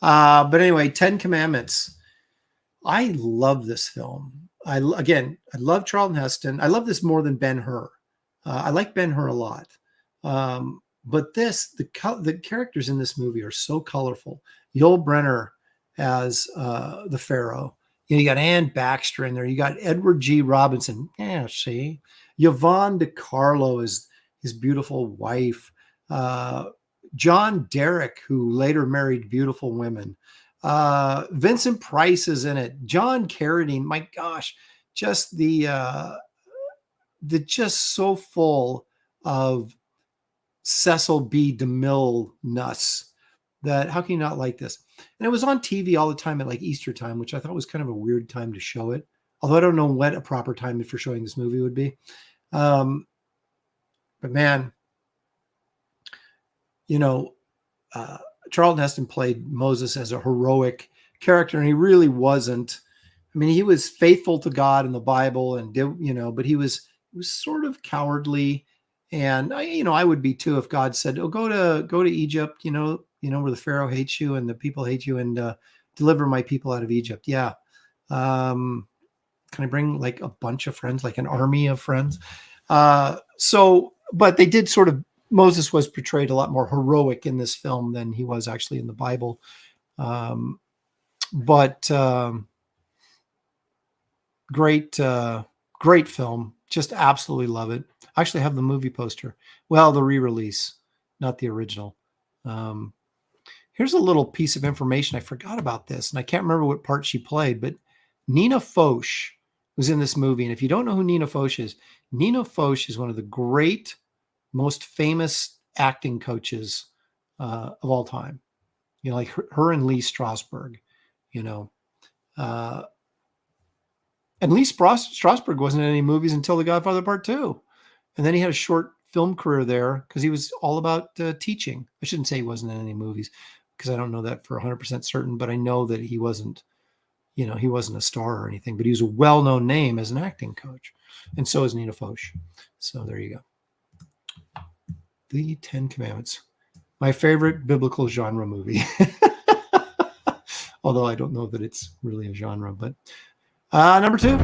B: But anyway, 10 Commandments. I love this film. I love Charlton Heston. I love this more than Ben-Hur. I like Ben-Hur a lot. But the characters in this movie are so colorful. Yul Brynner as the Pharaoh. You got Ann Baxter in there. You got Edward G. Robinson. Yeah, see. Yvonne DiCarlo is his beautiful wife. John Derrick, who later married beautiful women. Vincent Price is in it. John Carradine, my gosh, just just so full of Cecil B. DeMille-ness that how can you not like this? And it was on TV all the time at like Easter time, which I thought was kind of a weird time to show it. Although I don't know what a proper time for showing this movie would be. But man, Charlton Heston played Moses as a heroic character, and he really wasn't. I mean, he was faithful to God in the Bible, and but he was sort of cowardly. And I would be too if God said, "Oh, go to Egypt, where the Pharaoh hates you and the people hate you, and deliver my people out of Egypt." Yeah. Can I bring like a bunch of friends, like an army of friends? But they did sort of. Moses was portrayed a lot more heroic in this film than he was actually in the Bible. Great film. Just absolutely love it. I actually have the movie poster. Well, the re-release, not the original. Here's a little piece of information. I forgot about this, and I can't remember what part she played, but Nina Foch was in this movie. And if you don't know who Nina Foch is one of the great, most famous acting coaches of all time. Like her and Lee Strasberg, and Lee Strasberg wasn't in any movies until The Godfather Part 2. And then he had a short film career there because he was all about teaching. I shouldn't say he wasn't in any movies because I don't know that for 100% certain, but I know that he wasn't, he wasn't a star or anything, but he was a well-known name as an acting coach. And so is Nina Foch. So there you go. The 10 Commandments. My favorite biblical genre movie. Although I don't know that it's really a genre, but number 2.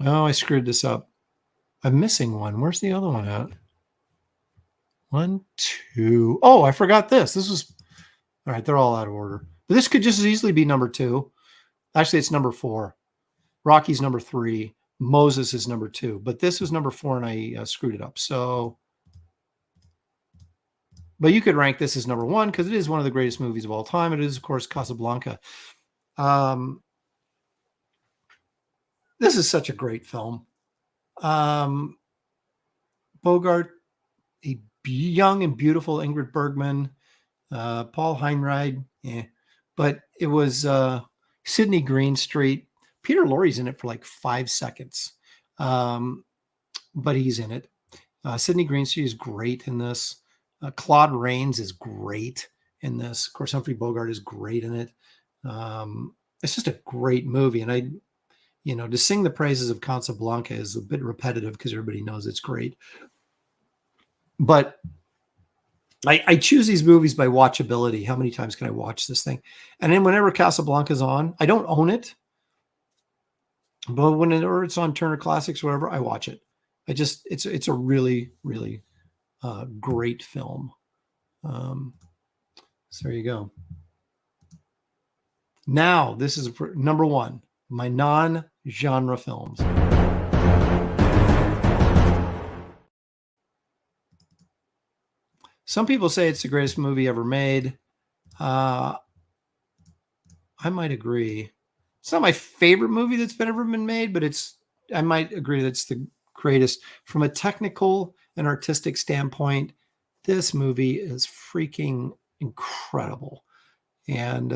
B: Oh, I screwed this up. I'm missing one. Where's the other one at? 1, 2. Oh, I forgot this. This was all right. They're all out of order, but this could just as easily be number 2. Actually, it's number 4. Rocky's number 3. Moses is number 2, but this was number 4, and I screwed it up. So, but you could rank this as number 1 because it is one of the greatest movies of all time. It is, of course, Casablanca. This is such a great film. Bogart, a young and beautiful Ingrid Bergman, Paul Heinrich, but it was Sidney Greenstreet. Peter Lorre's in it for like 5 seconds, but he's in it. Sidney Greenstreet is great in this. Claude Rains is great in this. Of course, Humphrey Bogart is great in it. It's just a great movie, and to sing the praises of Casablanca is a bit repetitive because everybody knows it's great. But I choose these movies by watchability. How many times can I watch this thing? And then whenever Casablanca's on, I don't own it, but whenever it's on Turner Classics or whatever, I watch it. It's a really, really great film. So there you go. Now, this is number 1, my non-genre films. Some people say it's the greatest movie ever made. I might agree. It's not my favorite movie that's ever been made, but I might agree that it's the greatest. From a technical and artistic standpoint, this movie is freaking incredible. And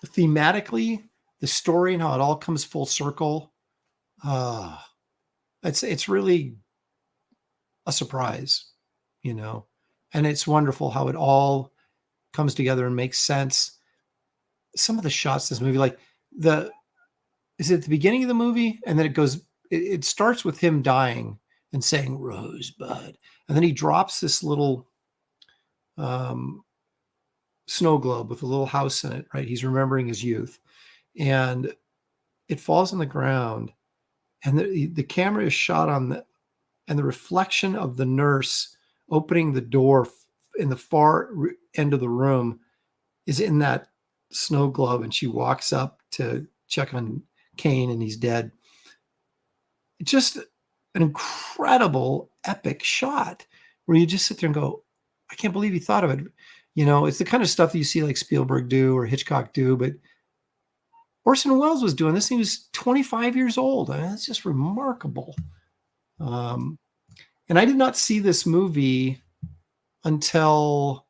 B: thematically, the story and how it all comes full circle, it's really a surprise, and it's wonderful how it all comes together and makes sense. Some of the shots in this movie, like is it at the beginning of the movie? And then it starts with him dying and saying Rosebud. And then he drops this little snow globe with a little house in it, right? He's remembering his youth. And it falls on the ground. And the camera is shot and the reflection of the nurse opening the door in the far end of the room is in that snow globe. And she walks up to check on Kane and he's dead. It's just an incredible, epic shot where you just sit there and go, I can't believe he thought of it. It's the kind of stuff that you see like Spielberg do or Hitchcock do, but Orson Welles was doing this. He was 25 years old. I mean, that's just remarkable. And I did not see this movie until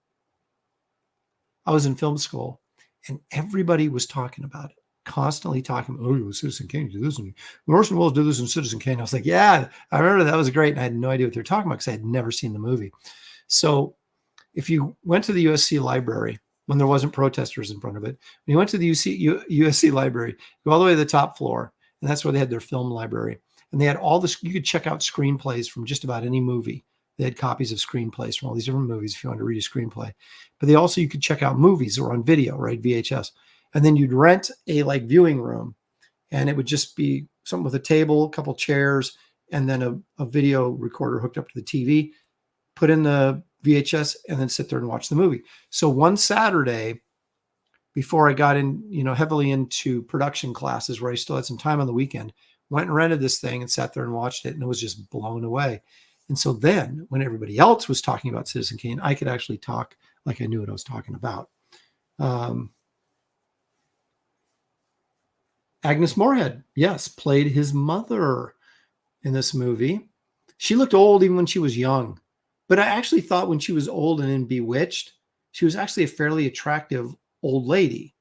B: I was in film school, and everybody was talking about it, constantly talking. Oh, Citizen Kane did this, and Orson Welles did this in Citizen Kane. I was like, yeah, I remember that was great, and I had no idea what they were talking about because I had never seen the movie. So, if you went to the USC library when there wasn't protesters in front of it, when you went to the USC library, go all the way to the top floor, and that's where they had their film library. And they had all this, you could check out screenplays from just about any movie. They had copies of screenplays from all these different movies if you wanted to read a screenplay. But you could check out movies that were on video, right? VHS. And then you'd rent a viewing room, and it would just be something with a table, a couple chairs, and then a video recorder hooked up to the TV, put in the VHS, and then sit there and watch the movie. So one Saturday, before I got in, heavily into production classes where I still had some time on the weekend, went and rented this thing and sat there and watched it, and it was just blown away. And so then when everybody else was talking about Citizen Kane, I could actually talk like I knew what I was talking about. Agnes Moorehead, yes, played his mother in this movie. She looked old even when she was young. But I actually thought when she was old and in Bewitched, she was actually a fairly attractive old lady.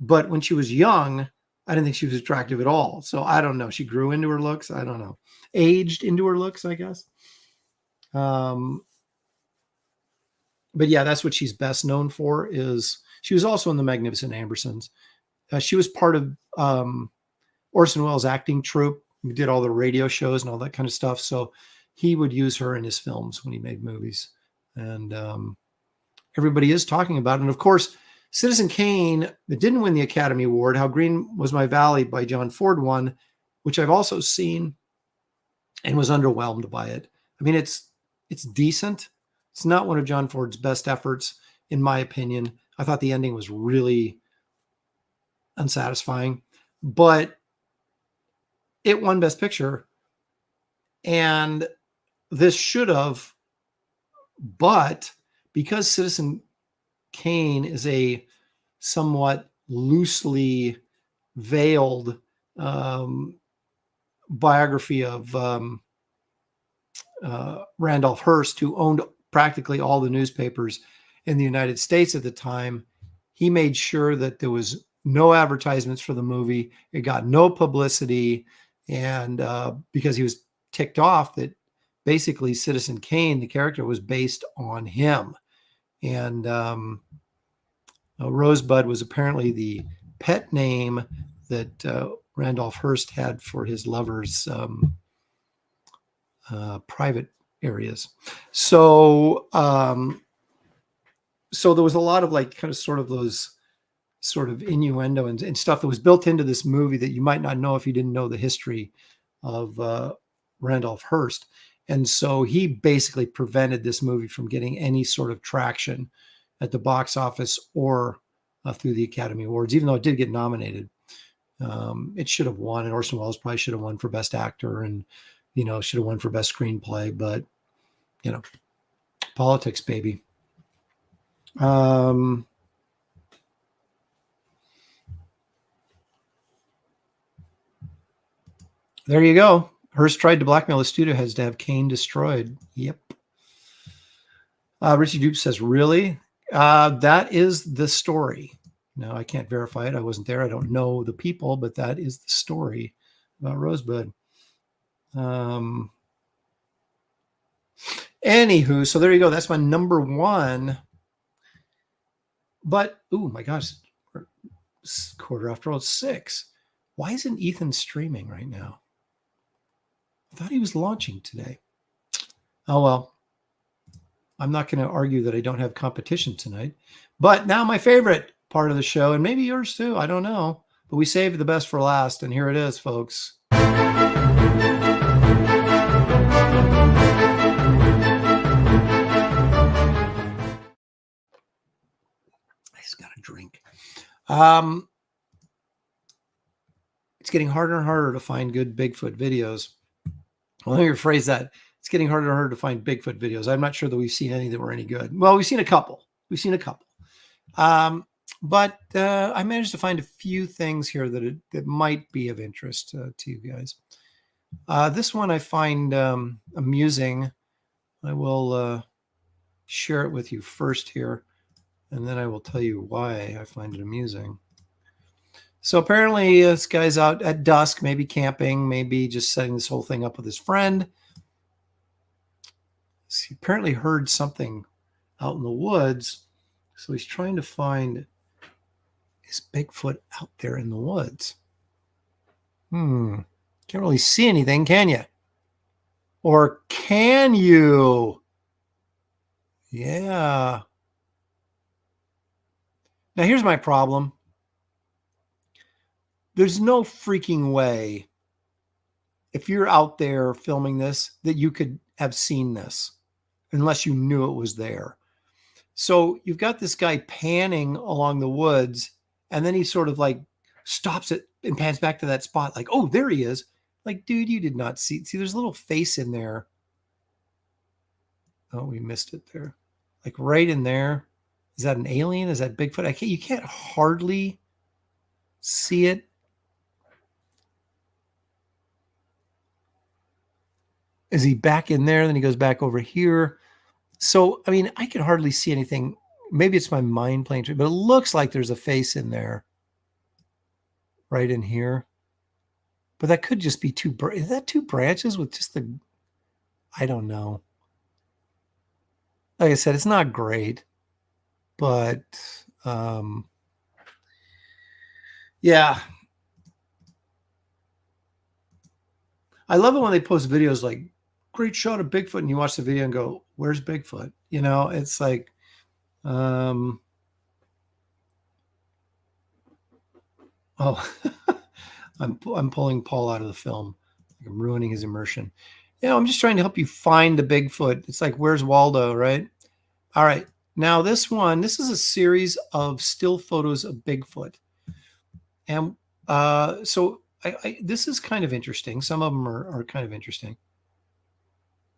B: But when she was young, I didn't think she was attractive at all. So I don't know. She grew into her looks. I don't know. Aged into her looks, I guess. But yeah, that's what she's best known for. Is she was also in The Magnificent Ambersons. She was part of Orson Welles' acting troupe. We did all the radio shows and all that kind of stuff. So he would use her in his films when he made movies. And everybody is talking about it. And of course, Citizen Kane, that didn't win the Academy Award, How Green Was My Valley by John Ford won, which I've also seen and was underwhelmed by it. I mean, it's decent. It's not one of John Ford's best efforts, in my opinion. I thought the ending was really unsatisfying, but it won Best Picture. And this should have, but because Citizen Kane is a somewhat loosely veiled biography of Randolph Hearst, who owned practically all the newspapers in the United States at the time, he made sure that there was no advertisements for the movie. It got no publicity. And because he was ticked off that basically Citizen Kane, the character, was based on him. And Rosebud was apparently the pet name that Randolph Hearst had for his lover's private areas. So so there was a lot of kind of sort of those sort of innuendo and stuff that was built into this movie that you might not know if you didn't know the history of Randolph Hearst. And so he basically prevented this movie from getting any sort of traction at the box office or through the Academy Awards, even though it did get nominated. It should have won, and Orson Welles probably should have won for Best Actor and, should have won for Best Screenplay, but, politics, baby. There you go. Hearst tried to blackmail the studio heads to have Kane destroyed. Yep. Richie Dupe says, really? That is the story. No, I can't verify it. I wasn't there. I don't know the people, but that is the story about Rosebud. Anywho, so there you go. That's my number one. But, oh my gosh, quarter after all, it's 6. Why isn't Ethan streaming right now? I thought he was launching today. Oh, well, I'm not going to argue that I don't have competition tonight. But now my favorite part of the show, and maybe yours too, I don't know. But we saved the best for last, and here it is, folks. I just got a drink. It's getting harder and harder to find good Bigfoot videos. Well, let me rephrase that. It's getting harder and harder to find Bigfoot videos. I'm not sure that we've seen any that were any good. Well, we've seen a couple. But I managed to find a few things here that might be of interest to you guys. This one I find amusing. I will share it with you first here, and then I will tell you why I find it amusing. So apparently this guy's out at dusk, maybe camping, maybe just setting this whole thing up with his friend. So he apparently heard something out in the woods. So he's trying to find, is Bigfoot out there in the woods? Can't really see anything, can you? Or can you? Yeah. Now here's my problem. There's no freaking way, if you're out there filming this, that you could have seen this unless you knew it was there. So you've got this guy panning along the woods, and then he sort of like stops it and pans back to that spot like, oh, there he is. Like, dude, you did not see. See, there's a little face in there. Oh, we missed it there. Like right in there. Is that an alien? Is that Bigfoot? You can't hardly see it. Is he back in there? Then he goes back over here. So, I mean, I can hardly see anything. Maybe it's my mind playing trick, but it looks like there's a face in there. Right in here. But that could just be is that 2 branches with just the, I don't know. Like I said, it's not great, but yeah. I love it when they post videos like, great shot of Bigfoot, and you watch the video and go, where's Bigfoot? You know, it's like, oh, I'm pulling Paul out of the film. I'm ruining his immersion. I'm just trying to help you find the Bigfoot. It's like, where's Waldo, right? All right. Now this is a series of still photos of Bigfoot. And so this is kind of interesting. Some of them are kind of interesting.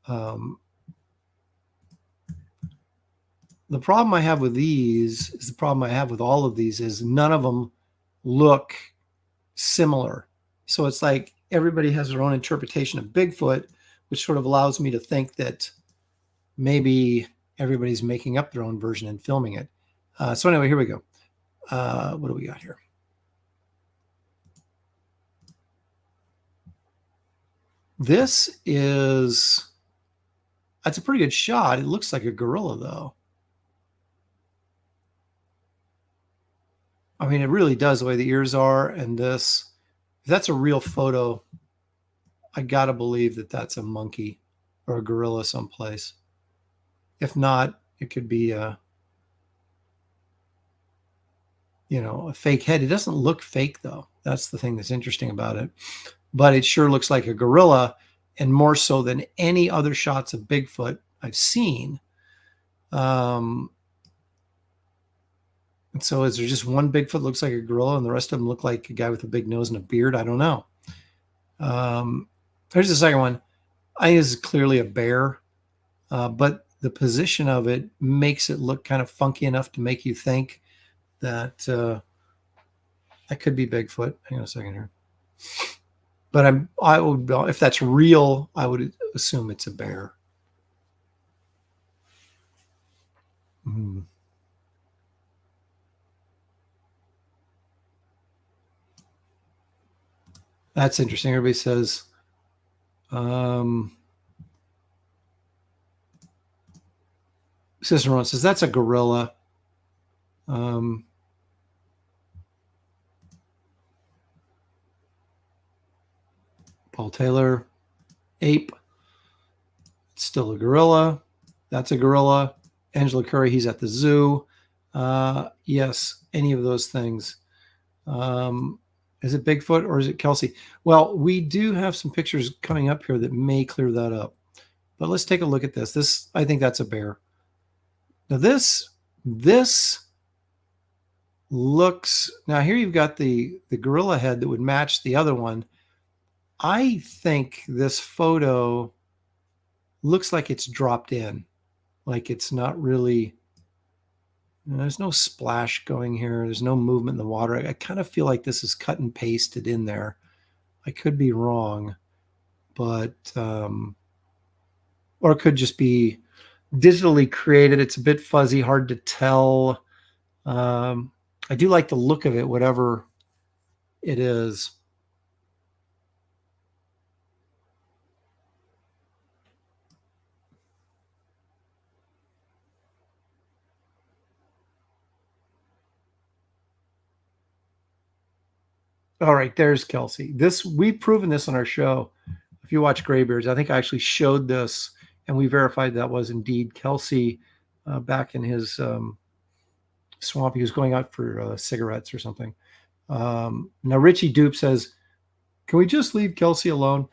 B: The problem I have with these is the problem I have with all of these is none of them look similar. So it's like everybody has their own interpretation of Bigfoot, which sort of allows me to think that maybe everybody's making up their own version and filming it. So anyway, here we go. What do we got here? This is, that's a pretty good shot. It looks like a gorilla though. I mean, it really does the way the ears are. And this, if that's a real photo, I got to believe that that's a monkey or a gorilla someplace. If not, it could be a fake head. It doesn't look fake though. That's the thing that's interesting about it. But it sure looks like a gorilla, and more so than any other shots of Bigfoot I've seen. And so is there just one Bigfoot looks like a gorilla and the rest of them look like a guy with a big nose and a beard? I don't know. There's the second one. I think this is clearly a bear, but the position of it makes it look kind of funky enough to make you think that that could be Bigfoot. Hang on a second here. But I would, if that's real, I would assume it's a bear. That's interesting. Everybody says, Cicerone says, that's a gorilla. Paul Taylor, ape. It's still a gorilla. That's a gorilla. Angela Curry, he's at the zoo. Yes, any of those things. Is it Bigfoot or is it Kelsey? Well, we do have some pictures coming up here that may clear that up. But let's take a look at this. I think that's a bear. Now this looks, now here you've got the gorilla head that would match the other one. I think this photo looks like it's dropped in, like it's not really, there's no splash going here. There's no movement in the water. I kind of feel like this is cut and pasted in there. I could be wrong, but, or it could just be digitally created. It's a bit fuzzy, hard to tell. I do like the look of it, whatever it is. All right, there's Kelsey. This, we've proven this on our show. If you watch Graybeards, I think I actually showed this, and we verified that was indeed Kelsey back in his swamp. He was going out for cigarettes or something. Now, Richie Dupe says, can we just leave Kelsey alone?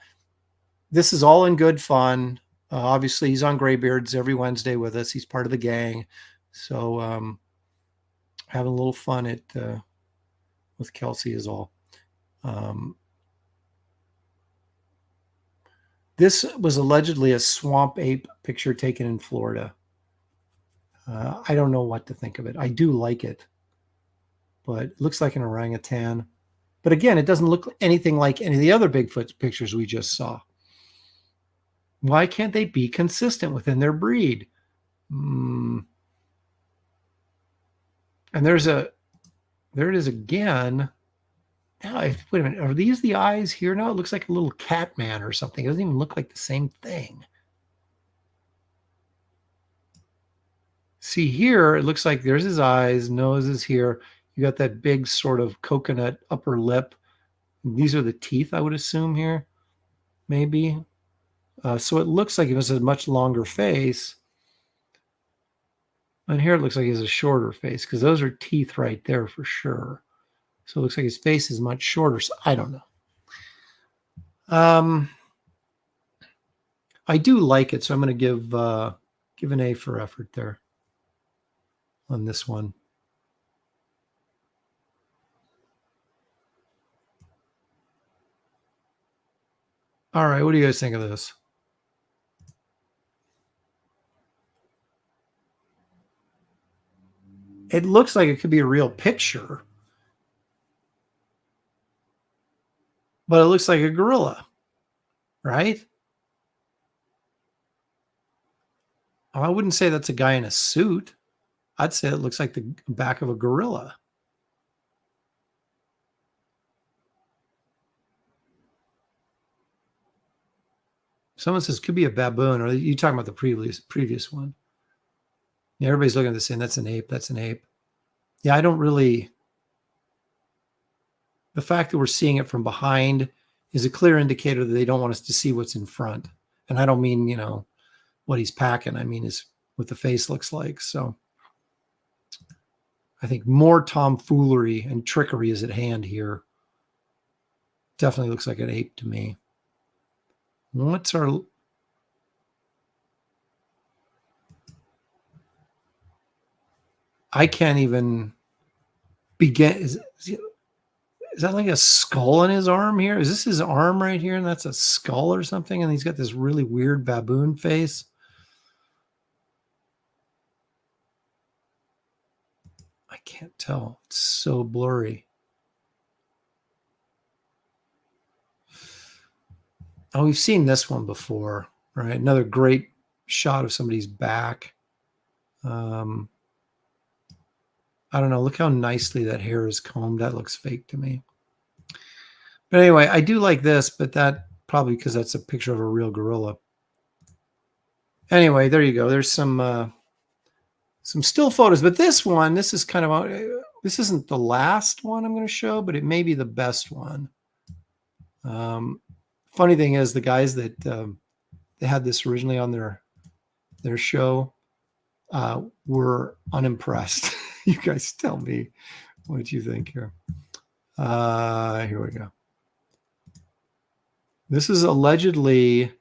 B: This is all in good fun. Obviously, he's on Graybeards every Wednesday with us. He's part of the gang. So having a little fun at with Kelsey is all. This was allegedly a swamp ape picture taken in Florida. I don't know what to think of it. I do like it, but it looks like an orangutan. But again, it doesn't look anything like any of the other Bigfoot pictures we just saw. Why can't they be consistent within their breed? And there it is again. Now, wait a minute. Are these the eyes here? No, it looks like a little cat man or something. It doesn't even look like the same thing. See here, it looks like there's his eyes, nose is here. You got that big sort of coconut upper lip. These are the teeth, I would assume here, maybe. So it looks like it has a much longer face. And here it looks like he has a shorter face because those are teeth right there for sure. So it looks like his face is much shorter. So I don't know. I do like it, so I'm going to give an A for effort there on this one. All right, what do you guys think of this? It looks like it could be a real picture, but it looks like a gorilla, right? I wouldn't say that's a guy in a suit. I'd say it looks like the back of a gorilla. Someone says could be a baboon, or are you talking about the previous one? Yeah, everybody's looking at this saying that's an ape. That's an ape. Yeah, I don't really. The fact that we're seeing it from behind is a clear indicator that they don't want us to see what's in front. And I don't mean, what he's packing. I mean, is what the face looks like. So I think more tomfoolery and trickery is at hand here. Definitely looks like an ape to me. What's our... I can't even begin. Is that like a skull on his arm here? Is this his arm right here? And that's a skull or something? And he's got this really weird baboon face. I can't tell. It's so blurry. Oh, we've seen this one before, right? Another great shot of somebody's back. I don't know. Look how nicely that hair is combed. That looks fake to me. But anyway, I do like this, but that probably because that's a picture of a real gorilla. Anyway, there you go. There's some some still photos, but this is kind of, this isn't the last one I'm going to show, but it may be the best one. Funny thing is, the guys that they had this originally on their show were unimpressed. You guys tell me what you think here. Here we go. This is allegedly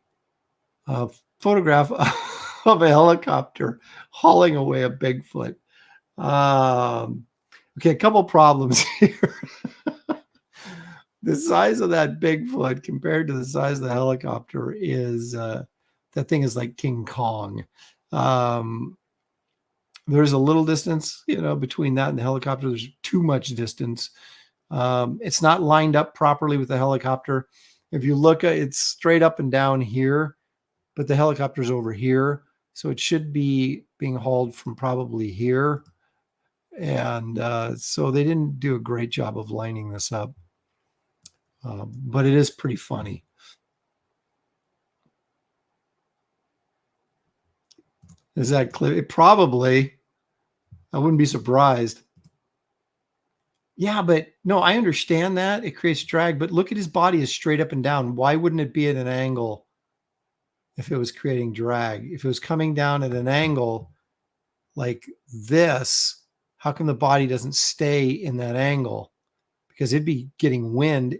B: a photograph of a helicopter hauling away a Bigfoot. Okay, a couple problems here. The size of that Bigfoot compared to the size of the helicopter is, that thing is like King Kong. There's a little distance, between that and the helicopter. There's too much distance. It's not lined up properly with the helicopter. If you look at it, it's straight up and down here, but the helicopter's over here. So it should be being hauled from probably here. And so they didn't do a great job of lining this up. But it is pretty funny. Is that clear? It probably, I wouldn't be surprised. Yeah, but no, I understand that. It creates drag, but look at his body is straight up and down. Why wouldn't it be at an angle if it was creating drag? If it was coming down at an angle like this, how come the body doesn't stay in that angle? Because it'd be getting wind.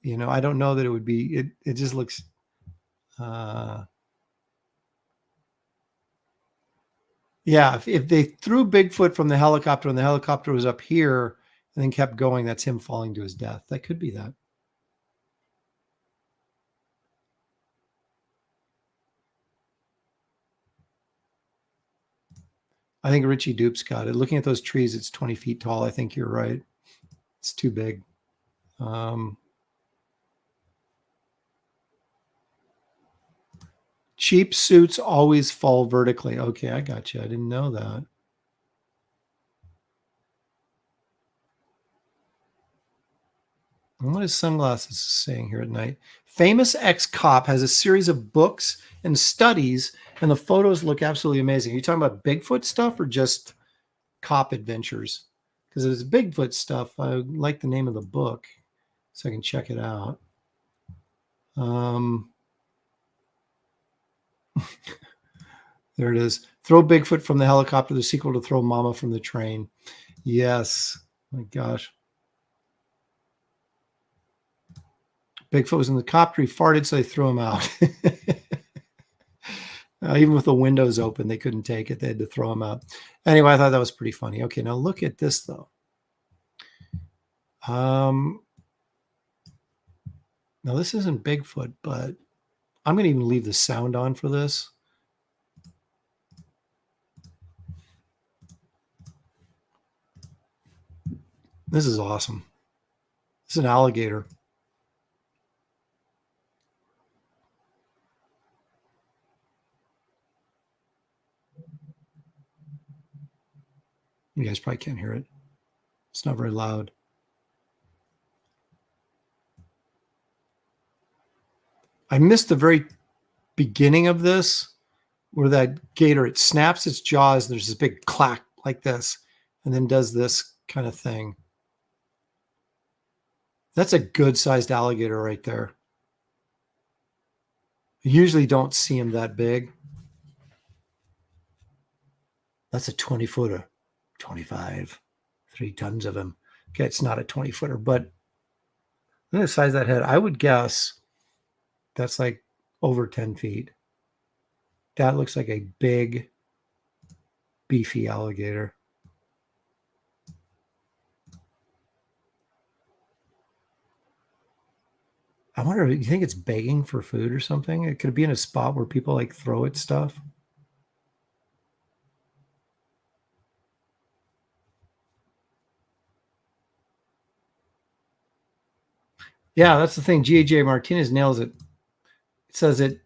B: I don't know that it would be, it just looks, yeah, if they threw Bigfoot from the helicopter and the helicopter was up here and then kept going, that's him falling to his death. That could be that. I think Richie Dupe's got it. Looking at those trees, it's 20 feet tall. I think you're right. It's too big. Cheap suits always fall vertically. Okay, I got you. I didn't know that. And what is sunglasses saying here at night? Famous ex-cop has a series of books and studies, and the photos look absolutely amazing. Are you talking about Bigfoot stuff or just cop adventures? Because if it's Bigfoot stuff, I like the name of the book so I can check it out. There it is. Throw Bigfoot from the helicopter, the sequel to Throw Mama from the Train. Yes. My gosh. Bigfoot was in the copter. He farted, so they threw him out. Even with the windows open, they couldn't take it. They had to throw him out. Anyway, I thought that was pretty funny. Okay, now look at this, though. Now, this isn't Bigfoot, but I'm going to even leave the sound on for this. This is awesome. This is an alligator. You guys probably can't hear it. It's not very loud. I missed the very beginning of this where that gator, it snaps its jaws. There's this big clack like this and then does this kind of thing. That's a good sized alligator right there. You usually don't see them that big. That's a 20-footer, 25, 3 tons of him. Okay, it's not a 20-footer, but look at the size of that head. I would guess that's like over 10 feet. That looks like a big, beefy alligator. I wonder, do you think it's begging for food or something? It could be in a spot where people like throw it stuff. Yeah, that's the thing. G.A.J. Martinez nails it. It says it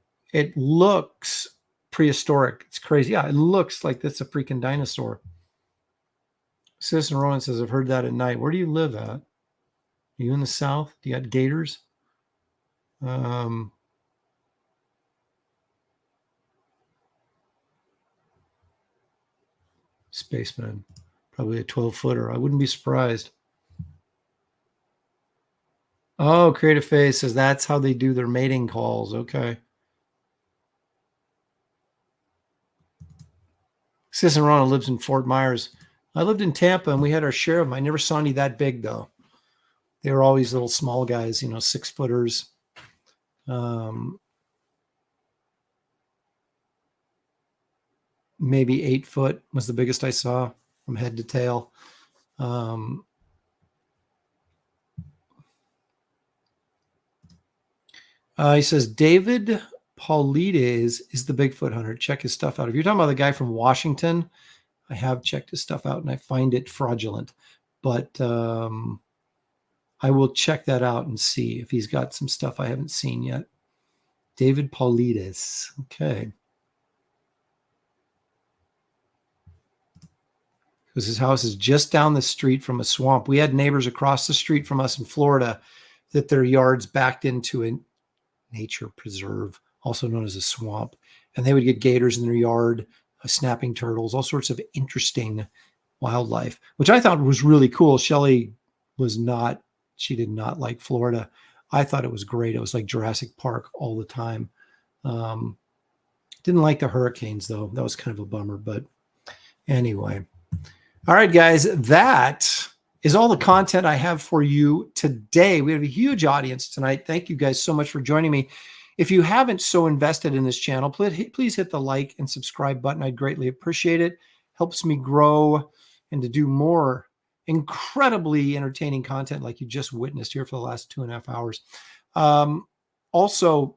B: looks prehistoric. It's crazy. Yeah, it looks like that's a freaking dinosaur. Citizen Roland says, I've heard that at night. Where do you live at? Are you in the South? Do you got gators? Spaceman. Probably a 12-footer. I wouldn't be surprised. Oh, Creative Face says that's how they do their mating calls. Okay. Assistant Ronald lives in Fort Myers. I lived in Tampa, and we had our share of them. I never saw any that big, though. They were always little small guys, 6-footers. Maybe 8 foot was the biggest I saw from head to tail. He says, David Paulides is the Bigfoot hunter. Check his stuff out. If you're talking about the guy from Washington, I have checked his stuff out and I find it fraudulent. But I will check that out and see if he's got some stuff I haven't seen yet. David Paulides. Okay. Because his house is just down the street from a swamp. We had neighbors across the street from us in Florida that their yards backed into a nature preserve, also known as a swamp. And they would get gators in their yard, snapping turtles, all sorts of interesting wildlife, which I thought was really cool. Shelley she did not like Florida. I thought it was great. It was like Jurassic Park all the time. Didn't like the hurricanes, though. That was kind of a bummer. But anyway. All right, guys, that is all the content I have for you today. We have a huge audience tonight. Thank you guys so much for joining me. If you haven't so invested in this channel, please hit the like and subscribe button. I'd greatly appreciate it. Helps me grow and to do more incredibly entertaining content like you just witnessed here for the last 2.5 hours. Also,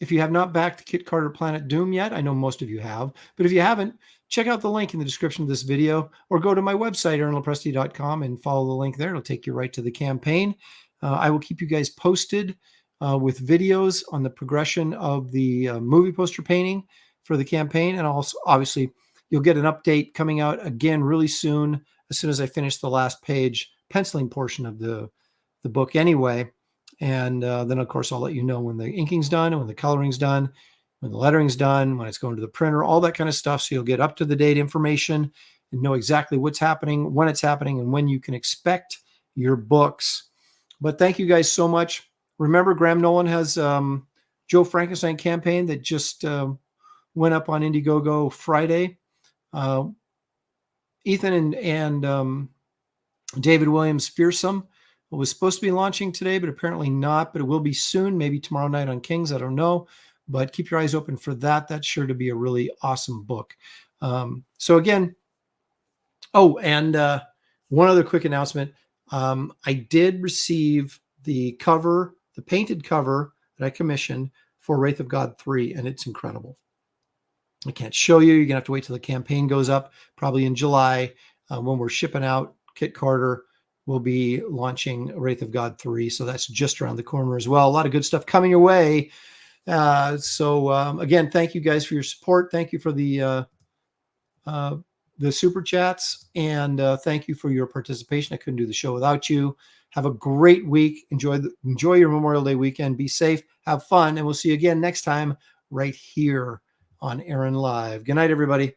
B: if you have not backed Kit Carter Planet Doom yet, I know most of you have, but if you haven't, check out the link in the description of this video or go to my website, aaronlopresti.com, and follow the link there. It'll take you right to the campaign. I will keep you guys posted with videos on the progression of the movie poster painting for the campaign. And also, obviously, you'll get an update coming out again really soon as I finish the last page penciling portion of the book anyway. And then, of course, I'll let you know when the inking's done and when the coloring's done, when the lettering's done, when it's going to the printer, all that kind of stuff. So you'll get up-to-the-date information and know exactly what's happening, when it's happening, and when you can expect your books. But thank you guys so much. Remember, Graham Nolan has Joe Frankenstein campaign that just went up on Indiegogo Friday. Ethan and David Williams' Fearsome was supposed to be launching today, but apparently not. But it will be soon, maybe tomorrow night on Kings. I don't know. But keep your eyes open for that. That's sure to be a really awesome book. So again, and one other quick announcement. I did receive the cover, the painted cover that I commissioned for Wraith of God 3, and it's incredible. I can't show you. You're going to have to wait till the campaign goes up, probably in July, when we're shipping out Kit Carter. We'll be launching Wraith of God 3, so that's just around the corner as well. A lot of good stuff coming your way. Again, thank you guys for your support. Thank you for the super chats, and thank you for your participation. I couldn't do the show without you. Have a great week. Enjoy your Memorial Day weekend. Be safe. Have fun, and we'll see you again next time right here on Aaron Live. Good night, everybody.